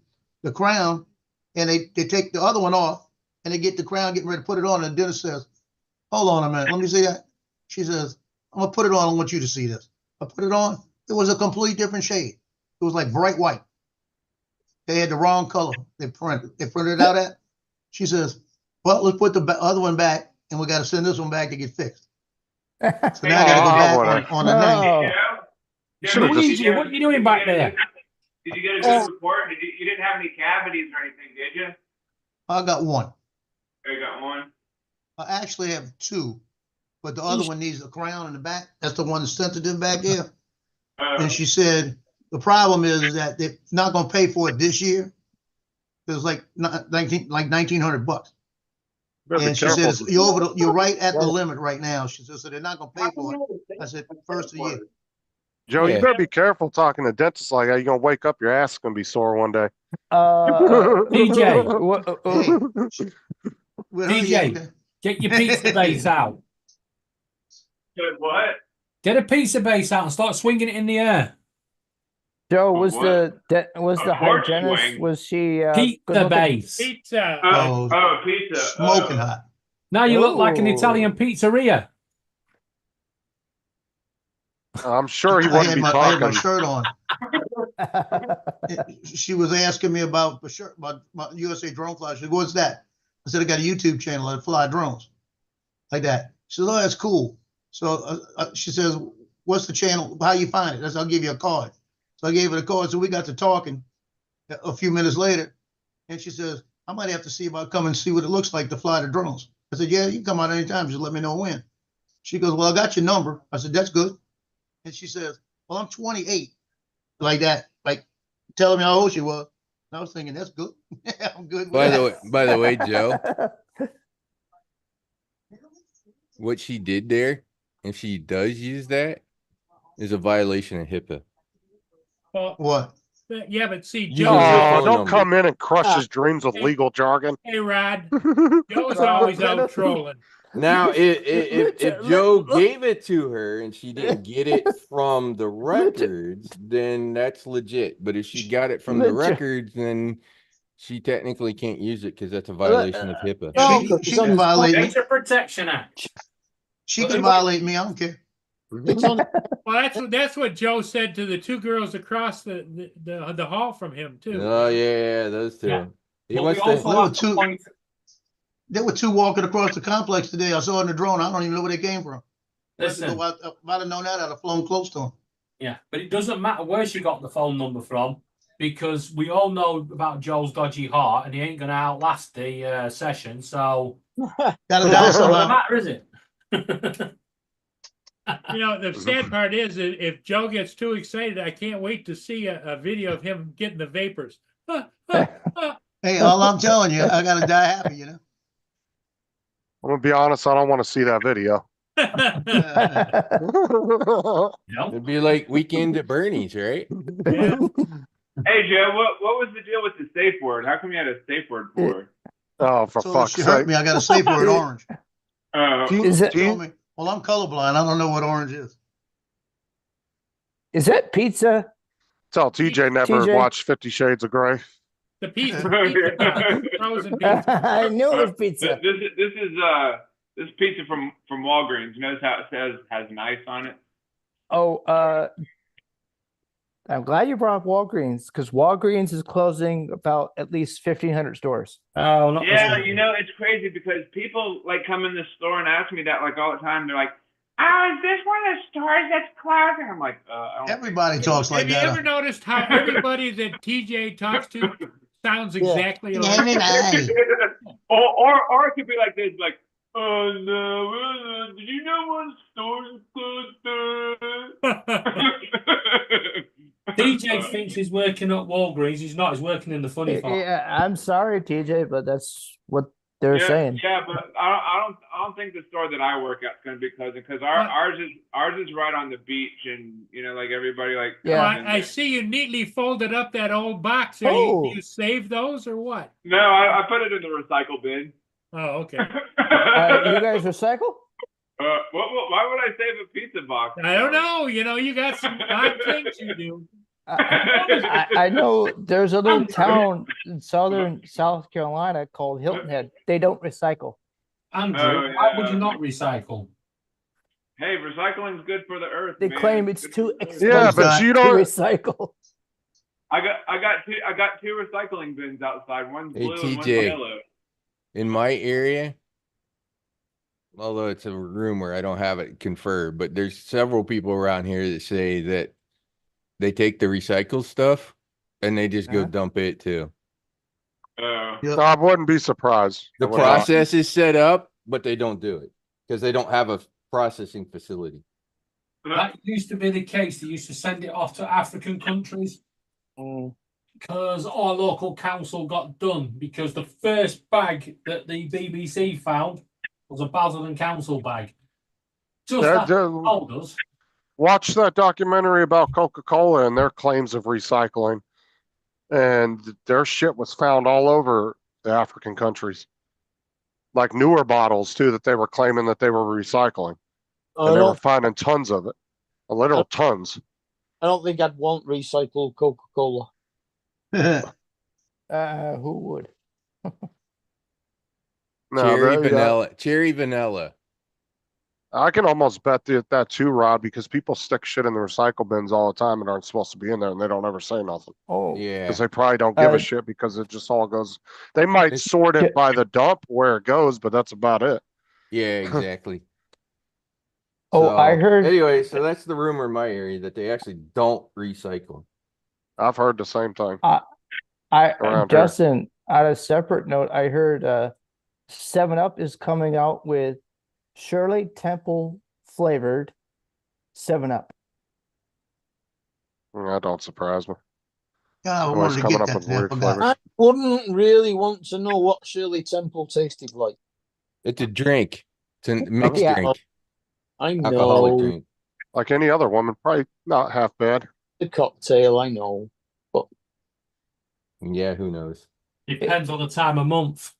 crown, and they take the other one off, and they get the crown, getting ready to put it on, and the dentist says, hold on a minute, let me see that. She says, I'm going to put it on, I want you to see this. I put it on, it was a complete different shade. It was like bright white. They had the wrong color. They printed it out at. She says, well, let's put the other one back, and we got to send this one back to get fixed. So now I gotta go back on the ninth. No. Should've just- Luigi, what are you doing back there? Did you get a good report? You didn't have any cavities or anything, did you? I got one. Oh, you got one? I actually have two, but the other one needs a crown in the back. That's the one that's sensitive back here. And she said, the problem is that they're not gonna pay for it this year. It was like 1,900 bucks. Better be And she careful. says, you're right at the limit right now. She says, so they're not gonna pay for it. I said, first of the year. Joe, Yeah. you better be careful talking to dentists like that. You're gonna wake up, your ass is gonna be sore one day. DJ, Hey, well, DJ. yeah, get your pizza base out. Good what? Get a pizza base out and start swinging it in the air. Joe, was what? was A the porch hygienist, swing. was she good Pizza looking? base. Pizza. Oh, Pizza. smoking hot. Now you look like an Ooh. Italian pizzeria. I'm sure he I wouldn't had be my talking. shirt on. She was asking me about the shirt, about my USA drone fly. She said, what's that? I said, I got a YouTube channel that fly drones like that. She said, oh, that's cool. So she says, what's the channel? How you find it? I said, I'll give you a card. So I gave her the card. So we got to talking a few minutes later. And she says, I might have to see if I come and see what it looks like to fly the drones. I said, yeah, you can come out anytime. Just let me know when. She goes, well, I got your number. I said, that's good. And she says, well, I'm 28. Like that, like telling me how old she was. And I was thinking, that's good. I'm good with By that. the way, Joe, what she did there, if she does use that, is a violation of HIPAA. Well, What? yeah, but see, You Joe. use your Oh, phone don't number. come in and crush his dreams with Hey. legal jargon. Hey, Rod. Joe's always out trolling. Now, if Richard, Joe look. gave it to her and she didn't get it from the records, then that's legit. But if she got it from the Richard. records, then she technically can't use it because that's a violation of HIPAA. No, She can violate me. Data Protection Act. She can violate me. I don't care. It's on. Well, that's what Joe said to the two girls across the hall from him too. Oh yeah, those two. Yeah. He But wants we to. also Well, have to two- point. There were two walking across the complex today. I saw in the drone. I don't even know where they came from. Listen, If I'd have known that, I'd have flown close to them. yeah, but it doesn't matter where she got the phone number from because we all know about Joe's dodgy heart and he ain't going to outlast the session. So Gotta die it doesn't somehow. matter, is it? You know, the sad part is that if Joe gets too excited, I can't wait to see a video of him getting the vapors. Hey, all I'm telling you, I gotta die happy, you know. I'm gonna be honest, I don't want to see that video. No. It'd be like Weekend at Bernie's, right? Yeah. Hey, Joe, what was the deal with the safe word? How come you had a safe word for her? Oh, for So fuck's she hurt sake. me. I got a safe word orange. Is it She told me, well, I'm colorblind. I don't know what orange is. is that pizza? Tell TJ never TJ? watched 50 Shades of Grey. The pizza box, frozen pizza. I knew it was pizza. This pizza from Walgreens. Notice how it says has nice on it. Oh, I'm glad you brought up Walgreens because Walgreens is closing about at least 1,500 stores. Oh, not Yeah, this you know, it's crazy because people like come in the store and ask me that like all the time. They're like, "Oh, is this one of the stores that's closing?" I'm like, I don't Everybody talks like Have you that. ever noticed how everybody that TJ talks to sounds exactly like? Everybody. or it could be like this, like, "Oh no, did you know one store's closed?" DJ thinks he's working at Walgreens. He's not. He's working in the funny farm. Yeah, I'm sorry, TJ, but that's what they're saying. Yeah, but I don't think the store that I work at is going to be closing because ours is right on the beach and you know like everybody like. Yeah. Well, I see you neatly folded up that old box. There. Oh. You save those or what? No, I put it in the recycle bin. Oh, okay. You guys recycle? Why would I save a pizza box? I don't know. You know, you got some odd things you do. I know there's a little town in southern South Carolina called Hilton Head. They don't recycle. Andrew, Oh, why would yeah. you not recycle? Hey, recycling's good for the earth. They man. claim it's Good too for the earth. expensive Yeah, but you to don't. recycle. I got two recycling bins outside. One's Hey, blue and one's TJ. yellow. In my area, although it's a rumor, I don't have it confirmed, but there's several people around here that say that they take the recycled stuff and they just go Uh-huh. dump it too. Yep. I wouldn't be surprised. The I would not. process is set up, but they don't do it because they don't have a processing facility. That used to be the case. They used to send it off to African countries because our local council got done because the first bag that the BBC found was a Basildon Council bag. Just after they told us. Watch that documentary about Coca-Cola and their claims of recycling. And their shit was found all over the African countries. Like newer bottles too, that they were claiming that they were recycling. And they were finding tons of it. Literal tons. I don't think I'd want recycled Coca-Cola. Who would? No, Cherry vanilla. I can almost bet that too, Rod, because people stick shit in the recycle bins all the time and aren't supposed to be in there, and they don't ever say nothing. Oh, Yeah. Because they probably don't give a shit because it just all goes. They might sort it by the dump where it goes, but that's about it. Yeah, exactly. Oh, I heard. Anyway, so that's the rumor in my area that they actually don't recycle. I've heard the same thing. Justin, on a separate note, I heard 7-Up is coming out with Shirley Temple flavored 7-Up. That don't surprise me. Yeah, I Always wanted to coming get up that. with There, I weird forgot. flavors. I wouldn't really want to know what Shirley Temple tasted like. It's a drink. It's a mixed Yeah. drink. I Alcoholic know drink. Like any other woman, probably not half bad. the cocktail. I know, but Yeah, who knows? Depends on the time of month.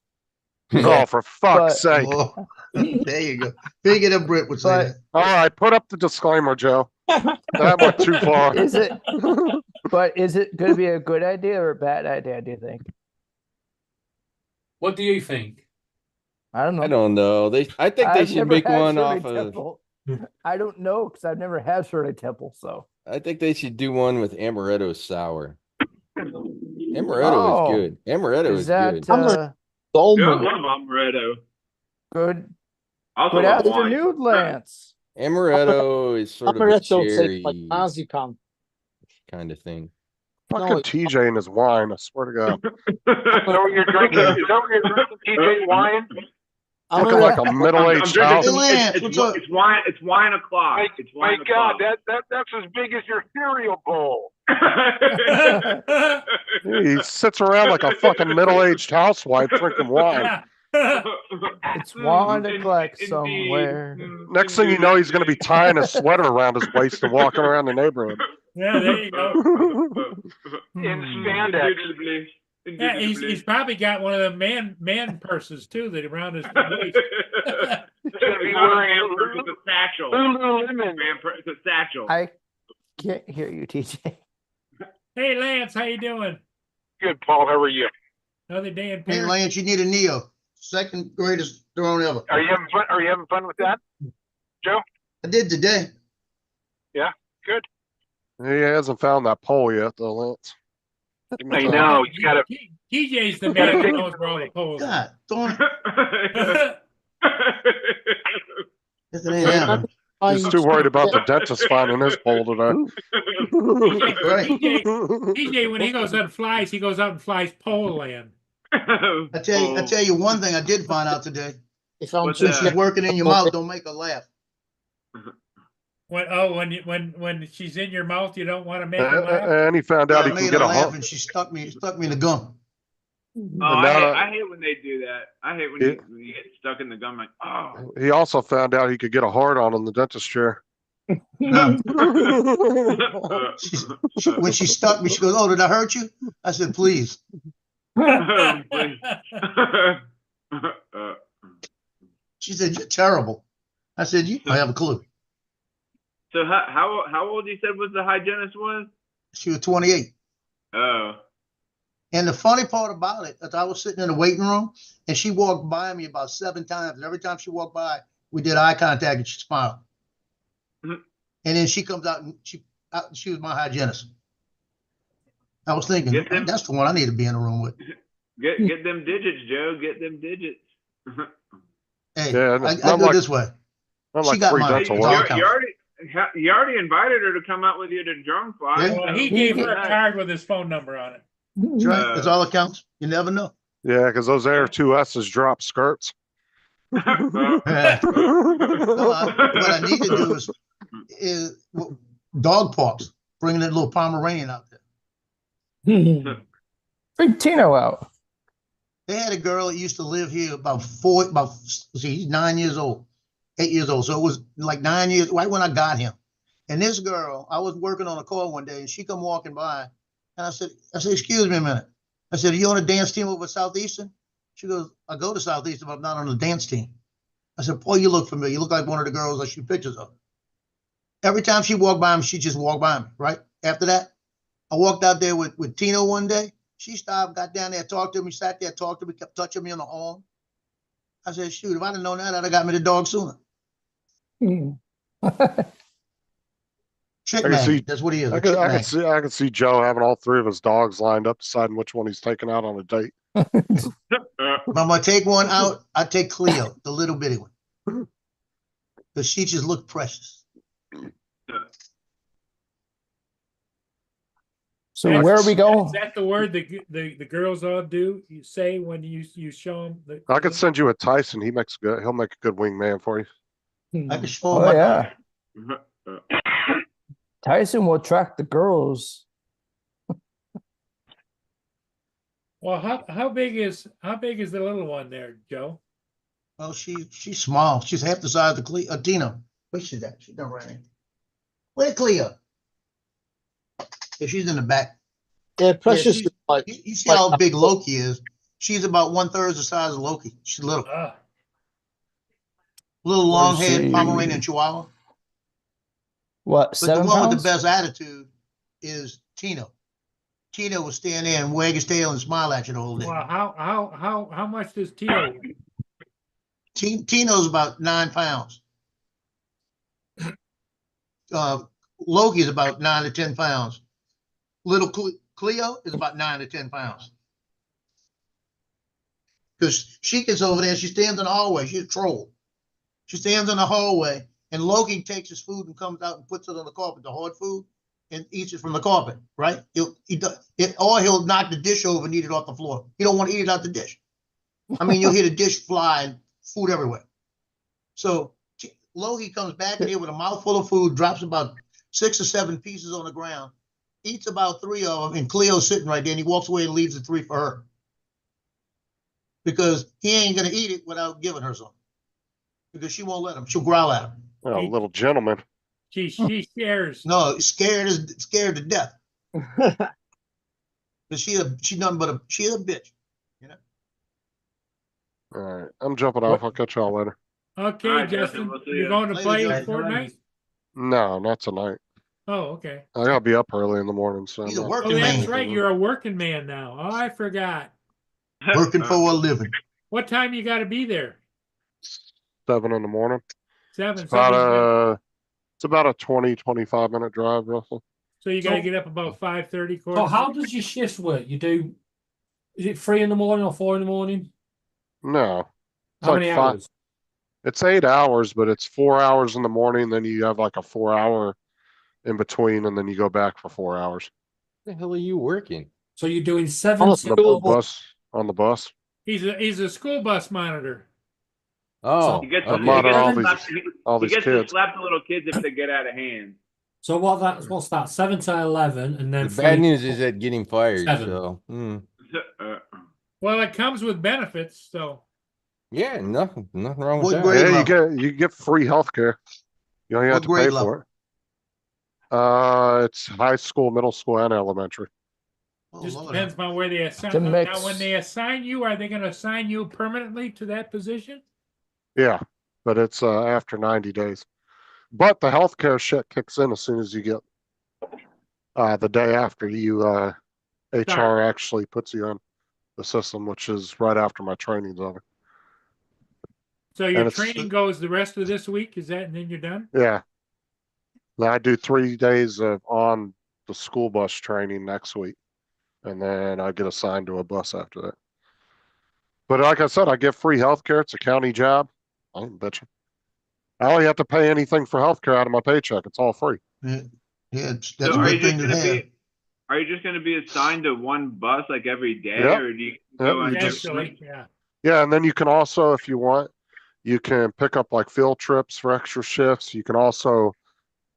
Oh, for fuck's sake. Oh, there you go. Figured a Brit would say But- that. All right, put up the disclaimer, Joe. That went too far. Is it? But is it going to be a good idea or a bad idea? Do you think? What do you think? I don't know. I don't know. I think they I've should never make had one Shirley off of. Temple. I don't know because I've never had Shirley Temple. So I think they should do one with amaretto sour. Amaretto Oh, is good. Amaretto is is that good. Yeah, I almond. love amaretto. good? Also Good love wine. afternoon, Lance. Amaretto is sort of a Amaretto cherry tastes like marzipan. kind of thing. Fucking No, TJ and his wine, I swear to God. Is that what you're drinking? Is that what you're drinking, TJ wine? Looking like a I'm middle-aged drinking house. Hey, some, Lance, it's what's up? wine. It's wine o'clock. My, It's my wine God, o'clock. that's as big as your cereal bowl. He sits around like a fucking middle-aged housewife drinking wine. It's Wanda Indeed. Clark somewhere. Next thing you know, he's going to be tying a sweater around his waist and walking around the neighborhood. Yeah, there you go. In spandex. Indubitably. Yeah, he's probably got one of the man purses too that around his waist. He's gonna be wearing It's a satchel. Lululemon. It's a satchel. I can't hear you, TJ. Hey Lance, how you doing? Good, Paul. How are you? Another day in Hey, Paris. Lance, you need a Neo. Second greatest drone ever. Are you having fun? Are you having fun with that, Joe? I did today. Yeah, good. He hasn't found that pole yet, though, Lance. Give him I time. know. You gotta. TJ's the man who knows where all the poles are. God, darn it. Yes, it ain't happening. He's too worried about the dentist finding his pole today. Right. TJ, when he goes out and flies, he goes out and flies pole land. I tell you one thing I did find out today. If I'm What's too that? She's working in your mouth, don't make her laugh. When she's in your mouth, you don't want to make her laugh. And he found out I he can made get her a laugh hump. and she stuck me in the gum. Oh, now- I hate when they do that. I hate when you get stuck in the gum. Like, oh. He also found out he could get a hard on in the dentist chair. When she stuck me, she goes, "Oh, did I hurt you?" I said, "Please." She said, "You're terrible." I said, "You don't have a clue." So how old you said was the hygienist was? She was 28. Oh. And the funny part about it is I was sitting in the waiting room and she walked by me about 7 times. And every time she walked by, we did eye contact and she smiled. Mhm. And then she comes out and she was my hygienist. I was thinking, Get them- that's the one I need to be in a room with. Get them digits, Joe. Get them digits. Hey, Yeah, I not do it like this way. not She like got free my dental You, dog work. count. you already invited her to come out with you to drone fly. Yeah. Well, he He gave get- her a card with his phone number on it. That's right. That's all it counts. You never know. Yeah, because those Air 2S's drop skirts. No, what I need to do is dog parks, bringing that little Pomeranian out there. Bring Tino out. They had a girl that used to live here he's 9 years old, 8 years old. So it was like 9 years, right when I got him. And this girl, I was working on a call one day and she come walking by and I said, excuse me a minute. I said, are you on a dance team over at Southeastern? She goes, I go to Southeastern, but I'm not on the dance team. I said, boy, you look familiar. You look like one of the girls I shoot pictures of. Every time she walked by me, she just walked by me, right? After that, I walked out there with Tino one day. She stopped, got down there, talked to me, sat there, talked to me, kept touching me on the arm. I said, shoot, if I'd have known that, I'd have got me the dog sooner. Trick I can see- magnet, that's what he is. I A can, trick I can magnet. see I can see Joe having all three of his dogs lined up, deciding which one he's taking out on a date. If I'm gonna take one out, I take Cleo, the little bitty one. Because she just looked precious. So where are we going? Is that the word the girls all do? You say when you show them the. I could send you a Tyson. He'll make a good wingman for you. I can show Oh my yeah, Tyson will attract the girls. Well, how big is the little one there, Joe? Well, she's small. She's half the size of Cleo. Tina. Where's she at? She's not right in. Where's Cleo? Yeah, she's in the back. Yeah, Precious. she's- is like, You see how big Loki is? She's about 1/3 the size of Loki. She's little. Little long haired see. Pomeranian Chihuahua. What, But the 7 one with pounds? the best attitude is Tino. Tino will stand there and wag his tail and smile at you the whole day. Well, how much does Tito weigh? Tino's about 9 pounds. Loki's about 9 to 10 pounds. Little Cleo is about 9 to 10 pounds. Because she gets over there, she stands in the hallway. She's a troll. She stands in the hallway, and Loki takes his food and comes out and puts it on the carpet, the hard food, and eats it from the carpet, right? Or he'll knock the dish over and eat it off the floor. He don't want to eat it out the dish. I mean, you'll hear the dish fly and food everywhere. So Loki comes back in here with a mouthful of food, drops about 6 or 7 pieces on the ground, eats about 3 of them, and Cleo's sitting right there, and he walks away and leaves the 3 for her. Because he ain't gonna eat it without giving her some. Because she won't let him. She'll growl at him. Oh, little gentleman. She shares. No, scared to death. But she's nothing but she's a bitch. All right, I'm jumping off. I'll catch y'all later. Okay, All right, Justin, we'll see you're ya. going to Later, play Justin. Fortnite? No, not tonight. Oh, okay. I gotta be up early in the morning, so. He's a I'm not- working Oh, that's man. right. You're a working man now. Oh, I forgot. Working for a living. What time you got to be there? 7 in the morning. 7. It's about So it's about a 20-25 minute drive, roughly. you got to So- get up about 5:30. So how does your shifts work? You do, is it 3 in the morning or 4 in the morning? No, it's How like many 5. hours? It's 8 hours, but it's 4 hours in the morning. Then you have like a 4 hour in between, and then you go back for 4 hours. The hell are you working? So you're doing 7 On a On the till bus. On the bus. He's a school bus monitor. Oh, He gets I okay. monitor all to slap- all he these gets to kids. slap the little kids if they get out of hand. So what's that? 7 to 11, and then The bad 3 news is that getting fired. 7. So, Well, it comes with benefits, so yeah, nothing wrong What with grade that. Yeah, level? you get free healthcare. You only have What to grade pay level? for it. It's high school, middle school, and elementary. Oh, just Lord. depends on where they assign. It's a Now, mix. when they assign you, are they going to assign you permanently to that position? Yeah, but it's after 90 days. But the healthcare shit kicks in as soon as you get the day after you HR actually puts you in the system, which is right after my training's over. So your And it's- training goes the rest of this week. Is that, and then you're done? Yeah. Now I do 3 days of on the school bus training next week, and then I get assigned to a bus after that. But like I said, I get free healthcare. It's a county job. I ain't bitching. I don't have to pay anything for healthcare out of my paycheck. It's all free. Yeah, that's So a are you good just thing to gonna have. be, are you just gonna be assigned to one bus like every day, Yep. or do you Yep, go on you just- Eventually, yeah. Yeah, and then you can also, if you want, you can pick up like field trips for extra shifts. You can also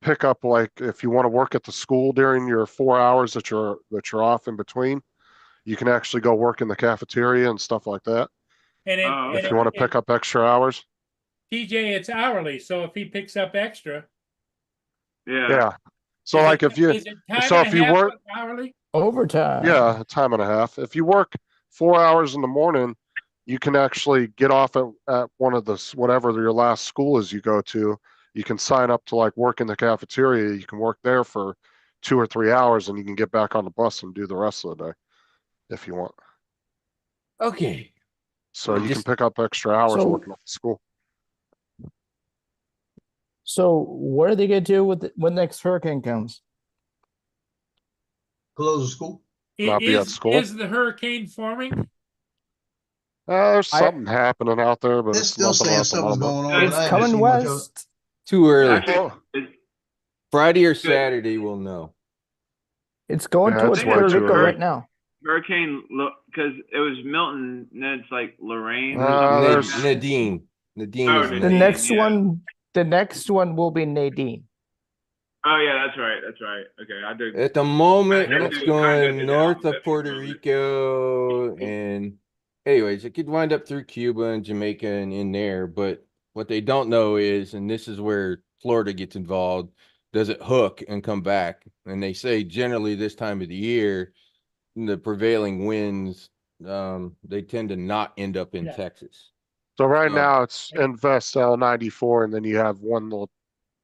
pick up like if you want to work at the school during your 4 hours that you're off in between, you can actually go work in the cafeteria and stuff like that. And Oh, If you want to pick up extra hours. TJ, it's hourly, so if he picks up extra. Yeah. So is like it- if you is it time so and if a you half work hourly? Overtime. yeah, a time and a half. If you work 4 hours in the morning, you can actually get off at one of the whatever your last school is you go to. You can sign up to like work in the cafeteria. You can work there for 2 or 3 hours, and you can get back on the bus and do the rest of the day if you want. Okay. So you Just- can pick up extra hours So- working at the school. So what are they gonna do with when the next hurricane comes? Close the school. Not be at school. Is the hurricane forming? There's something happening out there, but They're it's still nothing saying at the something's moment. going on. It's I haven't coming seen much of it. west. Too early. Actually, it's- Friday or Saturday, we'll know. It's going Yeah, towards it's way Puerto too Rico early. right now. Hurricane, because it was Milton, and then it's like Lorraine. or Uh, something like there's- that. Nadine. Nadine Oh, is The Nadine, next yeah. the next one will be Nadine. Oh yeah, that's right. That's right. Okay, I did. At the moment, Kinda it's do- going kinda do the north opposite of Puerto from Rico, and anyways, it could wind up through Cuba and Jamaica and in there. But what they don't know is, and this is where Florida gets involved, does it hook and come back? And they say generally this time of the year, the prevailing winds, they tend to not end up in Yeah. Texas. So right So- now it's Invest L94, and then you have one little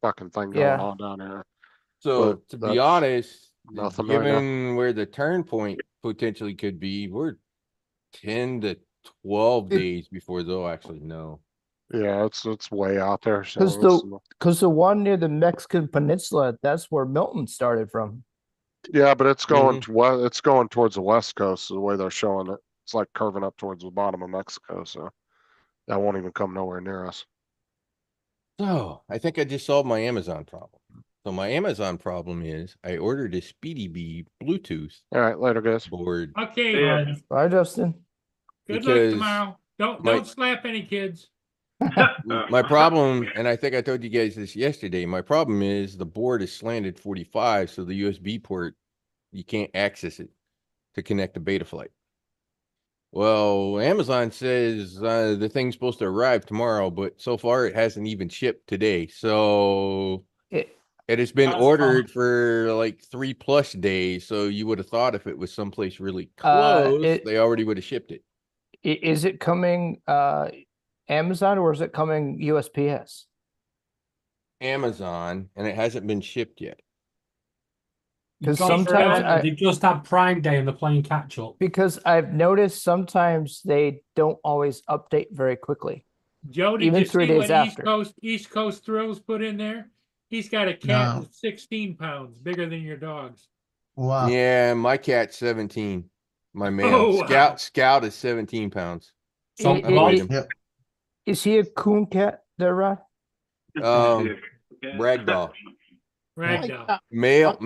fucking thing going Yeah. on down there. So But to be that's honest, nothing right now. given where the turn point potentially could be, we're 10 to 12 days before they'll actually know. Yeah, it's way out there. So Because it's- the one near the Mexican Peninsula, that's where Milton started from. yeah, but it's going Mhm. it's going towards the west coast. The way they're showing it, it's like curving up towards the bottom of Mexico. So that won't even come nowhere near us. So I think I just solved my Amazon problem. So my Amazon problem is I ordered a Speedy Bee Bluetooth All right, later, guys. board. Okay, Yeah. Bye, Justin. good because luck tomorrow. Don't my- don't slap any kids. My problem, and I think I told you guys this yesterday, my problem is the board is slanted 45, so the USB port, you can't access it to connect the Betaflight. Well, Amazon says the thing's supposed to arrive tomorrow, but so far it hasn't even shipped today. So It, it has been That's ordered for like 3+ days. So you would have thought if it was someplace really Uh, close, it- they already would have shipped it. is it coming Amazon or is it coming USPS? Amazon, and it hasn't been shipped yet. Because Because sometimes they just had Prime Day and they're playing catch up. because I've noticed sometimes they don't always update very quickly. Joe, did Even you 3 see days what after. East Coast Thrills put in there? He's got a cat No. that's 16 pounds, bigger than your dog's. Wow. Yeah, my cat's 17. My male Oh, wow. Scout is 17 pounds. So It- I weighed it- him. Yep. Is he a coon cat there, Rod? Ragdoll. Ragdoll. Male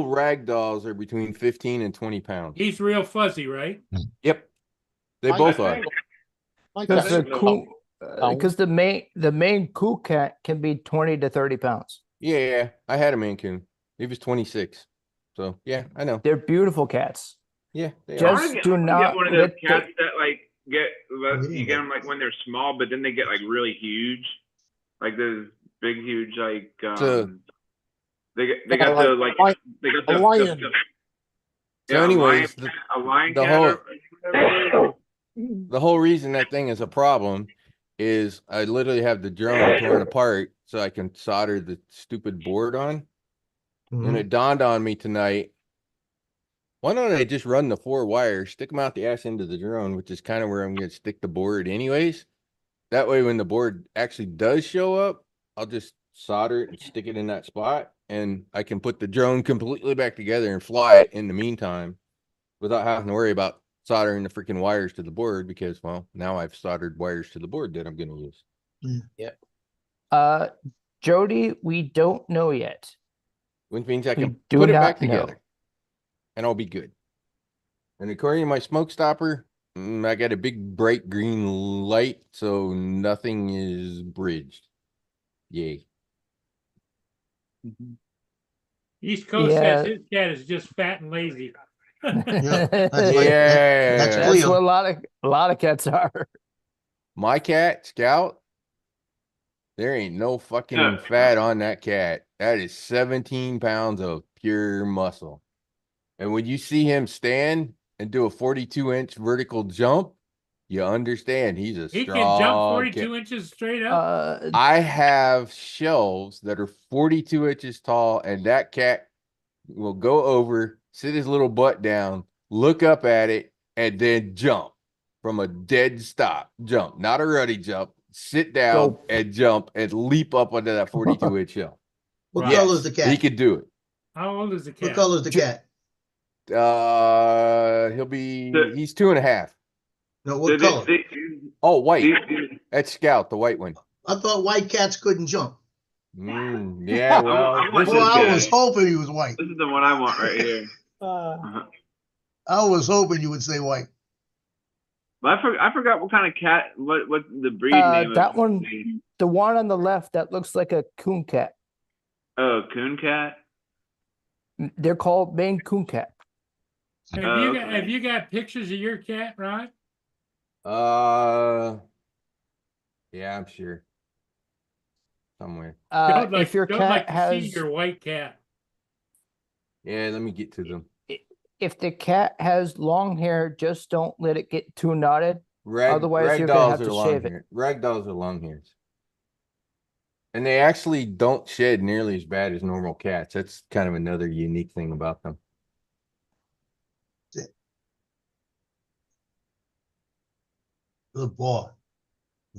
ragdolls are between 15 and 20 pounds. He's real fuzzy, right? Yep. They My both cat- are. My Because cat's the coon, pound. because the main coon cat can be 20 to 30 pounds. Yeah, I had a Maine Coon. He was 26. So yeah, I know. They're beautiful cats. Yeah, they Just are. I wanna do I wanna not get one of those let the- cats that like get Yeah. you get them like when they're small, but then they get like really huge, like those big, huge like So- they Yeah, got like the like lion- they got a the lion. So yeah, anyways, a lion the cat whole- or whatever. The whole reason that thing is a problem is I literally have the drone torn apart so I can solder the stupid board on. And it dawned on me tonight, why don't I just run the 4 wires, stick them out the ass end of the drone, which is kind of where I'm going to stick the board anyways. That way, when the board actually does show up, I'll just solder it and stick it in that spot. And I can put the drone completely back together and fly it in the meantime without having to worry about soldering the freaking wires to the board because, well, now I've soldered wires to the board that I'm going to use. Jody, we don't know yet. Which means I We can do put it not back know. together. And I'll be good. And according to my smoke stopper, I got a big bright green light, so nothing is bridged. Yay. East Coast Yeah. says his cat is just fat and lazy. Yeah, That's Yeah. Cleo. what a lot of cats are. My cat, Scout, there ain't no fucking fat on that cat. That is 17 pounds of pure muscle. And when you see him stand and do a 42-inch vertical jump, you understand he's a He strong can jump cat. 42 inches straight up. I have shelves that are 42 inches tall, and that cat will go over, sit his little butt down, look up at it, and then jump from a dead stop. Jump, not a ruddy jump. Sit down Go. and jump and leap up onto that 42-inch shelf. What Right. color is the cat? He could do it. How old is the What cat? color is the cat? He's 2.5. No, what color? Oh, white. That's Scout, the white one. I thought white cats couldn't jump. Yeah, well, I want this Well, is I good. was hoping he was white. This is the one I want right here. I was hoping you would say white. But I forgot what kind of cat, what the breed name That of one, the- the one on the left, that looks like a coon cat. Oh, coon cat. They're called Maine coon cat. Have you got pictures of your cat, Rod? Yeah, I'm sure. Somewhere. If your don't cat like to see has, your white cat. Yeah, let me get to them. if the cat has long hair, just don't let it get too knotted. Otherwise, you're gonna have to shave it. Ragdolls are long hairs. And they actually don't shed nearly as bad as normal cats. That's kind of another unique thing about them. Good boy.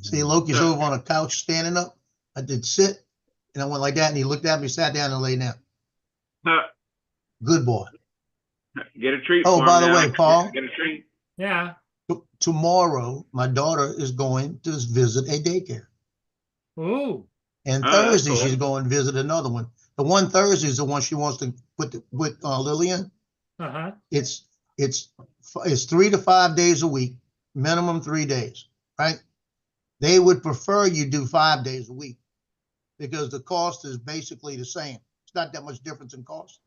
See, Loki's over on a couch standing up. I did sit, and I went like that, and he looked at me, sat down, and lay down. Good boy. Get a treat. Oh, for by him the now. way, Paul. Get a treat. Yeah. Tomorrow, my daughter is going to visit a daycare. Ooh. And Oh, that's Thursday, cool. she's going to visit another one. The one Thursday is the one she wants to put with Lillian. Uh-huh. It's 3 to 5 days a week, minimum 3 days, right? They would prefer you do 5 days a week because the cost is basically the same. It's not that much difference in cost.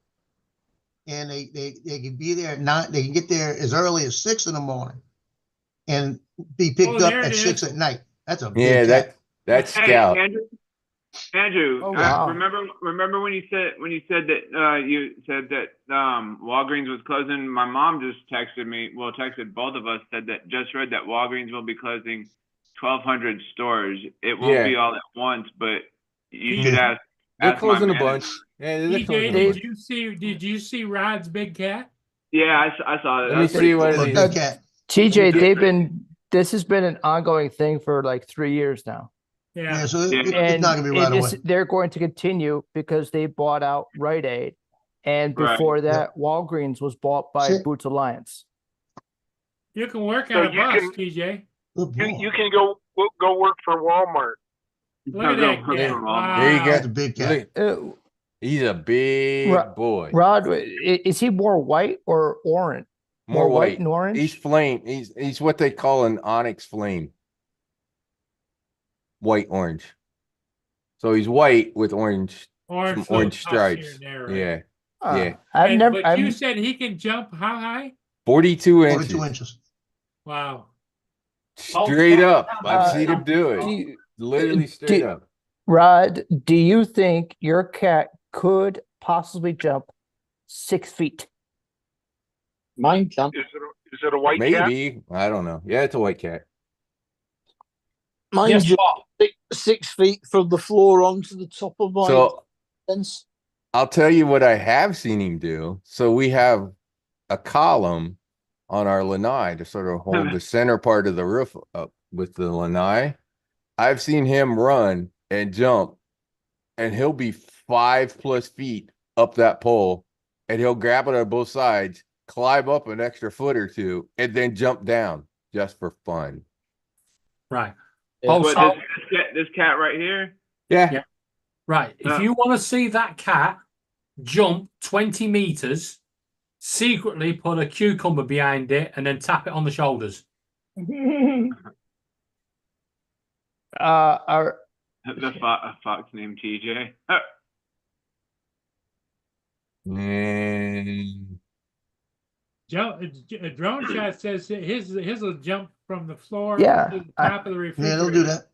And they can be there at 9. They can get there as early as 6 in the morning and be picked up at 6 at night. That's a big cat. That's Hey, Scout. Andrew, Oh, wow. remember when you said that Walgreens was closing? My mom just texted me. Well, texted both of us. Said that just read that Walgreens will be closing 1,200 stores. It won't be all at once, but you should ask. They're ask my closing a manager. bunch. Yeah, they're closing a DJ, bunch. did you see Rod's big cat? Yeah, I saw that. Let me see what it is. Cat. TJ, this has been an ongoing thing for like 3 years now. Yeah, so Yeah. it's And not gonna be right away. they're going to continue because they bought out Rite Aid. And Right. before that, Walgreens was bought by Shit. Boots Alliance. You can work So on a you bus, can- TJ. Good You, boy. you can go work for Walmart. Look at that cat. Wow. There you go. That's a big cat. Look, he's a big boy. Rod, is he more white or orange? More white white and orange? He's flame. He's what they call an onyx flame. White orange. So he's white with orange, Orange, some orange little puffs here stripes. and there, right? Yeah. Yeah. But you said he can jump how high? 42 inches. 42 inches. Wow. Straight up. I've seen him do it. do you- Literally straight up. Rod, do you think your cat could possibly jump 6 feet? Mine can. Is it a white cat? Maybe. I don't know. Yeah, it's a white cat. Mine's Guess just 6 feet from the floor onto the top of my So fence. I'll tell you what I have seen him do. So we have a column on our lanai to sort of hold the center part of the roof up with the lanai. I've seen him run and jump, and he'll be 5+ feet up that pole, and he'll grab it on both sides, climb up an extra foot or two, and then jump down just for fun. Right. Oh, What, so this cat right here? Yeah. Yeah. Right. If you want to see that cat jump 20 meters, secretly put a cucumber behind it and then tap it on the shoulders. Our A fox named TJ. And Drone Shot says that his will jump from the floor Yeah, to the I- top of the Yeah, refrigerator. they'll do that.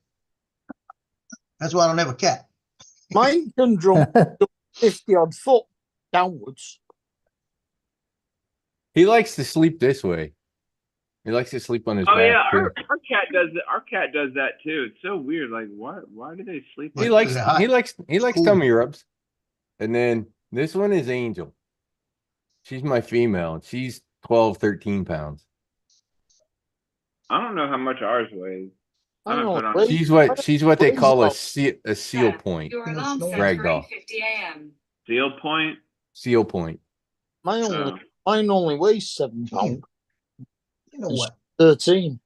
That's why I don't have a cat. Mine can jump 50 odd foot downwards. he likes to sleep this way. He likes to sleep on his Oh back. yeah, too. our cat does that. Our cat does that too. It's so weird. Like, why do they sleep? He like likes that? he likes cool. tummy rubs. And then this one is Angel. She's my female. She's 12, 13 pounds. I don't know how much ours weighs. I I haven't know, put on. wait. She's what they call a Please seal point. Rag doll. Seal point. Seal point. Mine only weighs 7 pounds. You know what? 13.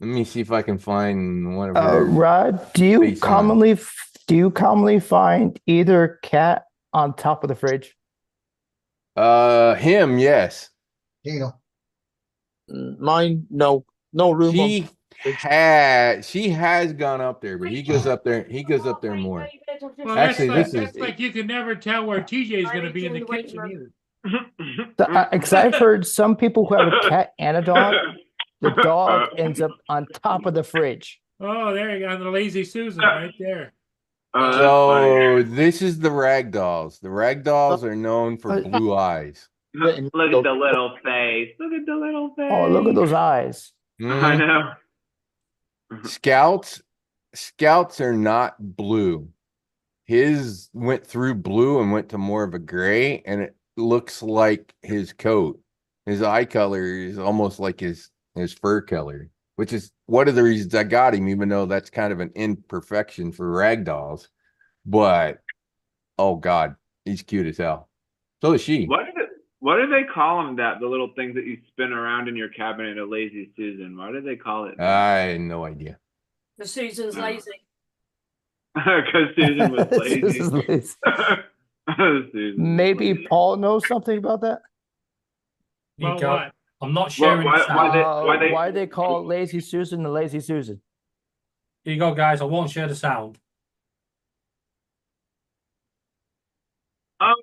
Let me see if I can find one of her. Rod, face on. do you commonly find either cat on top of the fridge? Him, yes. Here you go. Mine, no room. She has gone up there, but he goes up there more. Well, Actually, that's like you can never tell where TJ is going to be in the kitchen either. Because I've heard some people who have a cat and a dog, the dog ends up on top of the fridge. Oh, there you go, the lazy Susan right there. So this is the rag dolls. The rag dolls are known for blue eyes. Look at the little face. Look at the little face. Oh, look at those eyes. I know. Scouts are not blue. His went through blue and went to more of a gray, and it looks like his coat. His eye color is almost like his fur color, which is one of the reasons I got him, even though that's kind of an imperfection for rag dolls. But oh god, he's cute as hell. So is she. What do they call them? The little things that you spin around in your cabinet, a lazy Susan. Why do they call it? I had no idea. The Susan's lazy. Because Susan was lazy. Susan's lazy. Susan. Maybe Paul knows something about that. Well, what? I'm not sharing. Why they call Lazy Susan the Lazy Susan? Here you go, guys. I won't share the sound. Oh,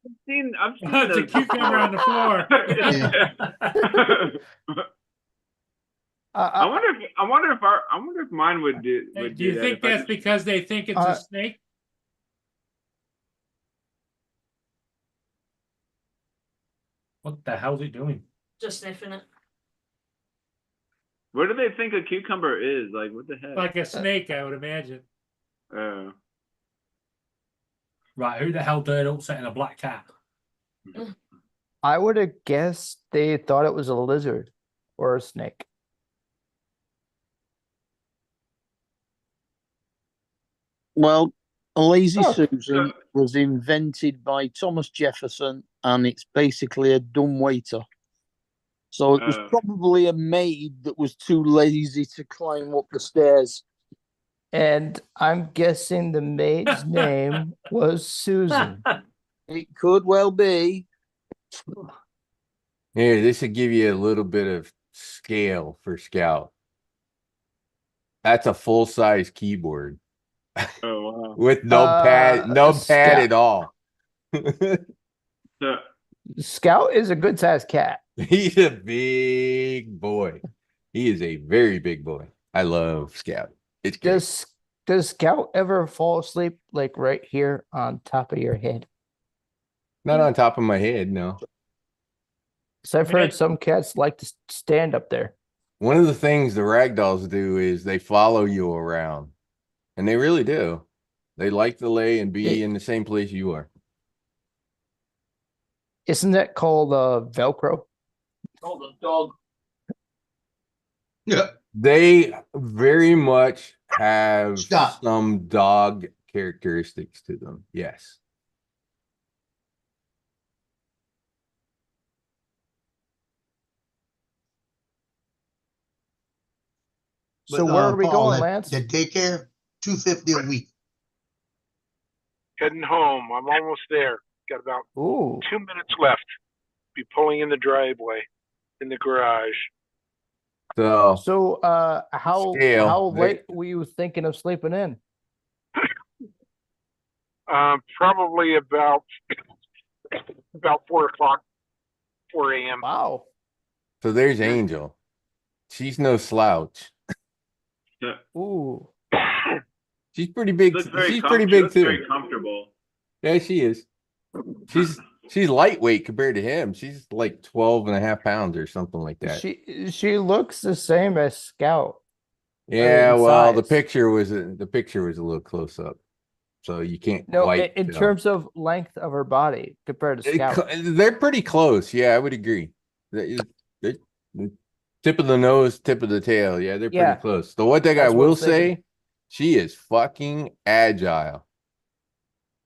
I've seen It's a cucumber on the floor. I wonder if mine would do. Do you think that's because they think it's a snake? What the hell's it doing? Just sniffing it. What do they think a cucumber is? Like, what the heck? Like a snake, I would imagine. Right, who the hell dared upsetting a black cat? I would have guessed they thought it was a lizard or a snake. Well, a lazy Susan was invented by Thomas Jefferson, and it's basically a dumb waiter. So it was probably a maid that was too lazy to climb up the stairs. And I'm guessing the maid's name was Susan. It could well be. Here, this will give you a little bit of scale for Scout. That's a full-size keyboard. Oh wow! With no pad at all. Scout is a good sized cat. He's a big boy. He is a very big boy. I love Scout. It's Does Scout ever fall asleep like right here on top of your head? not on top of my head, no. Because I've heard some cats like to stand up there. One of the things the ragdolls do is they follow you around. And they really do. They like to lay and be in the same place you are. Isn't that called Velcro? Called a dog. Yeah. They very much have some dog characteristics to them. Yes. So where are we Paul, going, that- Lance? That daycare, $250 a week. Heading home. I'm almost there. Got about Ooh. 2 minutes left. Be pulling in the driveway, in the garage. So So how Scale, they- late were you thinking of sleeping in? Probably about 4 o'clock, 4 a.m. Wow. so there's Angel. She's no slouch. Ooh. She's pretty big. Looks very She's com- pretty she big looks too. Very comfortable. Yeah, she is. She's lightweight compared to him. She's like 12 and a half pounds or something like that. She looks the same as Scout. Yeah, in well, size. the picture was a little close up, so you can't No, quite in tell. terms of length of her body compared to Scout. They're pretty close. Yeah, I would agree. They're tip of the nose, tip of the tail. Yeah, they're Yeah. pretty close. The one thing I That's what I will was thinking. say, she is fucking agile.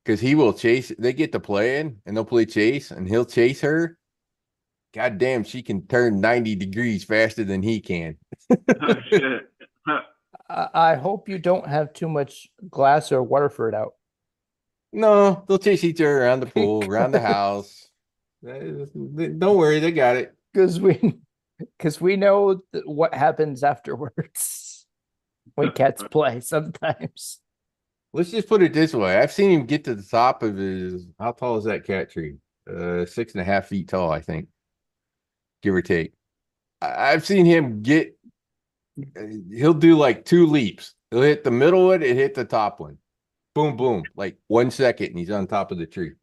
Because he will chase. They get to playing and they'll play chase, and he'll chase her. God damn, she can turn 90 degrees faster than he can. Oh, shit. I hope you don't have too much Glass or Waterford out. No, they'll chase each other around the pool, around the house. Don't worry, they got it. Because we know what happens afterwards when cats play sometimes. Let's just put it this way. I've seen him get to the top of his, how tall is that cat tree? 6.5 feet tall, I think. Give or take. I've seen him get, he'll do like 2 leaps. He'll hit the middle one and hit the top one. Boom, boom. Like 1 second and he's on top of the tree.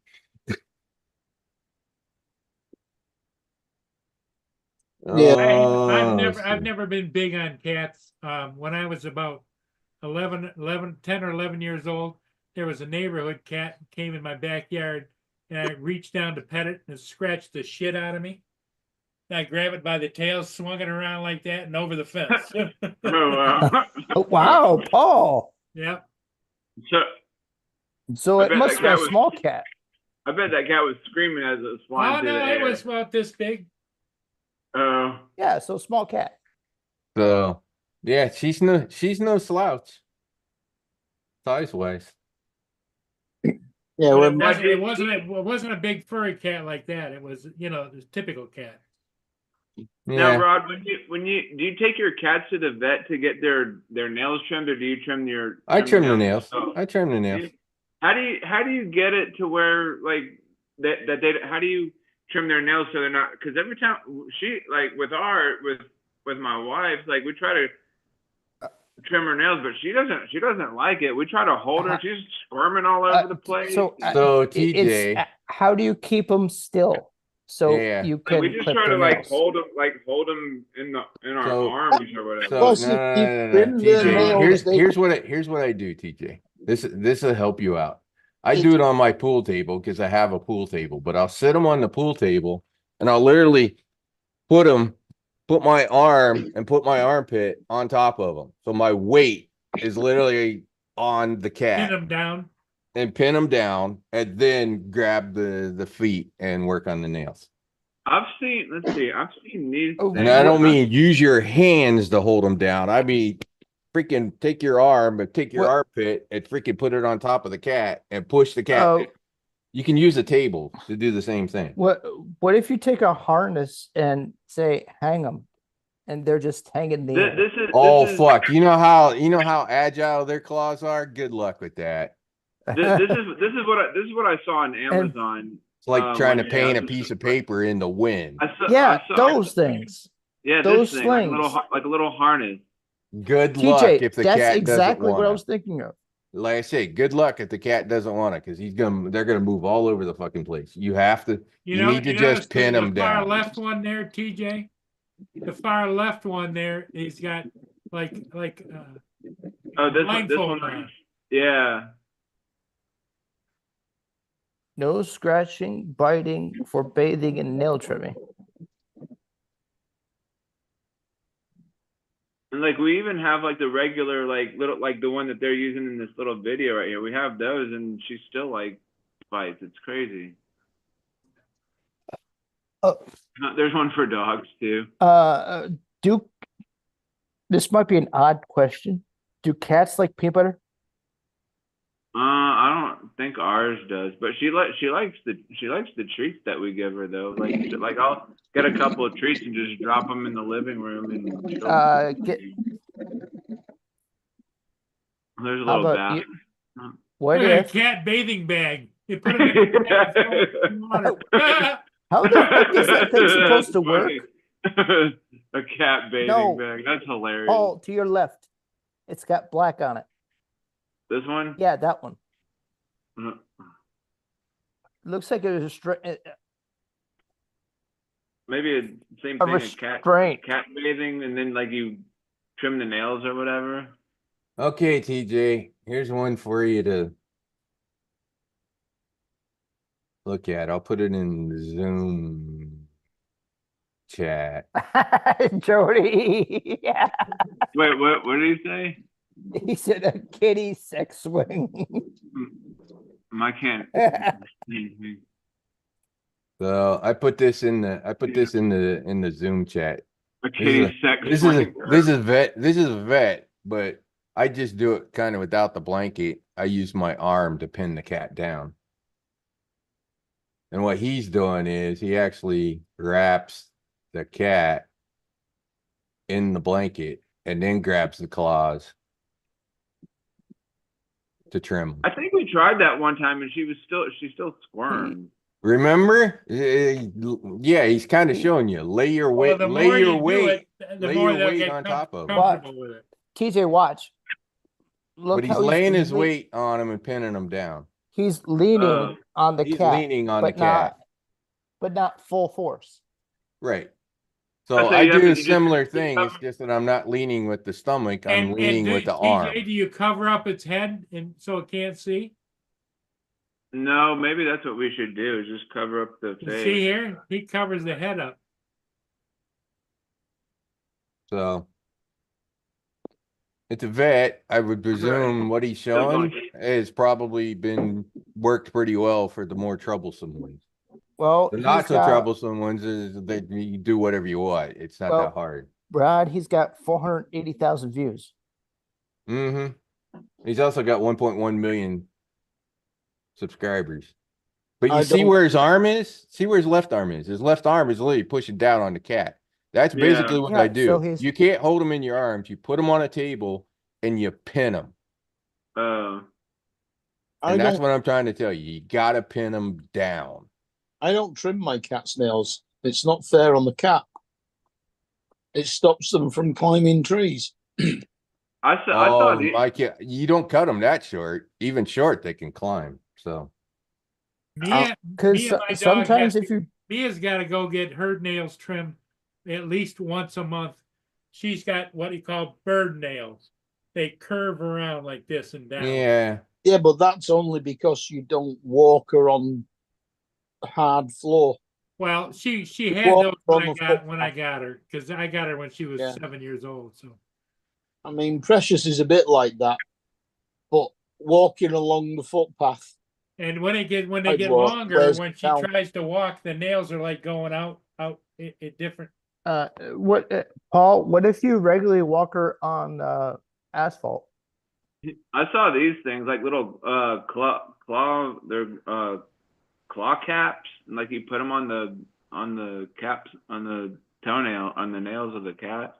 Yeah. I've never been big on cats. When I was about 10 or 11 years old, there was a neighborhood cat came in my backyard, and I reached down to pet it, and it scratched the shit out of me. And I grabbed it by the tail, swung it around like that, and over the fence. Oh, wow. Wow, Paul. Yep. So I it bet must that be a cat was- small cat. I bet that cat was screaming as it was flying Oh through no, the it air. was about this big. Oh. Yeah, so small cat. So, yeah, she's no slouch. Size wise. Yeah, But well, it wasn't a big furry cat like that. It was, the typical cat. Now, Yeah. Rod, do you take your cats to the vet to get their nails trimmed, or do you trim your? I trim the their nails. yourself? I trim the nails. How do you get it to where like that they how do you trim their nails so they're not, because every time she like with my wife, like we try to trim her nails, but she doesn't like it. We try to hold her, she's squirming all over the place. So TJ, how do you keep them still so Yeah. you Like, can we just clip try to their like nails? hold them in our So- arms or whatever. So Plus, no, if no, you no, no, trim their TJ, nails, they- here's what I do, TJ. This will help you out. I do it on my pool table because I have a pool table, but I'll sit them on the pool table and I'll literally put my arm and put my armpit on top of them. So my weight is literally on the cat. Pin them down. And pin them down and then grab the feet and work on the nails. I've seen these. And I don't mean use your hands to hold them down. I mean, freaking take your arm and take your armpit and freaking put it on top of the cat and push the cat. Oh. You can use a table to do the same thing. What if you take a harness and say hang them, and they're just hanging the air? Fuck. You know how agile their claws are? Good luck with that. This is what I saw on Amazon. It's like trying to one day. paint a piece of paper in the wind. Those things. Yeah, those this thing, slings. like a little harness. Good luck TJ, if the that's cat exactly doesn't what I want was thinking of. Like I say, good luck if the cat doesn't want it, because they're gonna move all over the fucking place. You have to. You need to just pin them The far down. left one there, TJ. The far left one there, he's got like Oh, this blindfold one. on. Yeah. No scratching, biting for bathing and nail trimming. And like we even have like the regular little the one that they're using in this little video right here. We have those, and she still like bites. It's crazy. There's one for dogs too. Duke This might be an odd question. Do cats like peanut butter? I don't think ours does, but she likes the treats that we give her though. Like I'll get a couple of treats and just drop them in the living room and Get there's a how little about bath. you? What Look at a if? cat bathing bag. You put it in the cat, throw it in water. How the heck is that thing supposed to work? A cat bathing No. bag. That's hilarious. Paul, to your left. It's got black on it. This one? Yeah, that one. Uh, Looks like it was a Maybe same A thing. restraint. Cat bathing, and then like you trim the nails or whatever. Okay, TJ, here's one for you to look at. I'll put it in the Zoom chat. Jody. Yeah. Wait, what did he say? He said a kitty sex swing. I can't. So I put this in the Zoom chat. A kitty sex This is a vet, but I just do it kind of without the blanket. I use my arm to pin the cat down. And what he's doing is he actually wraps the cat in the blanket and then grabs the claws to trim them. I think we tried that one time, and she still squirmed. Remember? Yeah, he's kind of showing you. Lay your weight, the lay more your you do weight, it, the lay more your they'll weight get on top of him. comfortable with it. TJ, watch. Look But he's how laying his weight on him and pinning him down. He's leaning on the He's cat. leaning on the but not- cat. but not full force. Right. So Okay, I yeah, but do you a just- similar thing. It's just that I'm not leaning with the stomach. I'm leaning with the arm. TJ, do you cover up its head and so it can't see? No, maybe that's what we should do. Is just cover up the You face. see here, he covers the head up. So it's a vet. I would presume what he's showing has probably been worked pretty well for the more troublesome ones. Well, The not he's so got- troublesome ones is that you do whatever you want. It's not Well, that hard. Brad, he's got 480,000 views. Mm-hmm. He's also got 1.1 million subscribers. But you I see don't- where his arm is? See where his left arm is? His left arm is literally pushing down on the cat. That's Yeah. basically what I Yeah, do. so he's- You can't hold them in your arms. You put them on a table and you pin them. I And that's don't. what I'm trying to tell you. You gotta pin them down. I don't trim my cat's nails. It's not fair on the cat. It stops them from climbing trees. I saw Oh, the, Mike, yeah, you don't cut them that short. Even short, they can climb. So Mia, Because Mia, my dog, sometimes has- if you Mia's got to go get her nails trimmed at least once a month. She's got what you call bird nails. They curve around like this and down. yeah. Yeah, but that's only because you don't walk her on hard floor. Well, she You had walk those on when I the got her because I got her when she was Yeah. 7 years old. So I mean, Precious is a bit like that, but walking along the footpath. and when they get Sidewalk, longer, where's when she down? tries to walk, the nails are like going out at different. Paul, what if you regularly walk her on asphalt? I saw these things like little claw caps, and like you put them on the caps on the toenail on the nails of the cat,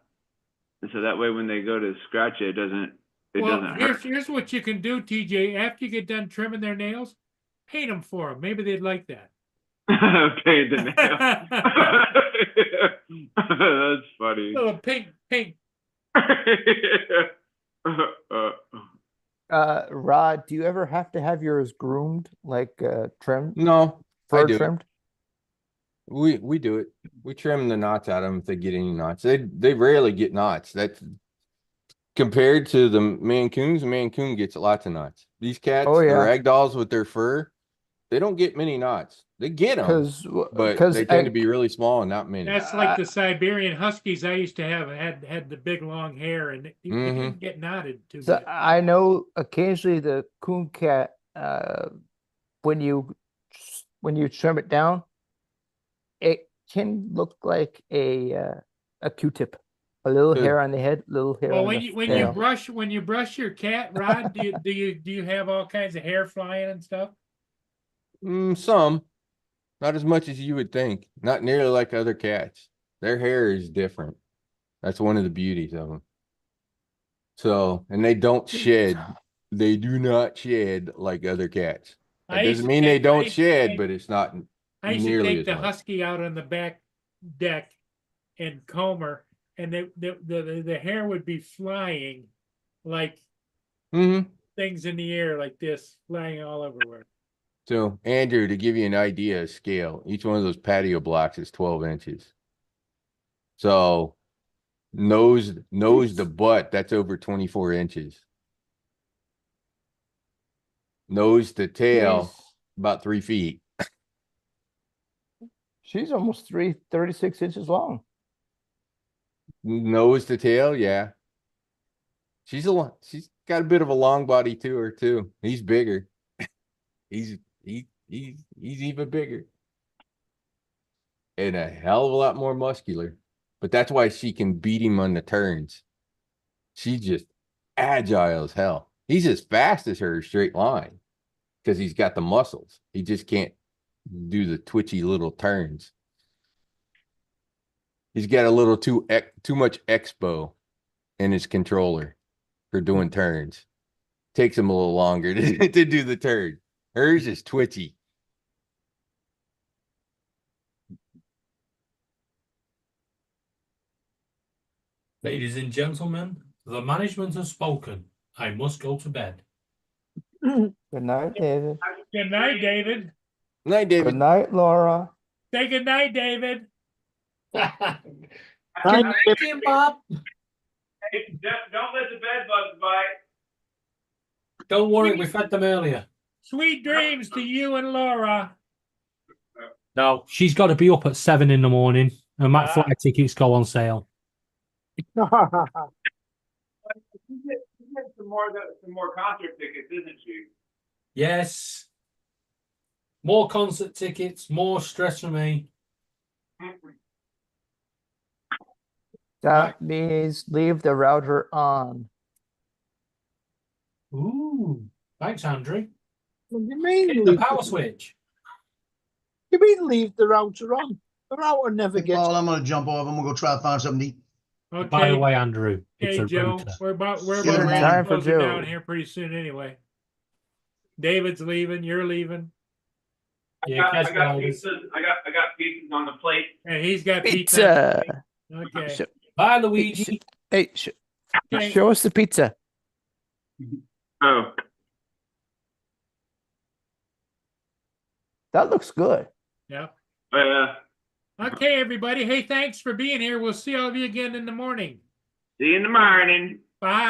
and so that way when they go to scratch it, it doesn't hurt. Here's what you can do, TJ. After you get done trimming their nails, paint them for them. Maybe they'd like that. Paint the nail. That's funny. Little pink. Rod, do you ever have to have yours groomed, like trimmed? No, I Fur do. trimmed? We do it. We trim the knots out of them if they get any knots. They rarely get knots. That's compared to the Mancoons. The Mancoon gets lots of knots. These cats, Oh, the yeah. ragdolls with their fur, they don't get many knots. They get them, but they tend to be really small and not many. That's like the Siberian Huskies I used to have. Had the big long hair and they didn't get knotted too So bad. I know occasionally the coon cat, when you trim it down, it can look like a Q-tip. A little Good. hair on the head, little hair Well, on when the you when tail. you brush your cat, Rod, do you have all kinds of hair flying and stuff? Some, not as much as you would think. Not nearly like other cats. Their hair is different. That's one of the beauties of them. So, and they don't shed. They do not shed like other cats. That doesn't mean they don't shed, but it's not I used to nearly take as the much. husky out on the back deck and comb her, and the hair would be flying like Mm-hmm. things in the air like this, flying all everywhere. So, Andrew, to give you an idea of scale, each one of those patio blocks is 12 inches. So, nose to butt, that's over 24 inches. Nose to tail, about 3 feet. She's almost 36 inches long. Nose to tail, yeah. She's got a bit of a long body to her too. He's bigger. He's even bigger. And a hell of a lot more muscular. But that's why she can beat him on the turns. She's just agile as hell. He's as fast as her straight line because he's got the muscles. He just can't do the twitchy little turns. He's got a little too much expo in his controller for doing turns. Takes him a little longer to do the turn. Hers is twitchy. Ladies and gentlemen, the management has spoken. I must go to bed. Good night, David. Good night, David. Night, David. Good night, Laura. Say good night, David. Good night, Jim Bob. Hey, don't let the bed bugs bite. Don't worry, we fed them earlier. Sweet dreams to you and Laura. No, she's got to be up at 7 in the morning, and my flight tickets go on sale. She get some more concert tickets, isn't she? Yes. More concert tickets, more stress for me. That means leave the router on. Ooh, thanks, Andrew. What do you mean? Hit the power switch. You mean leave the router on? The router never gets. Paul, I'm gonna jump off. I'm gonna go try to find something to eat. Okay. By the way, Andrew, it's Hey, a Joe, router. we're about Good ready to time for close it Joe. down here pretty soon anyway. David's leaving, you're leaving, Yeah, I catch got you later. pizzas. I got pizzas on the plate. and he's got pizza. Pizza. Okay. Sh- Bye, Luigi. Hey, Okay. show us the pizza. Oh, That looks good. Yeah. yeah. Okay, everybody. Hey, thanks for being here. We'll see all of you again in the morning. See you in the morning. Bye.